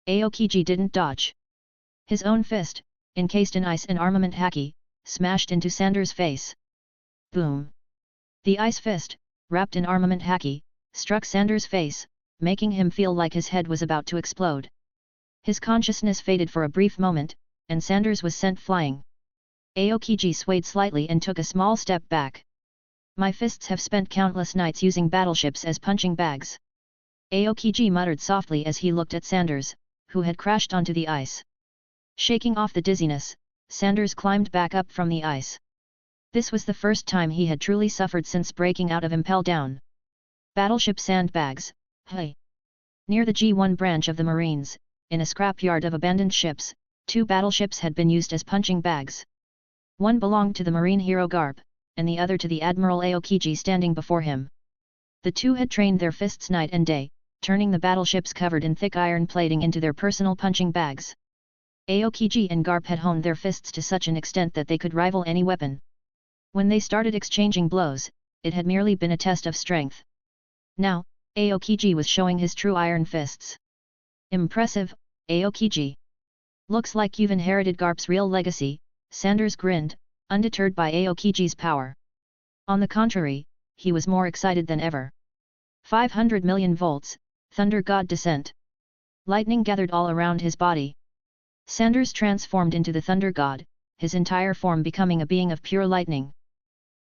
Aokiji didn't dodge. His own fist, encased in ice and armament haki, smashed into Sanders' face. Boom! The ice fist, wrapped in armament haki, struck Sanders' face, making him feel like his head was about to explode. His consciousness faded for a brief moment, and Sanders was sent flying. Aokiji swayed slightly and took a small step back. My fists have spent countless nights using battleships as punching bags. Aokiji muttered softly as he looked at Sanders, who had crashed onto the ice. Shaking off the dizziness, Sanders climbed back up from the ice. This was the first time he had truly suffered since breaking out of Impel Down. Battleship sandbags, hey! Near the G1 branch of the Marines, in a scrapyard of abandoned ships, 2 battleships had been used as punching bags. One belonged to the Marine hero Garp, and the other to the Admiral Aokiji standing before him. The two had trained their fists night and day, turning the battleships covered in thick iron plating into their personal punching bags. Aokiji and Garp had honed their fists to such an extent that they could rival any weapon. When they started exchanging blows, it had merely been a test of strength. Now, Aokiji was showing his true iron fists. Impressive, Aokiji. Looks like you've inherited Garp's real legacy, Sanders grinned, undeterred by Aokiji's power. On the contrary, he was more excited than ever. 500 million volts, Thunder God descent. Lightning gathered all around his body. Sanders transformed into the Thunder God, his entire form becoming a being of pure lightning.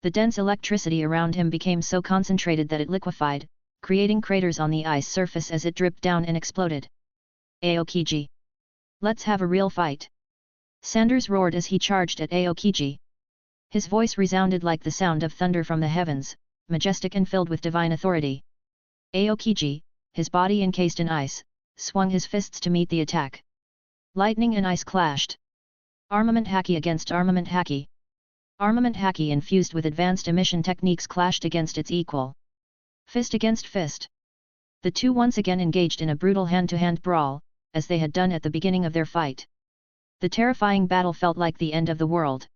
The dense electricity around him became so concentrated that it liquefied, creating craters on the ice surface as it dripped down and exploded. Aokiji. Let's have a real fight. Sanders roared as he charged at Aokiji. His voice resounded like the sound of thunder from the heavens, majestic and filled with divine authority. Aokiji, his body encased in ice, swung his fists to meet the attack. Lightning and ice clashed. Armament Haki against armament Haki. Armament Haki infused with advanced emission techniques clashed against its equal. Fist against fist. The two once again engaged in a brutal hand-to-hand brawl, as they had done at the beginning of their fight. The terrifying battle felt like the end of the world.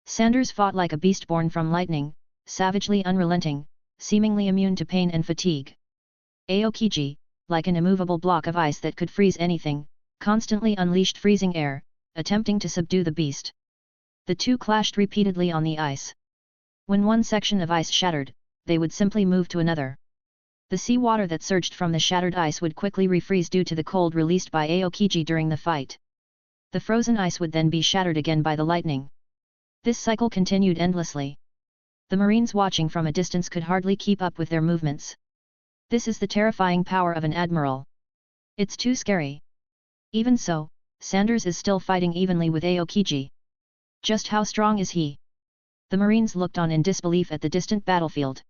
Sanders fought like a beast born from lightning, savagely unrelenting, seemingly immune to pain and fatigue. Aokiji, like an immovable block of ice that could freeze anything, constantly unleashed freezing air, attempting to subdue the beast. The two clashed repeatedly on the ice. When one section of ice shattered, they would simply move to another. The seawater that surged from the shattered ice would quickly refreeze due to the cold released by Aokiji during the fight. The frozen ice would then be shattered again by the lightning. This cycle continued endlessly. The Marines watching from a distance could hardly keep up with their movements. This is the terrifying power of an admiral. It's too scary. Even so, Sanders is still fighting evenly with Aokiji. Just how strong is he? The Marines looked on in disbelief at the distant battlefield.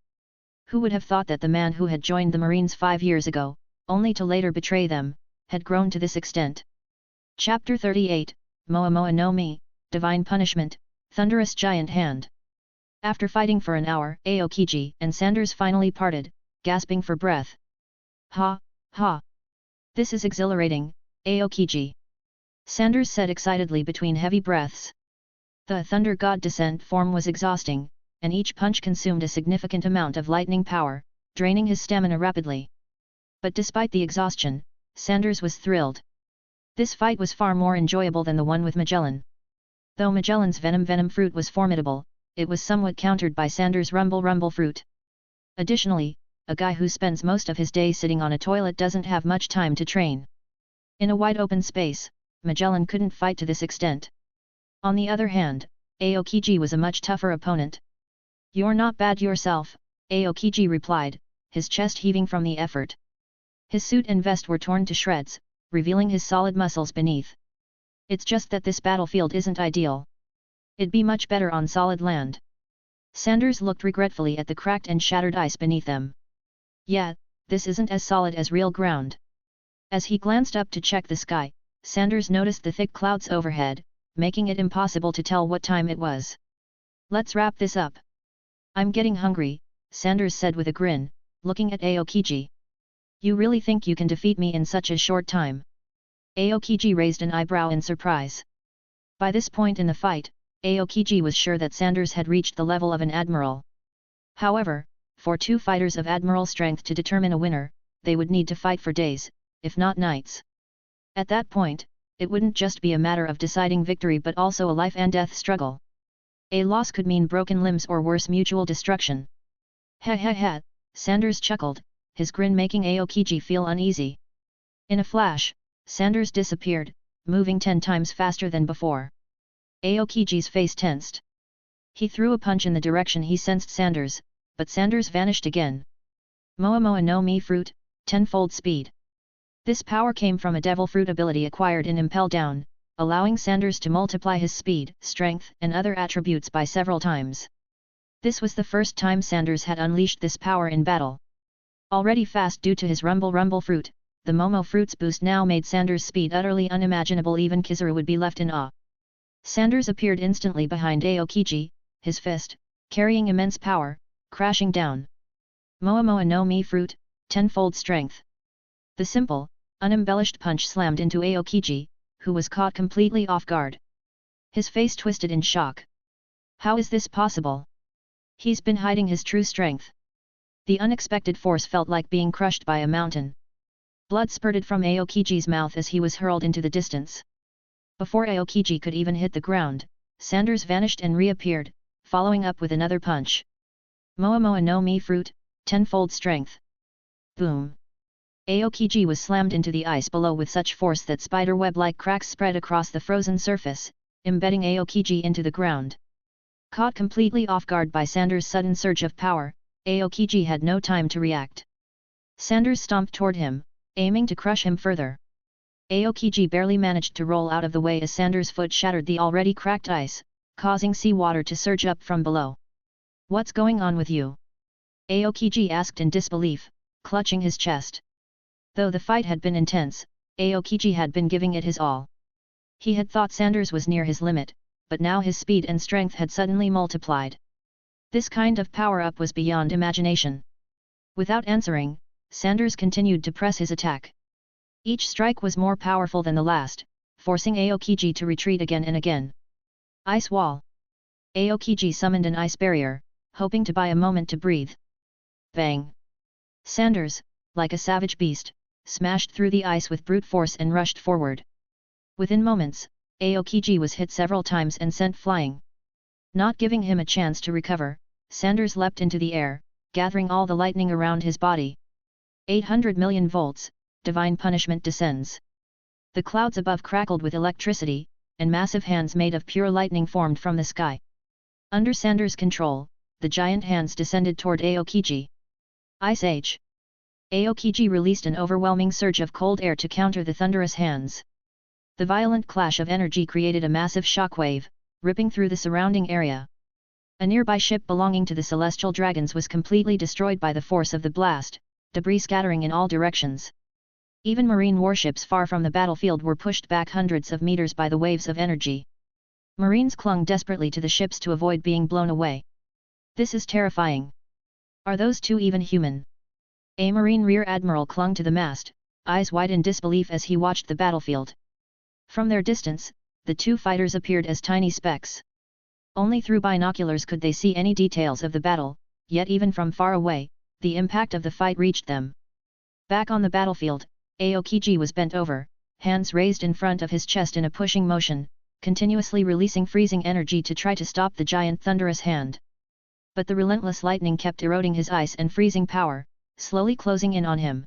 Who would have thought that the man who had joined the Marines 5 years ago, only to later betray them, had grown to this extent? Chapter 38, Moa Moa no Mi, Divine Punishment, Thunderous Giant Hand. After fighting for an hour, Aokiji and Sanders finally parted, gasping for breath. Ha, ha! This is exhilarating, Aokiji. Sanders said excitedly between heavy breaths. The Thunder God descent form was exhausting, and each punch consumed a significant amount of lightning power, draining his stamina rapidly. But despite the exhaustion, Sanders was thrilled. This fight was far more enjoyable than the one with Magellan. Though Magellan's venom fruit was formidable, it was somewhat countered by Sanders' rumble fruit. Additionally, a guy who spends most of his day sitting on a toilet doesn't have much time to train. In a wide open space, Magellan couldn't fight to this extent. On the other hand, Aokiji was a much tougher opponent. You're not bad yourself, Aokiji replied, his chest heaving from the effort. His suit and vest were torn to shreds, revealing his solid muscles beneath. It's just that this battlefield isn't ideal. It'd be much better on solid land. Sanders looked regretfully at the cracked and shattered ice beneath them. Yeah, this isn't as solid as real ground. As he glanced up to check the sky, Sanders noticed the thick clouds overhead, making it impossible to tell what time it was. Let's wrap this up. I'm getting hungry, Sanders said with a grin, looking at Aokiji. You really think you can defeat me in such a short time? Aokiji raised an eyebrow in surprise. By this point in the fight, Aokiji was sure that Sanders had reached the level of an admiral. However, for two fighters of admiral strength to determine a winner, they would need to fight for days, if not nights. At that point, it wouldn't just be a matter of deciding victory but also a life and death struggle. A loss could mean broken limbs or worse, mutual destruction. Ha, Sanders chuckled, his grin making Aokiji feel uneasy. In a flash, Sanders disappeared, moving 10 times faster than before. Aokiji's face tensed. He threw a punch in the direction he sensed Sanders, but Sanders vanished again. Moa Moa no Mi fruit, tenfold speed. This power came from a devil fruit ability acquired in Impel Down, allowing Sanders to multiply his speed, strength and other attributes by several times. This was the first time Sanders had unleashed this power in battle. Already fast due to his rumble fruit, the Momo fruit's boost now made Sanders' speed utterly unimaginable. Even Kizaru would be left in awe. Sanders appeared instantly behind Aokiji, his fist, carrying immense power, crashing down. Moa Moa no Mi fruit, tenfold strength. The simple, unembellished punch slammed into Aokiji, who was caught completely off guard. His face twisted in shock. How is this possible? He's been hiding his true strength. The unexpected force felt like being crushed by a mountain. Blood spurted from Aokiji's mouth as he was hurled into the distance. Before Aokiji could even hit the ground, Sanders vanished and reappeared, following up with another punch. Moa Moa no Mi fruit, tenfold strength. Boom! Aokiji was slammed into the ice below with such force that spiderweb-like cracks spread across the frozen surface, embedding Aokiji into the ground. Caught completely off guard by Sanders' sudden surge of power, Aokiji had no time to react. Sanders stomped toward him, aiming to crush him further. Aokiji barely managed to roll out of the way as Sanders' foot shattered the already cracked ice, causing seawater to surge up from below. "What's going on with you?" Aokiji asked in disbelief, clutching his chest. Though the fight had been intense, Aokiji had been giving it his all. He had thought Sanders was near his limit, but now his speed and strength had suddenly multiplied. This kind of power-up was beyond imagination. Without answering, Sanders continued to press his attack. Each strike was more powerful than the last, forcing Aokiji to retreat again and again. Ice wall. Aokiji summoned an ice barrier, hoping to buy a moment to breathe. Bang! Sanders, like a savage beast, smashed through the ice with brute force and rushed forward. Within moments, Aokiji was hit several times and sent flying. Not giving him a chance to recover, Sanders leapt into the air, gathering all the lightning around his body. 800 million volts, divine punishment descends. The clouds above crackled with electricity, and massive hands made of pure lightning formed from the sky. Under Sanders' control, the giant hands descended toward Aokiji. Ice Age. Aokiji released an overwhelming surge of cold air to counter the thunderous hands. The violent clash of energy created a massive shockwave, ripping through the surrounding area. A nearby ship belonging to the Celestial Dragons was completely destroyed by the force of the blast, debris scattering in all directions. Even marine warships far from the battlefield were pushed back hundreds of meters by the waves of energy. Marines clung desperately to the ships to avoid being blown away. This is terrifying. Are those two even human? A Marine Rear Admiral clung to the mast, eyes wide in disbelief as he watched the battlefield. From their distance, the two fighters appeared as tiny specks. Only through binoculars could they see any details of the battle, yet even from far away, the impact of the fight reached them. Back on the battlefield, Aokiji was bent over, hands raised in front of his chest in a pushing motion, continuously releasing freezing energy to try to stop the giant thunderous hand. But the relentless lightning kept eroding his ice and freezing power, slowly closing in on him.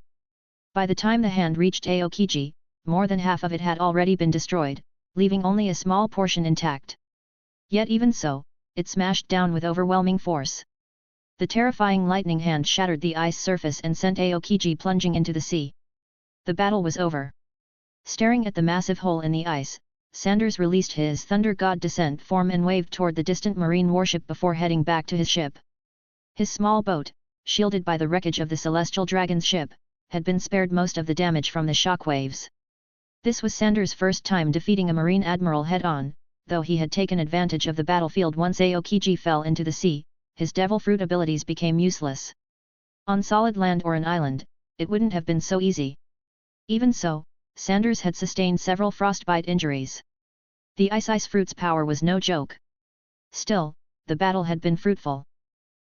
By the time the hand reached Aokiji, more than half of it had already been destroyed, leaving only a small portion intact. Yet even so, it smashed down with overwhelming force. The terrifying lightning hand shattered the ice surface and sent Aokiji plunging into the sea. The battle was over. Staring at the massive hole in the ice, Sanders released his Thunder God descent form and waved toward the distant marine warship before heading back to his ship. His small boat, shielded by the wreckage of the Celestial Dragon's ship, had been spared most of the damage from the shockwaves. This was Sanders' first time defeating a Marine Admiral head-on, though he had taken advantage of the battlefield once Aokiji fell into the sea, his Devil Fruit abilities became useless. On solid land or an island, it wouldn't have been so easy. Even so, Sanders had sustained several frostbite injuries. The Ice Fruit's power was no joke. Still, the battle had been fruitful.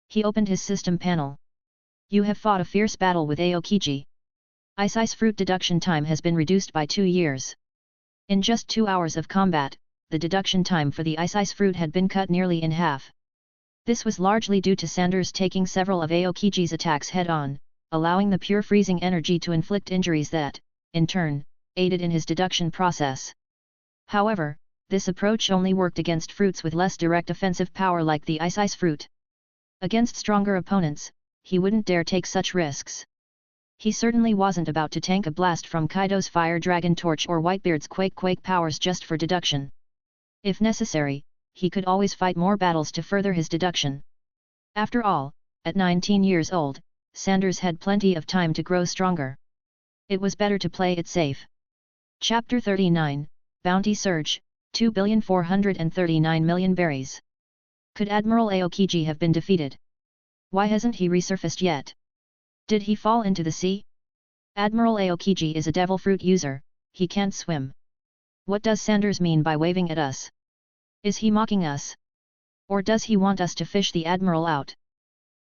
He opened his system panel. You have fought a fierce battle with Aokiji. Ice Fruit deduction time has been reduced by 2 years. In just 2 hours of combat, the deduction time for the Ice Fruit had been cut nearly in half. This was largely due to Sanders taking several of Aokiji's attacks head-on, allowing the pure freezing energy to inflict injuries that, in turn, aided in his deduction process. However, this approach only worked against fruits with less direct offensive power like the Ice Fruit. Against stronger opponents, he wouldn't dare take such risks. He certainly wasn't about to tank a blast from Kaido's Fire Dragon Torch or Whitebeard's Quake powers just for deduction. If necessary, he could always fight more battles to further his deduction. After all, at 19 years old, Sanders had plenty of time to grow stronger. It was better to play it safe. Chapter 39, Bounty Surge, 2,439,000,000 berries. Could Admiral Aokiji have been defeated? Why hasn't he resurfaced yet? Did he fall into the sea? Admiral Aokiji is a Devil Fruit user, he can't swim. What does Sanders mean by waving at us? Is he mocking us? Or does he want us to fish the Admiral out?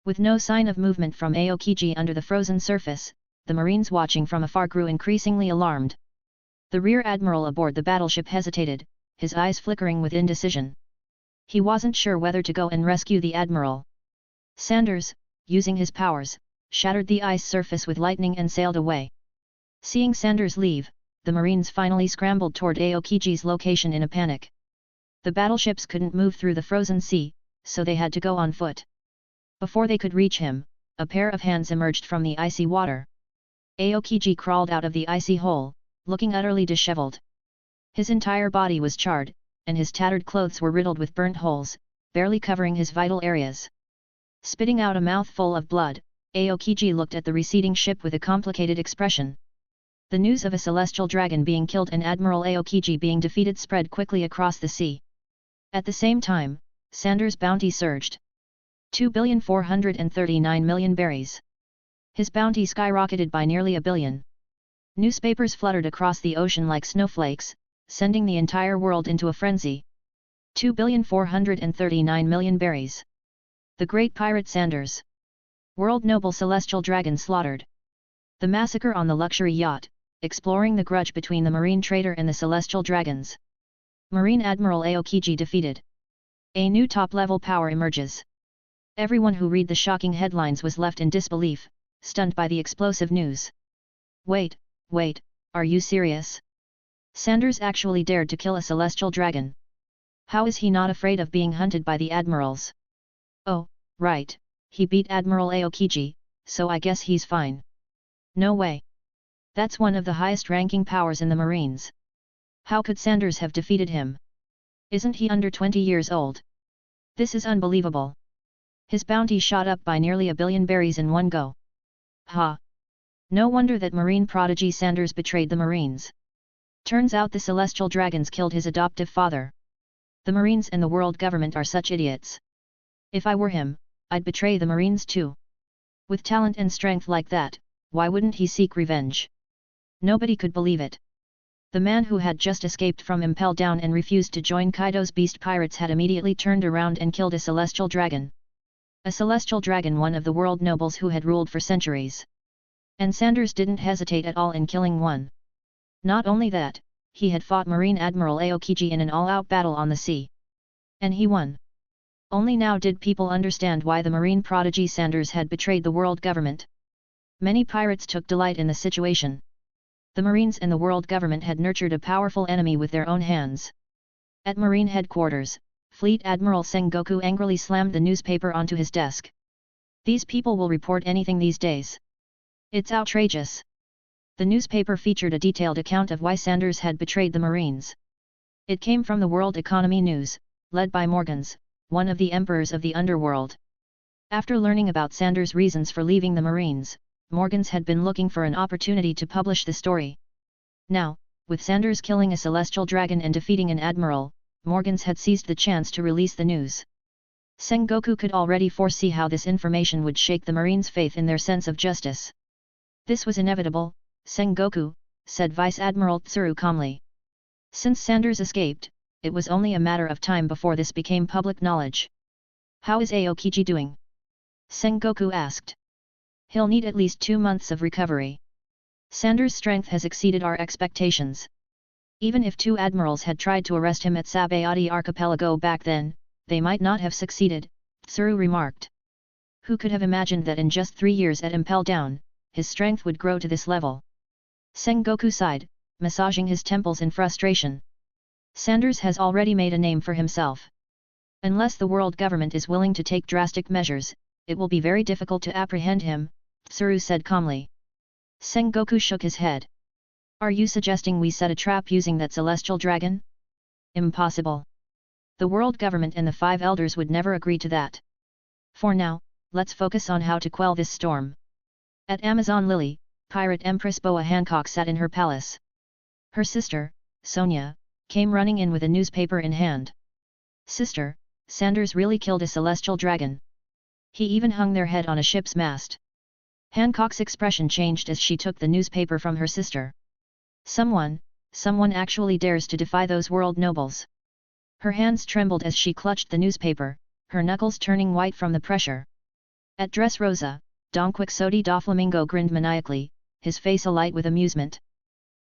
With no sign of movement from Aokiji under the frozen surface, the Marines watching from afar grew increasingly alarmed. The rear admiral aboard the battleship hesitated, his eyes flickering with indecision. He wasn't sure whether to go and rescue the admiral. Sanders, using his powers, shattered the ice surface with lightning and sailed away. Seeing Sanders leave, the Marines finally scrambled toward Aokiji's location in a panic. The battleships couldn't move through the frozen sea, so they had to go on foot. Before they could reach him, a pair of hands emerged from the icy water. Aokiji crawled out of the icy hole, looking utterly disheveled. His entire body was charred, and his tattered clothes were riddled with burnt holes, barely covering his vital areas. Spitting out a mouthful of blood, Aokiji looked at the receding ship with a complicated expression. The news of a celestial dragon being killed and Admiral Aokiji being defeated spread quickly across the sea. At the same time, Sanders' bounty surged. 2,439,000,000 berries. His bounty skyrocketed by nearly $1 billion. Newspapers fluttered across the ocean like snowflakes, sending the entire world into a frenzy. 2,439,000,000 berries. The great pirate Sanders. World noble celestial dragon slaughtered. The massacre on the luxury yacht, exploring the grudge between the marine trader and the celestial dragons. Marine Admiral Aokiji defeated. A new top-level power emerges. Everyone who read the shocking headlines was left in disbelief, stunned by the explosive news. Wait, are you serious? Sanders actually dared to kill a celestial dragon. How is he not afraid of being hunted by the admirals? Oh, right, he beat Admiral Aokiji, so I guess he's fine. No way. That's one of the highest-ranking powers in the Marines. How could Sanders have defeated him? Isn't he under 20 years old? This is unbelievable. His bounty shot up by nearly $1 billion berries in one go. Ha! No wonder that Marine prodigy Sanders betrayed the Marines. Turns out the celestial dragons killed his adoptive father. The Marines and the world government are such idiots. If I were him, I'd betray the Marines too. With talent and strength like that, why wouldn't he seek revenge? Nobody could believe it. The man who had just escaped from Impel Down and refused to join Kaido's beast pirates had immediately turned around and killed a celestial dragon. A celestial dragon, one of the world nobles who had ruled for centuries. And Sanders didn't hesitate at all in killing one. Not only that, he had fought Marine Admiral Aokiji in an all-out battle on the sea. And he won. Only now did people understand why the Marine prodigy Sanders had betrayed the world government. Many pirates took delight in the situation. The Marines and the world government had nurtured a powerful enemy with their own hands. At Marine headquarters, Fleet Admiral Sengoku angrily slammed the newspaper onto his desk. These people will report anything these days. It's outrageous. The newspaper featured a detailed account of why Sanders had betrayed the Marines. It came from the World Economy News, led by Morgans, one of the emperors of the underworld. After learning about Sanders' reasons for leaving the Marines, Morgans had been looking for an opportunity to publish the story. Now, with Sanders killing a celestial dragon and defeating an admiral, Morgans had seized the chance to release the news. Sengoku could already foresee how this information would shake the Marines' faith in their sense of justice. This was inevitable, Sengoku, said Vice Admiral Tsuru calmly. Since Sanders escaped, it was only a matter of time before this became public knowledge. How is Aokiji doing? Sengoku asked. He'll need at least 2 months of recovery. Sanders' strength has exceeded our expectations. Even if 2 admirals had tried to arrest him at Sabayati Archipelago back then, they might not have succeeded, Tsuru remarked. Who could have imagined that in just 3 years at Impel Down, his strength would grow to this level? Sengoku sighed, massaging his temples in frustration. Sanders has already made a name for himself. Unless the world government is willing to take drastic measures, it will be very difficult to apprehend him, Tsuru said calmly. Sengoku shook his head. Are you suggesting we set a trap using that celestial dragon? Impossible. The world government and the 5 elders would never agree to that. For now, let's focus on how to quell this storm. At Amazon Lily, Pirate Empress Boa Hancock sat in her palace. Her sister, Sonia, came running in with a newspaper in hand. Sister, Sanders really killed a celestial dragon. He even hung their head on a ship's mast. Hancock's expression changed as she took the newspaper from her sister. Someone actually dares to defy those world nobles. Her hands trembled as she clutched the newspaper, her knuckles turning white from the pressure. At Dressrosa, Don Quixote da Flamingo grinned maniacally, his face alight with amusement.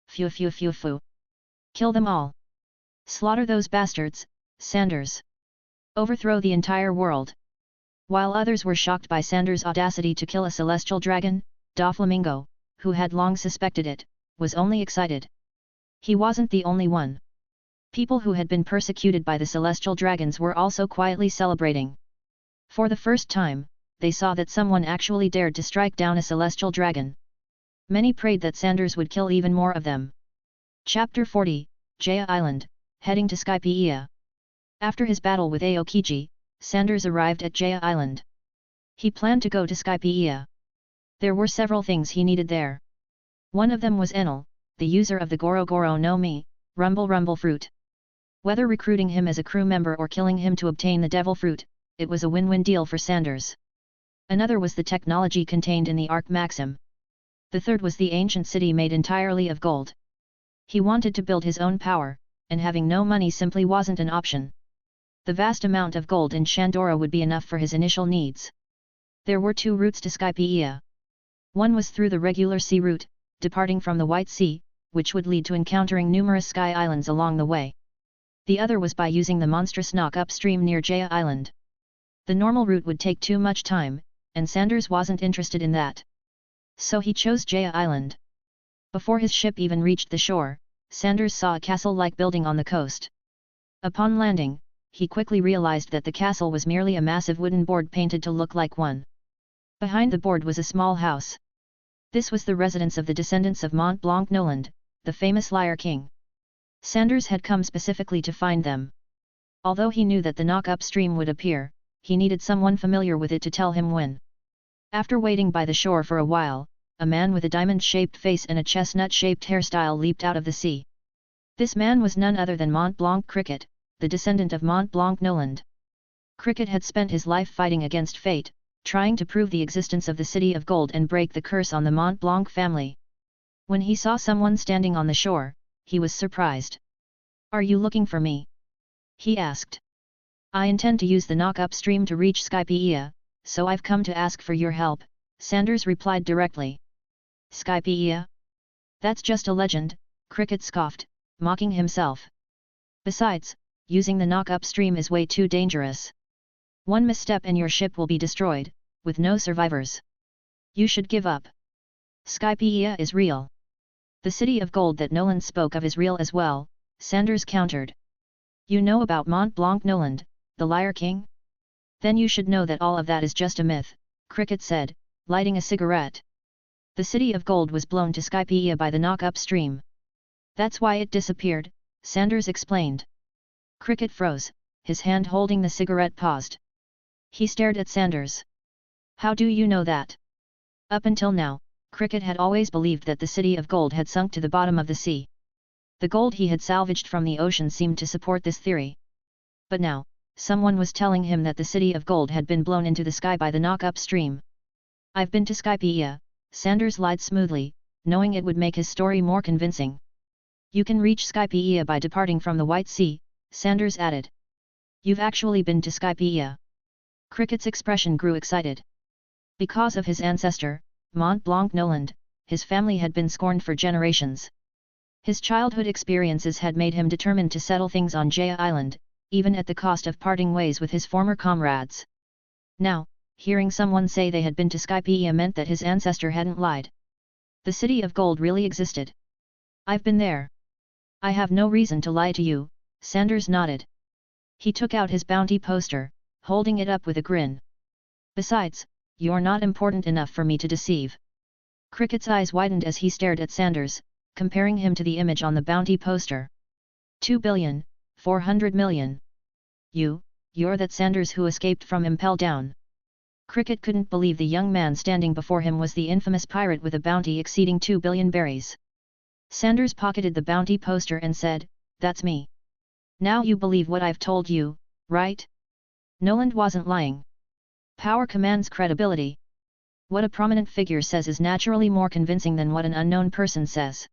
Phew phew phew phew. Kill them all. Slaughter those bastards, Sanders. Overthrow the entire world. While others were shocked by Sanders' audacity to kill a celestial dragon, Doflamingo, who had long suspected it, was only excited. He wasn't the only one. People who had been persecuted by the celestial dragons were also quietly celebrating. For the first time, they saw that someone actually dared to strike down a celestial dragon. Many prayed that Sanders would kill even more of them. Chapter 40, Jaya Island, heading to Skypiea. After his battle with Aokiji, Sanders arrived at Jaya Island. He planned to go to Skypiea. There were several things he needed there. One of them was Enel, the user of the Goro Goro no Mi, Rumble Rumble fruit. Whether recruiting him as a crew member or killing him to obtain the devil fruit, it was a win-win deal for Sanders. Another was the technology contained in the Arc Maxim. The third was the ancient city made entirely of gold. He wanted to build his own power, and having no money simply wasn't an option. The vast amount of gold in Shandora would be enough for his initial needs. There were two routes to Skypiea. One was through the regular sea route, departing from the White Sea, which would lead to encountering numerous sky islands along the way. The other was by using the monstrous knock upstream near Jaya Island. The normal route would take too much time, and Sanders wasn't interested in that. So he chose Jaya Island. Before his ship even reached the shore, Sanders saw a castle-like building on the coast. Upon landing, he quickly realized that the castle was merely a massive wooden board painted to look like one. Behind the board was a small house. This was the residence of the descendants of Mont Blanc Noland, the famous Liar King. Sanders had come specifically to find them. Although he knew that the knock upstream would appear, he needed someone familiar with it to tell him when. After waiting by the shore for a while, a man with a diamond-shaped face and a chestnut-shaped hairstyle leaped out of the sea. This man was none other than Mont Blanc Cricket, the descendant of Mont Blanc Noland. Cricket had spent his life fighting against fate, trying to prove the existence of the City of Gold and break the curse on the Mont Blanc family. When he saw someone standing on the shore, he was surprised. "Are you looking for me?" he asked. "I intend to use the knock upstream to reach Skypiea, so I've come to ask for your help," Sanders replied directly. "Skypiea? That's just a legend," Cricket scoffed, mocking himself. "Besides, using the knock upstream is way too dangerous. One misstep and your ship will be destroyed, with no survivors. You should give up. Skypiea is real. The City of Gold that Noland spoke of is real as well," Sanders countered. "You know about Mont Blanc Noland, the Liar King? Then you should know that all of that is just a myth," Cricket said, lighting a cigarette. "The City of Gold was blown to Skypiea by the knock upstream. That's why it disappeared," Sanders explained. Cricket froze, his hand holding the cigarette paused. He stared at Sanders. "How do you know that?" Up until now, Cricket had always believed that the City of Gold had sunk to the bottom of the sea. The gold he had salvaged from the ocean seemed to support this theory. But now, someone was telling him that the City of Gold had been blown into the sky by the knock upstream. "I've been to Skypiea," Sanders lied smoothly, knowing it would make his story more convincing. "You can reach Skypiea by departing from the White Sea," Sanders added. "You've actually been to Skypiea?" Cricket's expression grew excited. Because of his ancestor, Mont Blanc Noland, his family had been scorned for generations. His childhood experiences had made him determined to settle things on Jaya Island, even at the cost of parting ways with his former comrades. Now, hearing someone say they had been to Skypiea meant that his ancestor hadn't lied. The City of Gold really existed. "I've been there. I have no reason to lie to you," Sanders nodded. He took out his bounty poster, holding it up with a grin. "Besides, you're not important enough for me to deceive." Cricket's eyes widened as he stared at Sanders, comparing him to the image on the bounty poster. 2,400,000,000. You're that Sanders who escaped from Impel Down." Cricket couldn't believe the young man standing before him was the infamous pirate with a bounty exceeding 2 billion berries. Sanders pocketed the bounty poster and said, "That's me. Now you believe what I've told you, right?" Noland wasn't lying. Power commands credibility. What a prominent figure says is naturally more convincing than what an unknown person says.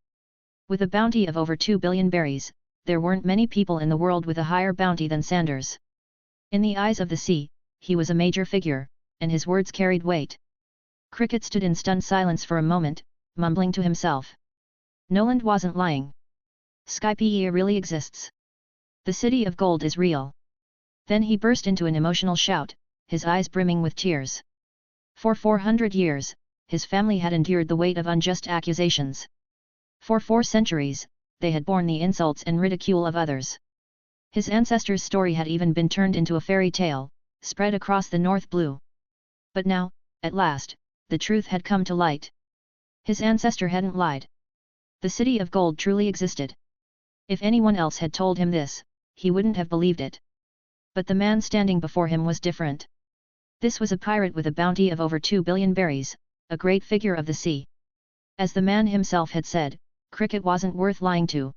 With a bounty of over 2 billion berries, there weren't many people in the world with a higher bounty than Sanders. In the eyes of the sea, he was a major figure, and his words carried weight. Cricket stood in stunned silence for a moment, mumbling to himself. Noland wasn't lying. Skype really exists. The city of gold is real. Then he burst into an emotional shout, his eyes brimming with tears. For 400 years, his family had endured the weight of unjust accusations. For 4 centuries, they had borne the insults and ridicule of others. His ancestors' story had even been turned into a fairy tale, spread across the North Blue. But now, at last, the truth had come to light. His ancestor hadn't lied. The city of gold truly existed. If anyone else had told him this, he wouldn't have believed it. But the man standing before him was different. This was a pirate with a bounty of over 2 billion berries, a great figure of the sea. As the man himself had said, Cricket wasn't worth lying to.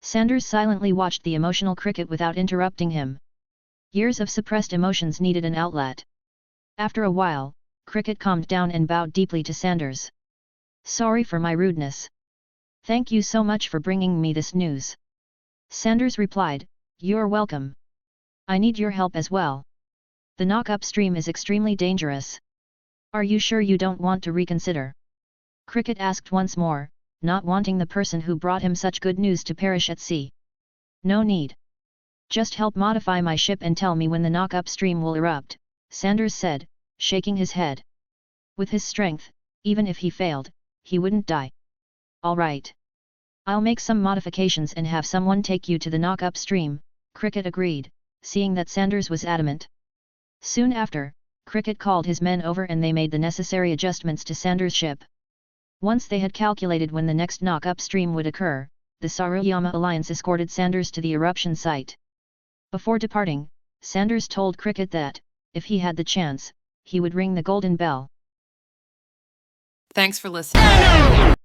Sanders silently watched the emotional Cricket without interrupting him. Years of suppressed emotions needed an outlet. After a while, Cricket calmed down and bowed deeply to Sanders. Sorry for my rudeness. Thank you so much for bringing me this news. Sanders replied, You're welcome. I need your help as well. The knock upstream is extremely dangerous. Are you sure you don't want to reconsider? Cricket asked once more, not wanting the person who brought him such good news to perish at sea. No need. Just help modify my ship and tell me when the knock upstream will erupt, Sanders said, shaking his head. With his strength, even if he failed, he wouldn't die. All right. I'll make some modifications and have someone take you to the knock upstream, Cricket agreed, seeing that Sanders was adamant. Soon after, Cricket called his men over and they made the necessary adjustments to Sanders' ship. Once they had calculated when the next knock upstream would occur, the Saruyama Alliance escorted Sanders to the eruption site. Before departing, Sanders told Cricket that, if he had the chance, he would ring the golden bell. Thanks for listening.